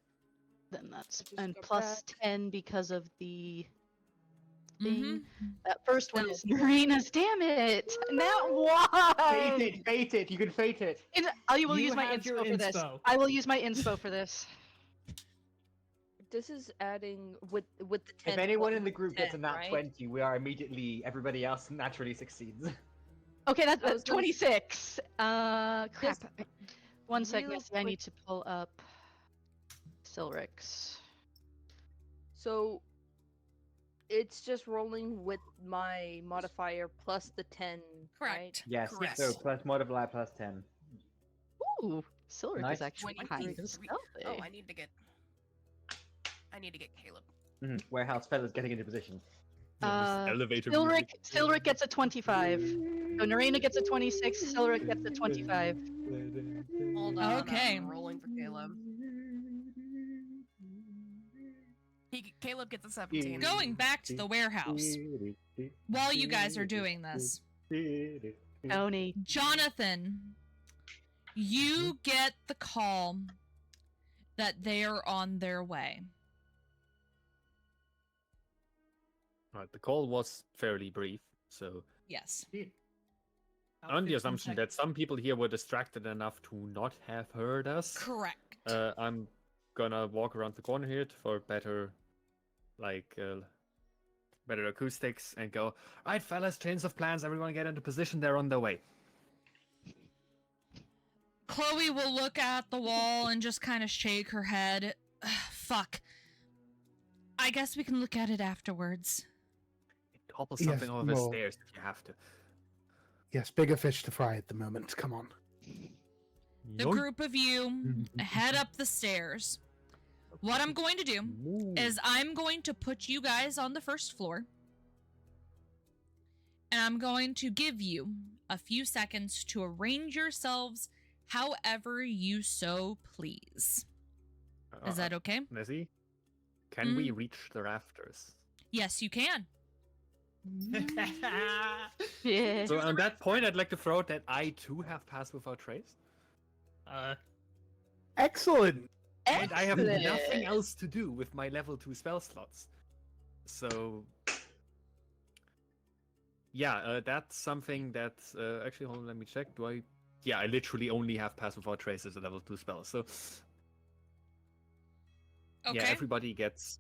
Then that's Just and go plus back. 10 because of the thing. Mhm. That first one No. is Neraina's. Damn it! That one. Fate it! You can fate it! I will You use my have your inspo for this. inspo. I will use my inspo for this. This is adding with the 10. If anyone plus in the group gets a 10, nat right? 20, we are immediately, everybody else naturally succeeds. Okay, that's I was gonna 26. Crap. Just One second. real I need quick- to pull up Silrix. So it's just rolling with my modifier plus the 10, right? Correct. Yes. Correct. So plus multiply plus 10. Ooh, Silric Nice. is actually 23. kind of stealthy. Oh, I need to get Caleb. Warehouse fella's getting into position. Elevator Silric gets a 25. So Neraina gets a 26, Silric gets a 25. Hold on. Okay. I'm rolling for Caleb. Caleb gets a 17. Going back to the warehouse. While you guys are doing this, Tony. Jonathan, you get the call that they are on their way. Right, the call was fairly brief, so Yes. on the assumption that some people here were distracted enough to not have heard us, Correct. I'm gonna walk around the corner here for better, better acoustics and go, "Alright, fellas, change of plans. Everyone get into position. They're on their way." Chloe will look at the wall and just kind of shake her head. Fuck. I guess we can look at it afterwards. Topple Yes, something over the well- stairs if you have to. Yes, bigger fish to fry at the moment. Come on. The group of you head up the stairs. What I'm going to do is I'm going to put you guys on the first floor. And I'm going to give you a few seconds to arrange yourselves however you so please. Is that okay? Nessie, can we reach the rafters? Yes, you can. Yeah. So on that point, I'd like to throw out that I too have Pass Without Trace. Excellent. And I have nothing else to do with my level 2 spell slots. So, yeah, that's something that... actually, hold on, let me check. Do I... Yeah, I literally only have Pass Without Trace as a level 2 spell. So, Okay. yeah, everybody gets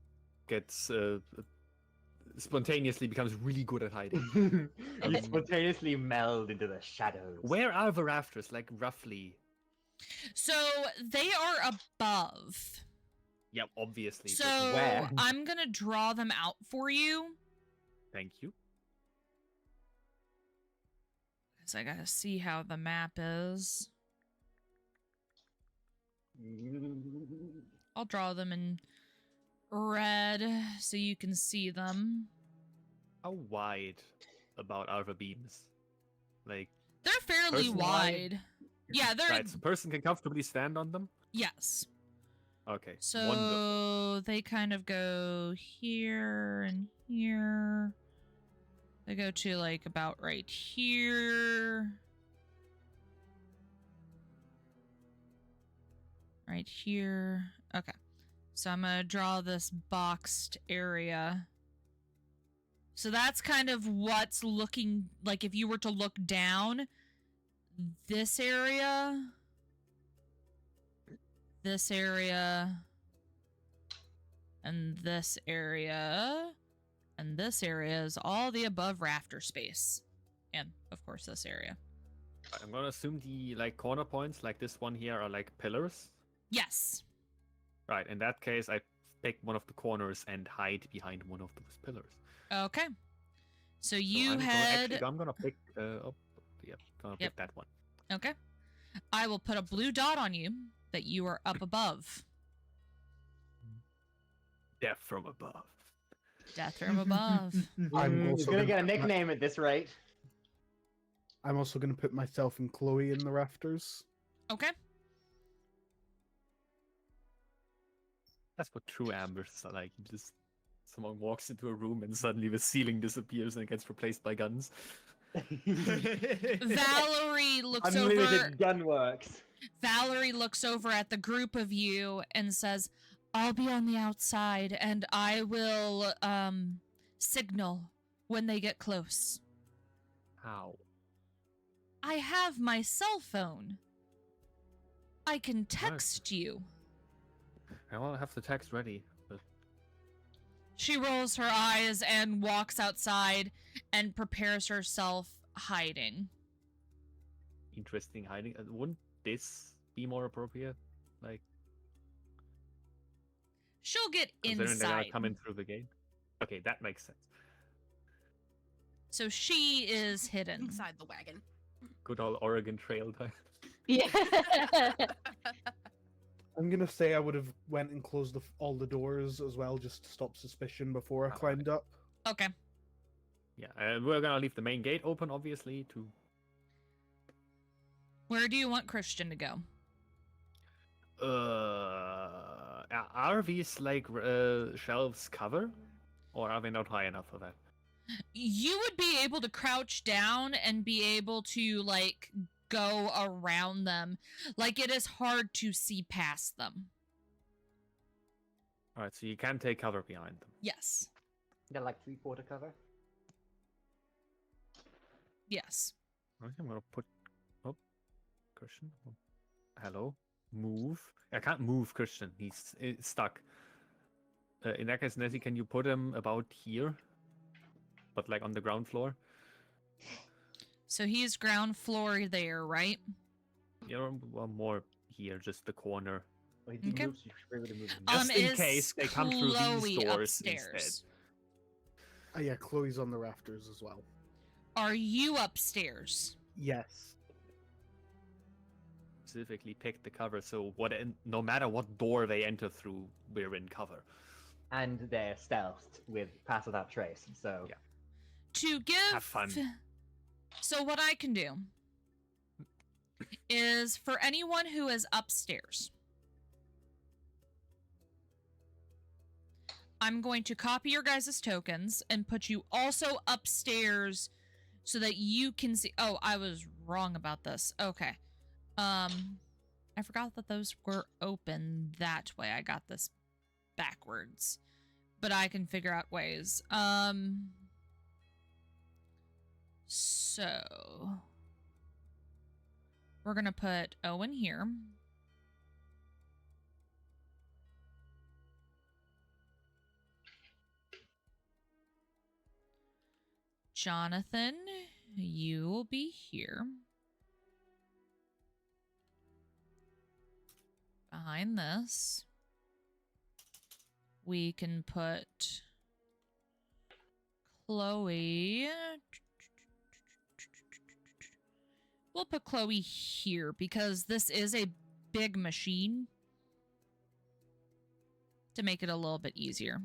spontaneously becomes really good at hiding. You spontaneously meld into the shadows. Where are the rafters? Like, roughly? So they are above. Yeah, obviously. So but where? I'm going to draw them out for you. thank you. Because I got to see how the map is. I'll draw them in red so you can see them. How wide about are the beams? Like, They're fairly Person wide. Yeah, they're... right, so person can comfortably stand on them? Yes. Okay, So wonderful. they kind of go here and here. They go to like about right here. Right here. Okay. So I'm going to draw this boxed area. So that's kind of what's looking like if you were to look down. This area, and this area, and this area is all the above rafter space. And, of course, this area. I'm gonna assume the like corner points, like this one here, are like pillars. Yes. Right, in that case, I pick one of the corners and hide behind one of those pillars. Okay. So So you I'm gonna pick. Gonna pick that one. Okay. I will put a blue dot on you that you are up above. Death from above. Death from above. I'm He's also gonna gonna get a put my- nickname at this rate. I'm also going to put myself and Chloe in the rafters. Okay. That's what true ambers are like. You just someone walks into a room and suddenly the ceiling disappears and it gets replaced by guns. Valerie looks Unlimited over. gun works. Valerie looks over at the group of you and says, "I'll be on the outside and I will signal when they get close. How? I have my cell phone. I can text you." I want to have the text ready, but She rolls her eyes and walks outside and prepares herself hiding. interesting hiding. Wouldn't this be more appropriate? Like, She'll get Considering they're inside. gonna come in through the gate. Okay, that makes sense. So she is hidden. Inside the wagon. Good old Oregon Trail type. Yeah. I'm gonna say I would have went and closed all the doors as well, just to stop suspicion before I Alright. climbed up. Okay. Yeah, we're gonna leave the main gate open, obviously, to... Where do you want Christian to go? Are these, like, shelves cover? Or are they not high enough for that? You would be able to crouch down and be able to, like, go around them. Like, it is hard to see past them. Alright, so you can take cover behind them. Yes. They're like 3/4 cover. Yes. Okay, I'm gonna put... Oh, Christian. Oh. Hello? Move. I can't move Christian. He's stuck. In that case, Nessie, can you put him about here? But like on the ground floor? So he's ground floor there, right? You know, well, more here, just the corner. Well, he didn't Okay. move, so you should be able to move him. Just in is case they come through these Chloe doors upstairs? instead. Oh yeah, Chloe's on the rafters as well. Are you upstairs? Yes. Specifically picked the cover, so no matter what door they enter through, we're in cover. And they're stealthed with Pass Without Trace, so... Yeah. To give... Have fun. So what I can do is for anyone who is upstairs, I'm going to copy your guys' tokens and put you also upstairs so that you can see... Oh, I was wrong about this. Okay. I forgot that those were open that way. I got this backwards. But I can figure out ways. So... We're gonna put Owen here. Jonathan, you will be here. Behind this. We can put Chloe. We'll put Chloe here because this is a big machine to make it a little bit easier.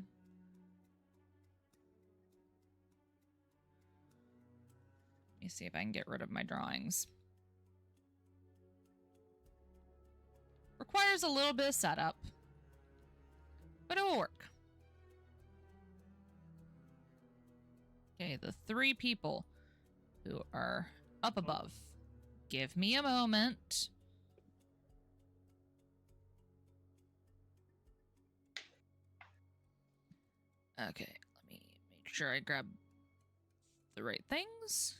Let me see if I can get rid of my drawings. Requires a little bit of setup, but it will work. Okay, the 3 people who are up above. Give me a moment. Okay, let me make sure I grab the right things.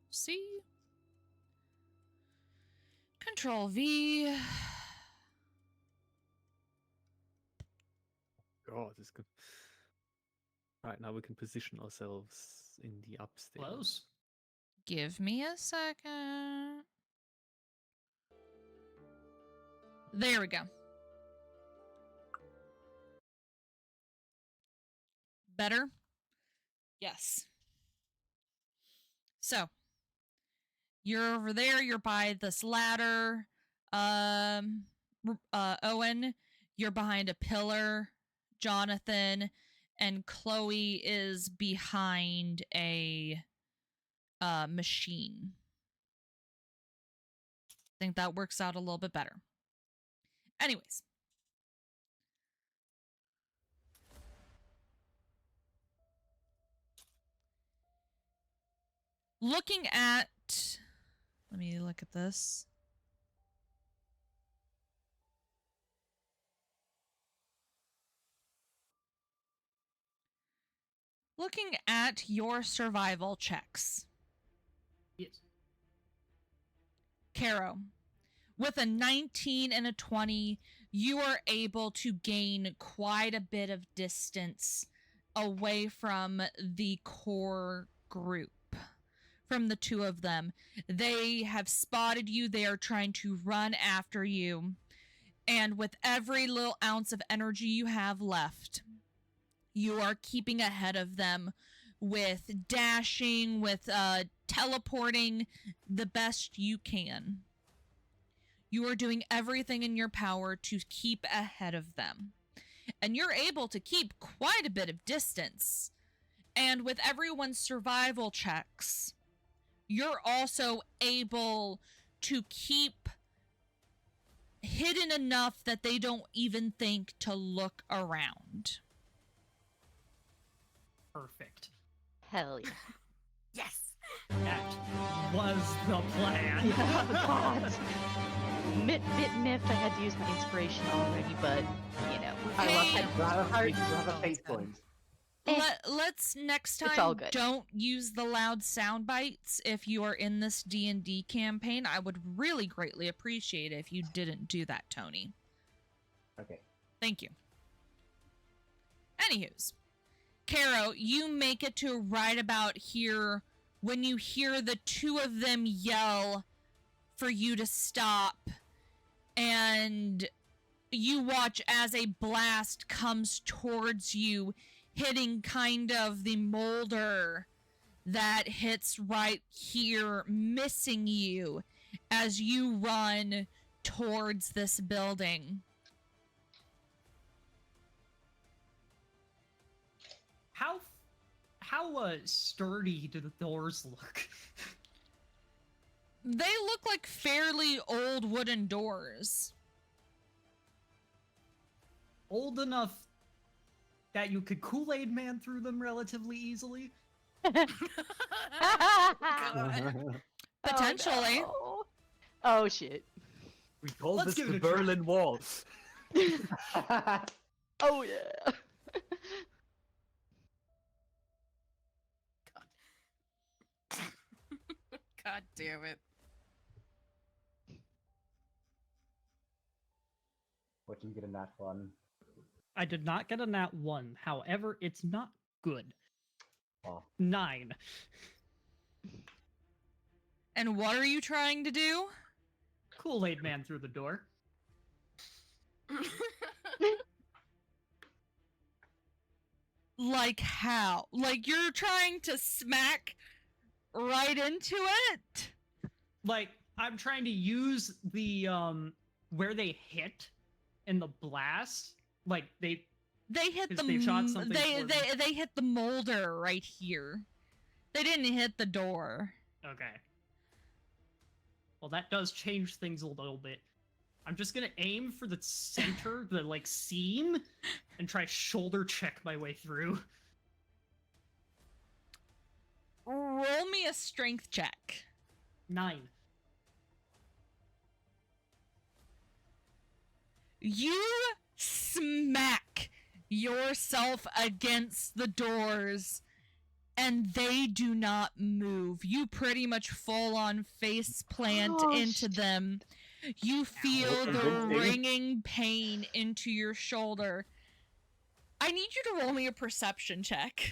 Control C. Control V. God, this is good. Right, now we can position ourselves in the upstairs. Close. Give me a second. There we go. Better? Yes. So, you're over there, you're by this ladder. Owen, you're behind a pillar. Jonathan, and Chloe is behind a machine. I think that works out a little bit better. Anyways. Looking at... Let me look at this. Looking at your survival checks. Yes. Caro, with a 19 and a 20, you are able to gain quite a bit of distance away from the core group. From the 2 of them. They have spotted you. They are trying to run after you. And with every little ounce of energy you have left, you are keeping ahead of them with dashing, with teleporting the best you can. You are doing everything in your power to keep ahead of them. And you're able to keep quite a bit of distance. And with everyone's survival checks, you're also able to keep hidden enough that they don't even think to look around. Perfect. Hell yeah. Yes. That was the plan. God. Bit miffed I had to use my inspiration already, but, you know. I Hey. have a fate point. Let's next It's all time good. don't use the loud sound bites if you are in this D&D campaign. I would really greatly appreciate it if you didn't do that, Tony. Okay. Thank you. Anywho's, Caro, you make it to right about here when you hear the two of them yell for you to stop, and you watch as a blast comes towards you, hitting kind of the molder that hits right here, missing you as you run towards this building. How sturdy do the doors look? They look like fairly old wooden doors. Old enough that you could Kool-Aid Man through them relatively easily? God. Potentially. Oh, no. Oh shit. We call Let's this give the it a try. Berlin Wall. Oh yeah. God damn it. What did you get in that one? I did not get a nat 1. However, it's not good. Oh. 9. And what are you trying to do? Kool-Aid Man through the door. Like how? Like you're trying to smack right into it? Like, I'm trying to use the, where they hit in the blast. Like, They hit Because the they shot something for they hit the molder right here. They didn't hit the door. Okay. Well, that does change things a little bit. I'm just gonna aim for the center, the, like, seam, and try shoulder check my way through. Roll me a strength check. 9. You smack yourself against the doors and they do not move. You pretty much full on face plant into them. You feel the ringing pain into your shoulder. I need you to roll me a perception check.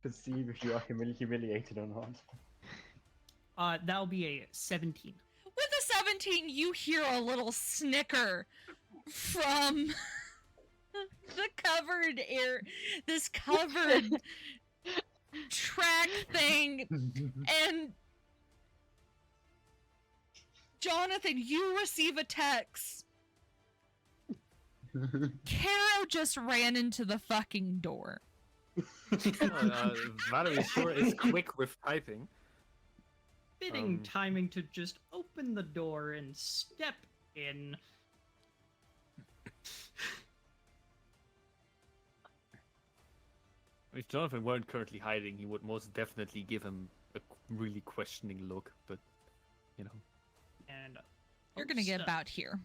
To see if you are humiliated or not. That'll be a 17. With a 17, you hear a little snicker from the covered air, this covered track thing, and Jonathan, you receive a text. Caro just ran into the fucking door. Valerie sure is quick with typing. Fitting timing to just open the door and step in. If Jonathan weren't currently hiding, he would most definitely give him a really questioning look, but, you know. And You're gonna get about here.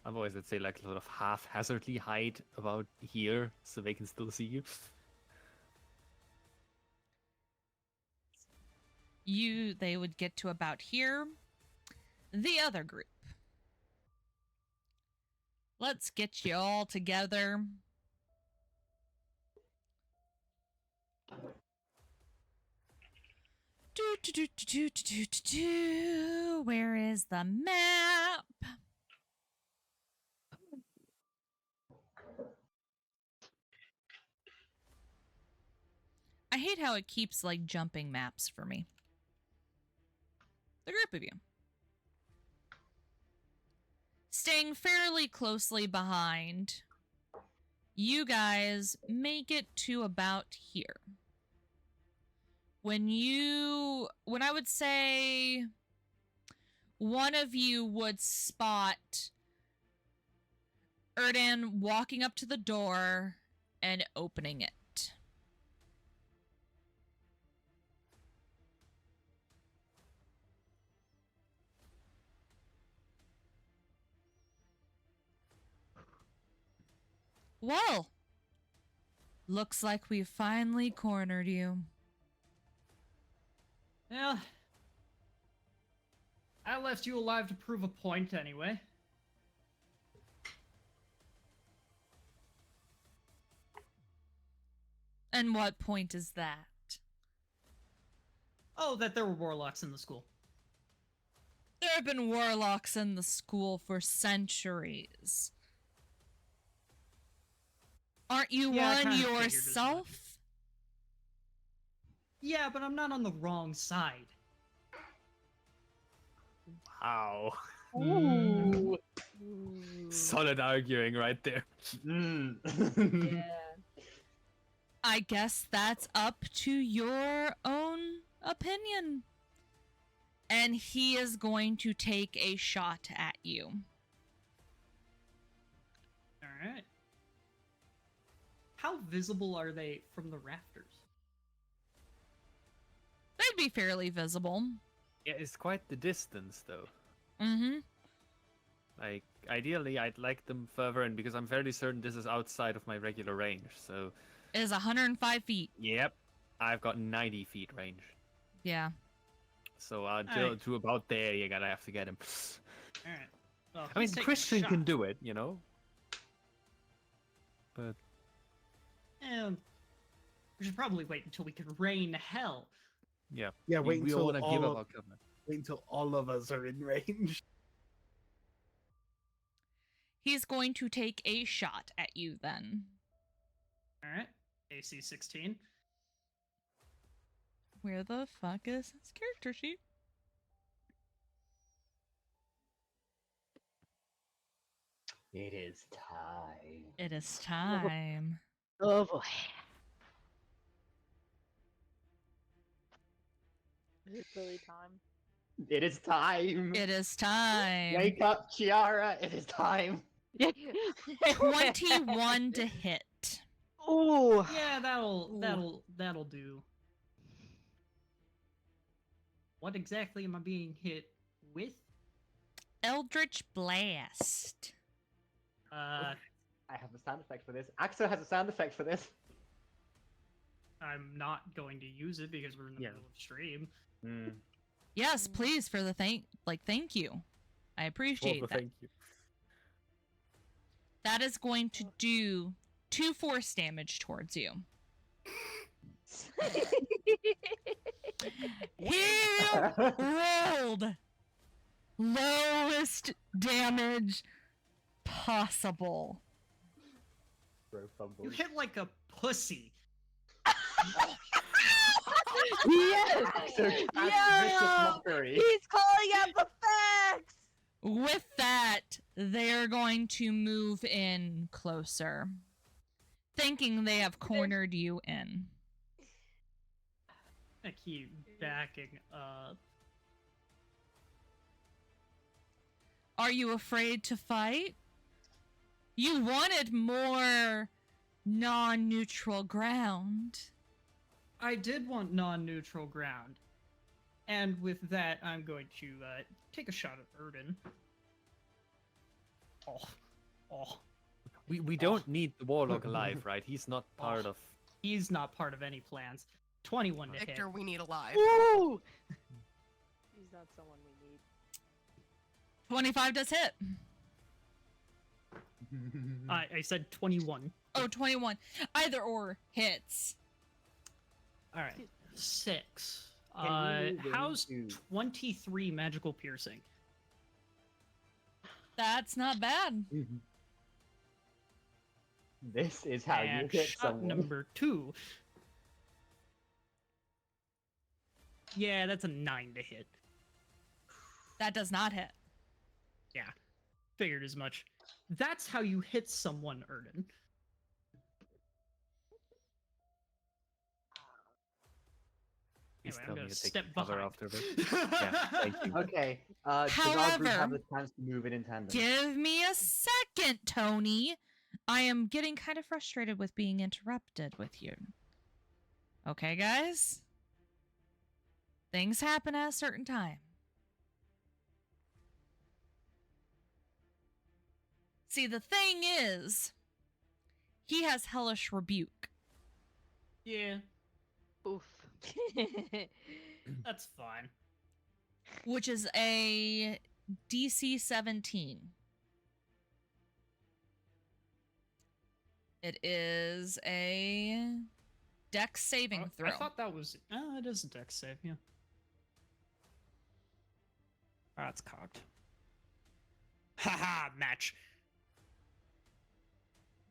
Otherwise, I'd say like a sort of haphazardly hide about here so they can still see you. They would get to about here. The other group. Let's get you all together. Where is the map? I hate how it keeps, like, jumping maps for me. The group of you. Staying fairly closely behind, you guys make it to about here. When I would say one of you would spot Erdan walking up to the door and opening it. Well, looks like we've finally cornered you. Yeah. I left you alive to prove a point anyway. And what point is that? Oh, that there were warlocks in the school. There have been warlocks in the school for centuries. Aren't you Yeah, I one kinda figured as much. yourself? Yeah, but I'm not on the wrong side. Wow. Ooh. Solid arguing right there. Yeah. I guess that's up to your own opinion. And he is going to take a shot at you. Alright. How visible are they from the rafters? They'd be fairly visible. Yeah, it's quite the distance, though. Mm-hmm. Like, ideally, I'd like them further in, because I'm fairly certain this is outside of my regular range, so... It is 105 feet. Yep. I've got 90 feet range. Yeah. So, Alright. to about there, you're gonna have to get him. Alright. Well, I mean, he's taking a Christian can shot. do it, you know? But... We should probably wait until we can rain hell. Yeah. Yeah, wait we all until want to give all up of, our covenant. wait until all of us are in range. He's going to take a shot at you then. Alright. AC 16. Where the fuck is his character sheet? It is time. It is time. Oh boy. Is it really time? It is time. It is time. Wake up, Chiara. It is time. 21 to hit. Ooh. Yeah, that'll do. What exactly am I being hit with? Eldritch Blast. I have a sound effect for this. Axo has a sound effect for this. I'm not going to use it because we're in the Yeah. middle of stream. Yes, please, for the thank you. I appreciate that. Thank you. That is going to do 2 force damage towards you. He rolled lowest damage possible. Bro, fumble. You hit like a pussy. Yes! Axo casts Yeah! vicious mockery. He's calling out the facts! With that, they're going to move in closer, thinking they have cornered you in. I keep backing up. Are you afraid to fight? You wanted more non-neutral ground. I did want non-neutral ground. And with that, I'm going to take a shot at Erdan. Oh. We don't need the Warlock alive, right? He's not part of... He's not part of any plans. 21 to hit. Victor, we need alive. Ooh! He's not someone we need. 25 does hit. I said 21. Oh, 21. Either or hits. Alright. 6. Can you move How's into- 23 magical piercing? That's not bad. This is how you And hit shot someone. number 2. Yeah, that's a 9 to hit. That does not hit. Yeah, figured as much. That's how you hit someone, Erden. Please Anyway, tell I'm me gonna you take step cover behind. after this. Yeah, thank you. Okay. Does our group have However, the chance to move it in tandem? Give me a second, Tony. I am getting kind of frustrated with being interrupted with you. Okay, guys? Things happen at a certain time. See, the thing is, he has Hellish Rebuke. Yeah, Oof. that's fine. Which is a DC 17. It is a Dex saving throw. I thought that was... it is a dex save, yeah. That's cocked. Haha, match.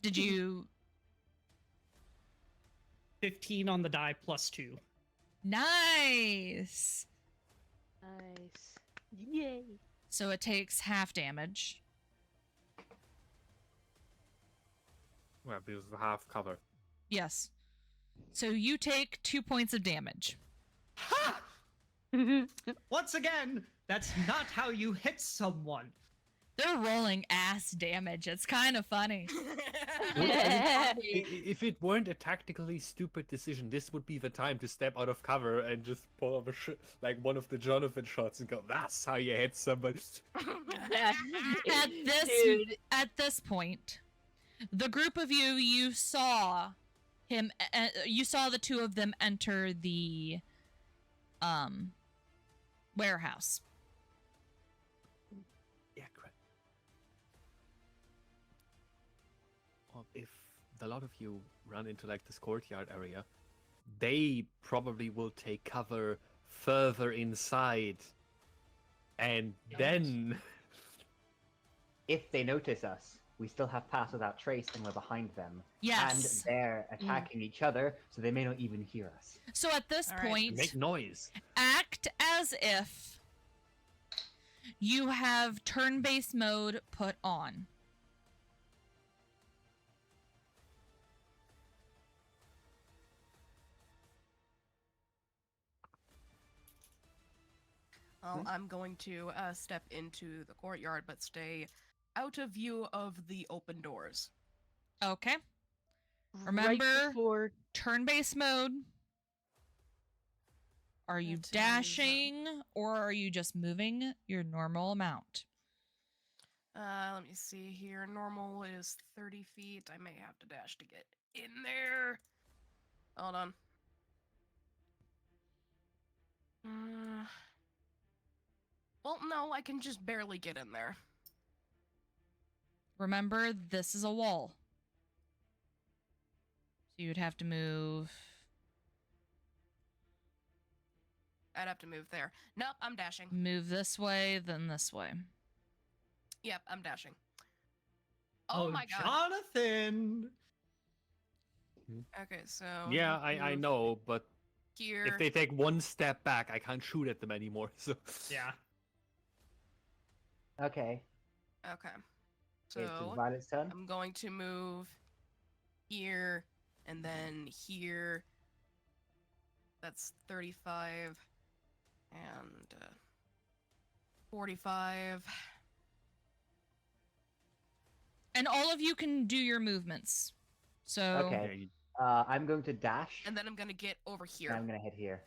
Did you... 15 on the die plus 2. Nice! Nice. Yay. So it takes half damage. Well, because of half cover. Yes. So you take 2 points of damage. Ha! Once again, that's not how you hit someone. They're rolling ass damage. It's kind of funny. If it weren't a tactically stupid decision, this would be the time to step out of cover and just pull up like one of the Jonathan shots and go, "That's how you hit somebody." At this point, the group of you saw him. You saw the two of them enter the warehouse. Yeah, correct. Well, if a lot of you run into like this courtyard area, they probably will take cover further inside, and then If they notice us, we still have pass without trace and we're behind them. Yes. And they're attacking each other, so they may not even hear us. So at this All right. point, make noise. act as if you have turn-based mode put on. Well, I'm going to step into the courtyard, but stay out of view of the open doors. Okay. Right Remember, before turn-based mode. Are you That is, dashing or are you just moving your normal amount? Let me see here. Normal is 30 feet. I may have to dash to get in there. Hold on. Well, no, I can just barely get in there. Remember, this is a wall. So you'd have to move. I'd have to move there. Nope, I'm dashing. Move this way, then this way. Yep, I'm dashing. Oh my god. Jonathan! Okay, so Yeah, let's I move know, but Here. if they take one step back, I can't shoot at them anymore. So Yeah. Okay. Okay. It's So Violet's turn. I'm going to move here and then here. That's 35 and 45. And all of you can do your movements. So Okay. I'm going to dash. And then I'm going to get over And here. I'm going to head here.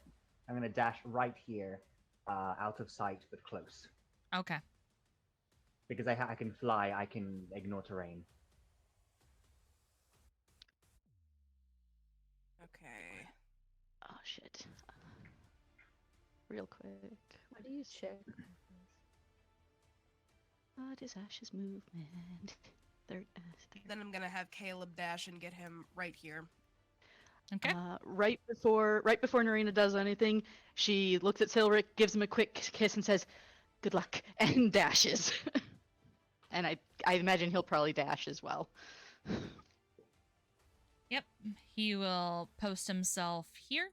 I'm going to dash right here, out of sight but close. okay. Because I can fly, I can ignore terrain. Okay. Oh shit. Real quick. What do you check? What is Ash's movement? Third. Then I'm going to have Caleb dash and get him right here. Okay. Right before Neraina does anything, she looks at Silric, gives him a quick kiss, and says, "Good luck," and dashes. And I imagine he'll probably dash as well. Yep. He will post himself here.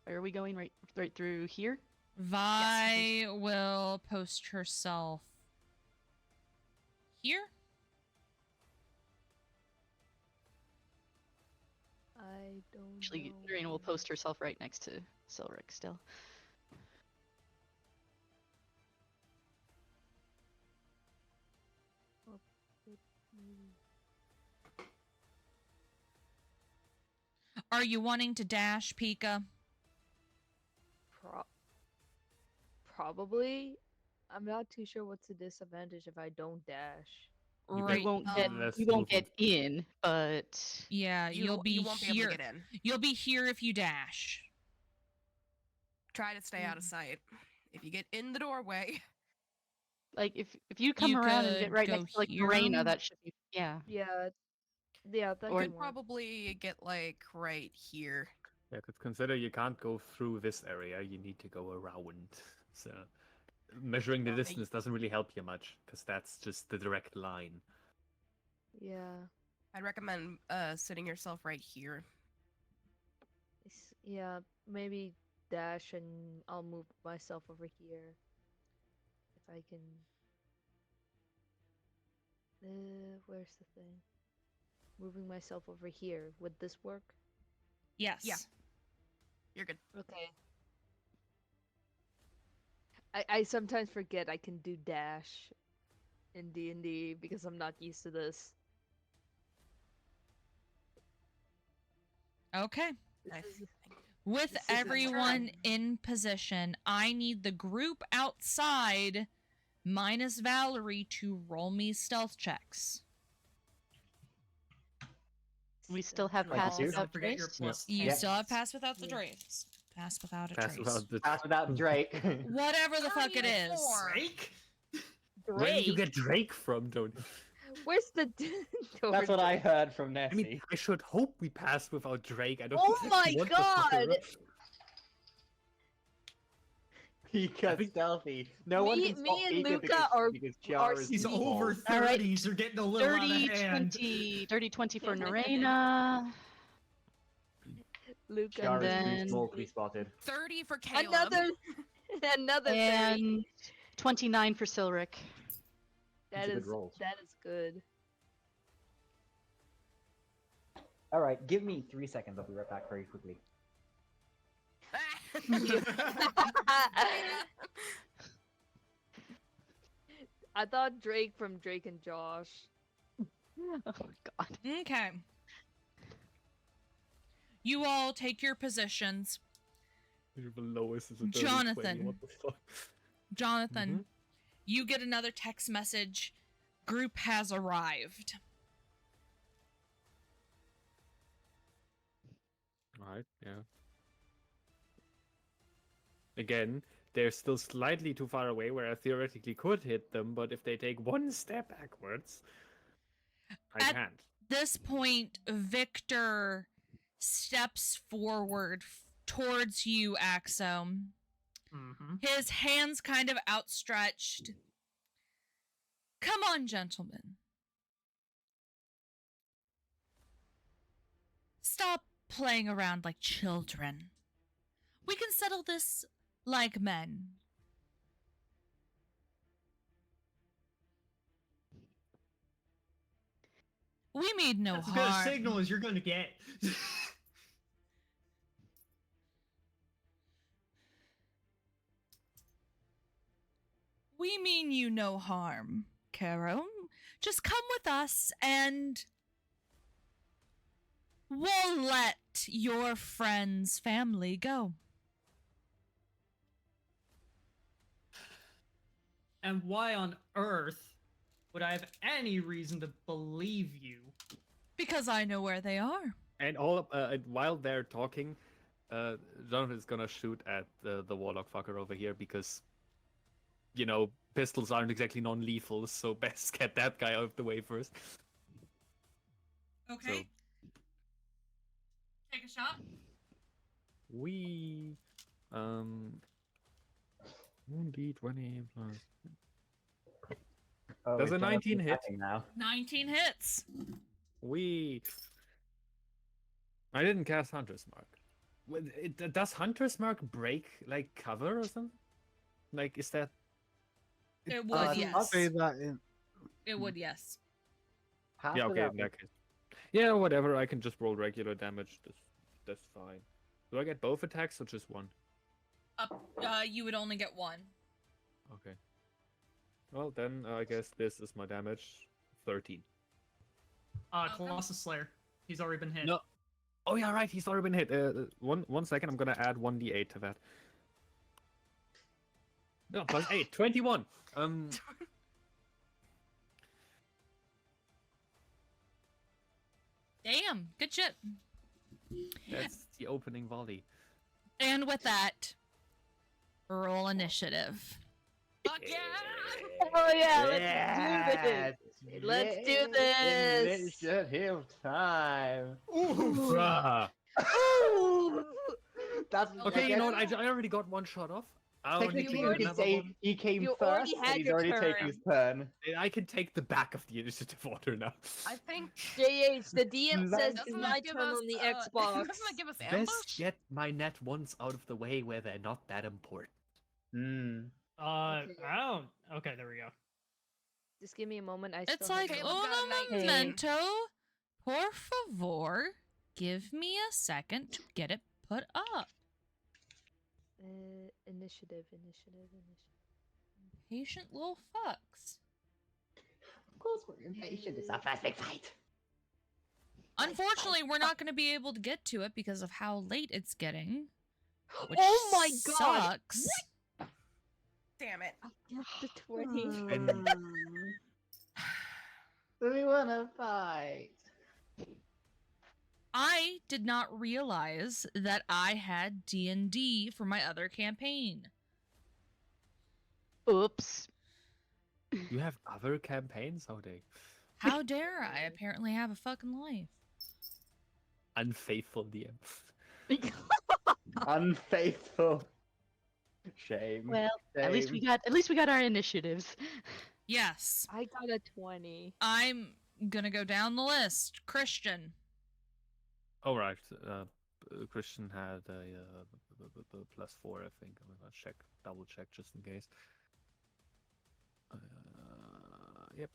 Where are we going? Right through here? Vi will post herself here. I don't Actually, know. Neraina will post herself right next to Silric still. Are you wanting to dash, Pika? Probably. I'm not too sure what's the disadvantage if I don't dash. Right. You won't get in, but Yeah, you'll be you won't be able here. to get in. You'll be here if you dash. Try to stay out of sight. If you get in the doorway, like if you come You around and could get right go next to like here. Neraina, that should be yeah. Yeah, that or can work. probably get like right here. Yeah, because consider you can't go through this area, you need to go around. So measuring the distance doesn't really help you much, because that's just the direct line. Yeah. I'd recommend sitting yourself right here. Yeah, maybe dash and I'll move myself over here. If I can. Where's the thing? Moving myself over here. Would this work? Yes. Yeah. You're good. Okay. I sometimes forget I can do dash in D&D because I'm not used to this. Okay. I With This is my everyone turn. in position, I need the group outside minus Valerie to roll me stealth checks. We still have Like pass you do? without Don't forget your trace. plus You 10. still have pass without the Yeah. trace. Pass without a Pass trace. without the... Pass without Drake. Whatever the fuck it is. 34. Drake? Where did you get Drake from, Tony? Where's the door? That's what I heard from I Nessie. mean, I should hope we passed without Drake. I don't Oh my want to God! fuck her up. He got think- stealthy. No one Me- can me stop and Pika Luka because are Chiara's He's sneaky. over All right. 30s. You're getting a little out of hand. Dirty 20 for Neraina. Luca Chiara's then- too small to be spotted. 30 for Caleb. Another 30. And 29 for Silric. That These are is good rolls. good. All right, give me 3 seconds. I'll be right back very quickly. I thought Drake from Drake and Josh. Oh God. Okay. You all take your positions. You're the lowest is a dirty Jonathan. 20, what the fuck? Jonathan, you get another text message. Group has arrived. Alright, yeah. Again, they're still slightly too far away where I theoretically could hit them, but if they take one step backwards, I At- can't. This point, Victor steps forward towards you, Axo. Mm-hmm. His hands kind of outstretched. Come on, gentlemen. Stop playing around like children. We can settle this like men. We mean no That's as good a harm. signal as you're going to get. We mean you no harm, Caro. Just come with us and we'll let your friend's family go. And why on earth would I have any reason to believe you? Because I know where they are. And while they're talking, Jonathan's gonna shoot at the Warlock fucker over here because, you know, pistols aren't exactly non-lethal, so best get that guy out of the way first. Okay. So, Take a shot. We 1d20 plus. Oh, Does it's a 19 hit? attacking now. 19 hits. I didn't cast Hunter's Mark. Does Hunter's Mark break like cover or something? Like, is that? It would, I'll yes. say that in. It would, yes. Half Yeah, of okay, that in that case. Yeah, whatever. I can just roll regular damage. That's fine. Do I get both attacks or just one? You would only get one. Okay. Well, then I guess this is my damage. 13. Colossus Slayer. He's already been hit. No. Oh yeah, right. He's already been hit. One second. I'm gonna add 1d8 to that. No, plus 8. 21. Damn, good shit. That's the opening volley. And with that, roll initiative. Fuck yeah! Oh yeah, let's do this. Initiative time. Bruh. That's Okay, you know what? I already got one shot off. I only Technically, need you could another say one. he came You first, already and had he's your already taken turn. his turn. I can take the back of the initiative order now. I think. JH, the DM says Doesn't it's Doesn't my that give turn us, on the Doesn't Xbox. that give us ambush? Let's get my net ones out of the way where they're not that important. Hmm. I don't. Okay, there we go. Just give me a moment. I It's still like, have Caleb got a un 19. momento. Por favor, give me a second to get it put up. initiative. Patient little fucks. Of course, we're impatient. It's our first big fight. Unfortunately, we're not going to be able to get to it because of how late it's getting. Which Oh my god! sucks. Damn it. Get the 20. Do we want to fight? I did not realize that I had D&D for my other campaign. Oops. You have other campaigns? How they How dare I? Apparently have a fucking life. unfaithful DM. Unfaithful. Shame. Well, at least we Shame. got our initiatives. Yes. I got a 20. I'm gonna go down the list. Christian. Oh right, Christian had a +4, I think. I'm gonna double check just in case. Yep.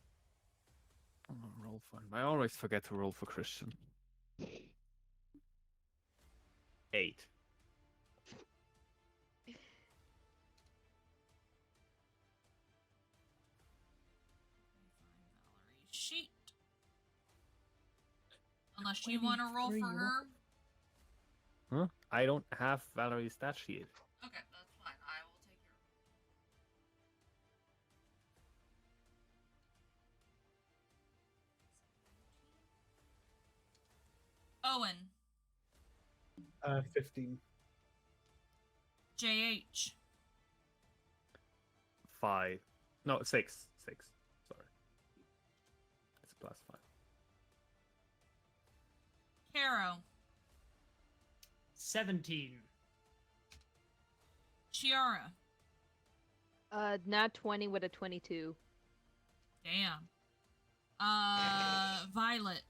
Roll for him. I always forget to roll for Christian. 8. Sheet. Unless you want to roll for her. Huh? I don't have Valerie's stat sheet. Okay, that's fine. I will take your. Owen. 15. JH. 5. No, 6. 6. Sorry. It's +5. Caro. 17. Chiara. Not 20 with a 22. Damn. Violet.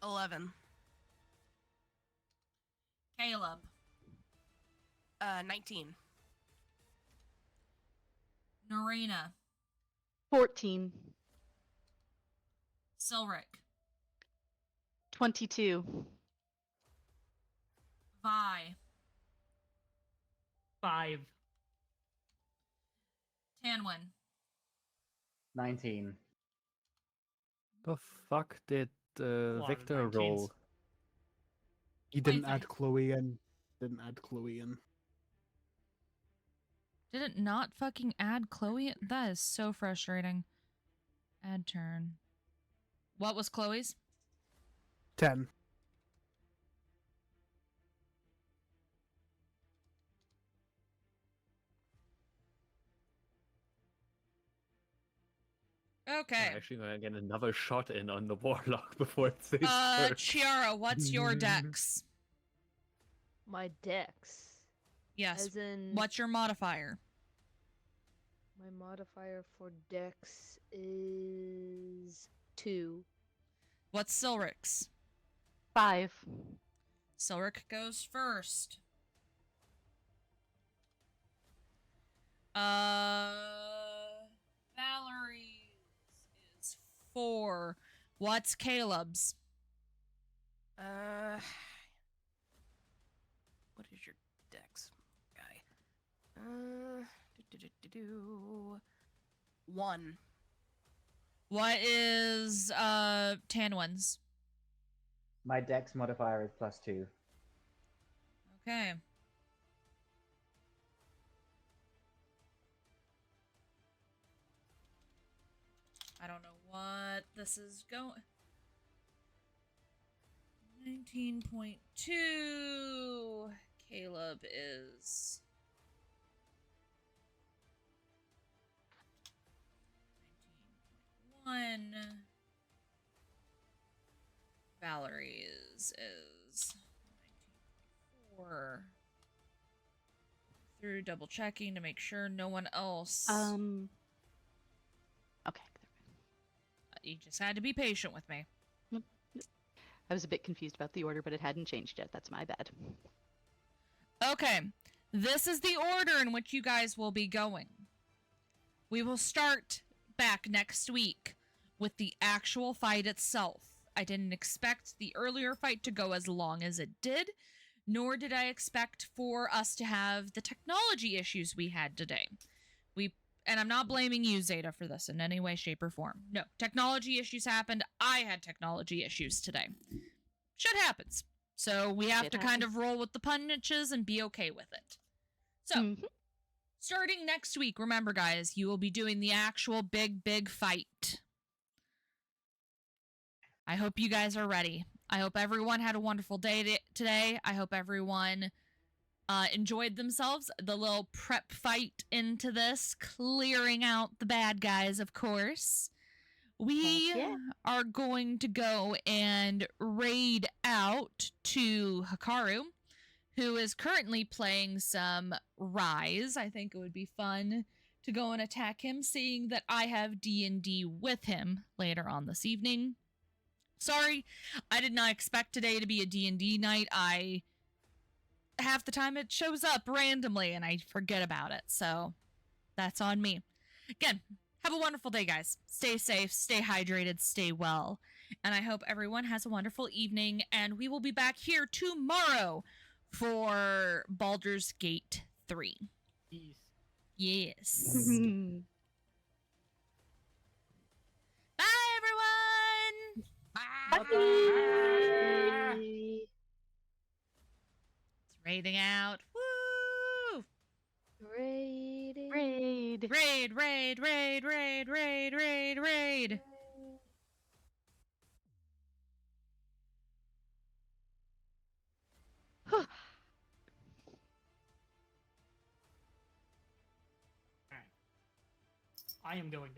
11. Caleb. 19. Neraina. 14. Silric. 22. Vi. 5. Tanwin. 19. The fuck did lot of Victor 19s. roll? He do you didn't add think? Chloe in. Didn't add Chloe in. Did it not fucking add Chloe? That is so frustrating. Add turn. What was Chloe's? 10. Okay. I'm actually gonna get another shot in on the Warlock before it says turn. Chiara, what's your dex? My dex. Yes. As in, What's your modifier? my modifier for dex is 2. What's Silric's? 5. Silric goes first. Valerie's is 4. What's Caleb's? What is your dex, guy? 1. What is Tanwin's? My dex modifier is +2. Okay. I don't know what this is going. 19.2. Caleb is 19.1. Valerie's is 19.4. Through double checking to make sure no one else. Okay. You just had to be patient with me. I was a bit confused about the order, but it hadn't changed yet. That's my bad. Okay, this is the order in which you guys will be going. We will start back next week with the actual fight itself. I didn't expect the earlier fight to go as long as it did, nor did I expect for us to have the technology issues we had today. And I'm not blaming you, Zeta, for this in any way, shape, or form. No, technology issues happened. I had technology issues today. Shit happens. So we have to kind of roll with the punches and be okay with it. So, starting next week, remember, guys, you will be doing the actual big fight. I hope you guys are ready. I hope everyone had a wonderful day today. I hope everyone enjoyed themselves. The little prep fight into this, clearing out the bad guys, of course. We are going to go and raid out to Hikaru, who is currently playing some Rise. I think it would be fun to go and attack him, seeing that I have D&D with him later on this evening. Sorry, I did not expect today to be a D&D night. Half the time it shows up randomly and I forget about it, so that's on me. Again, have a wonderful day, guys. Stay safe, stay hydrated, stay well, and I hope everyone has a wonderful evening, and we will be back here tomorrow for Baldur's Gate 3. Yes. Bye, everyone! Bye! It's raiding out. Woo! Raiding. Raid! Raid, raid, raid, raid, raid, raid, raid! I am going to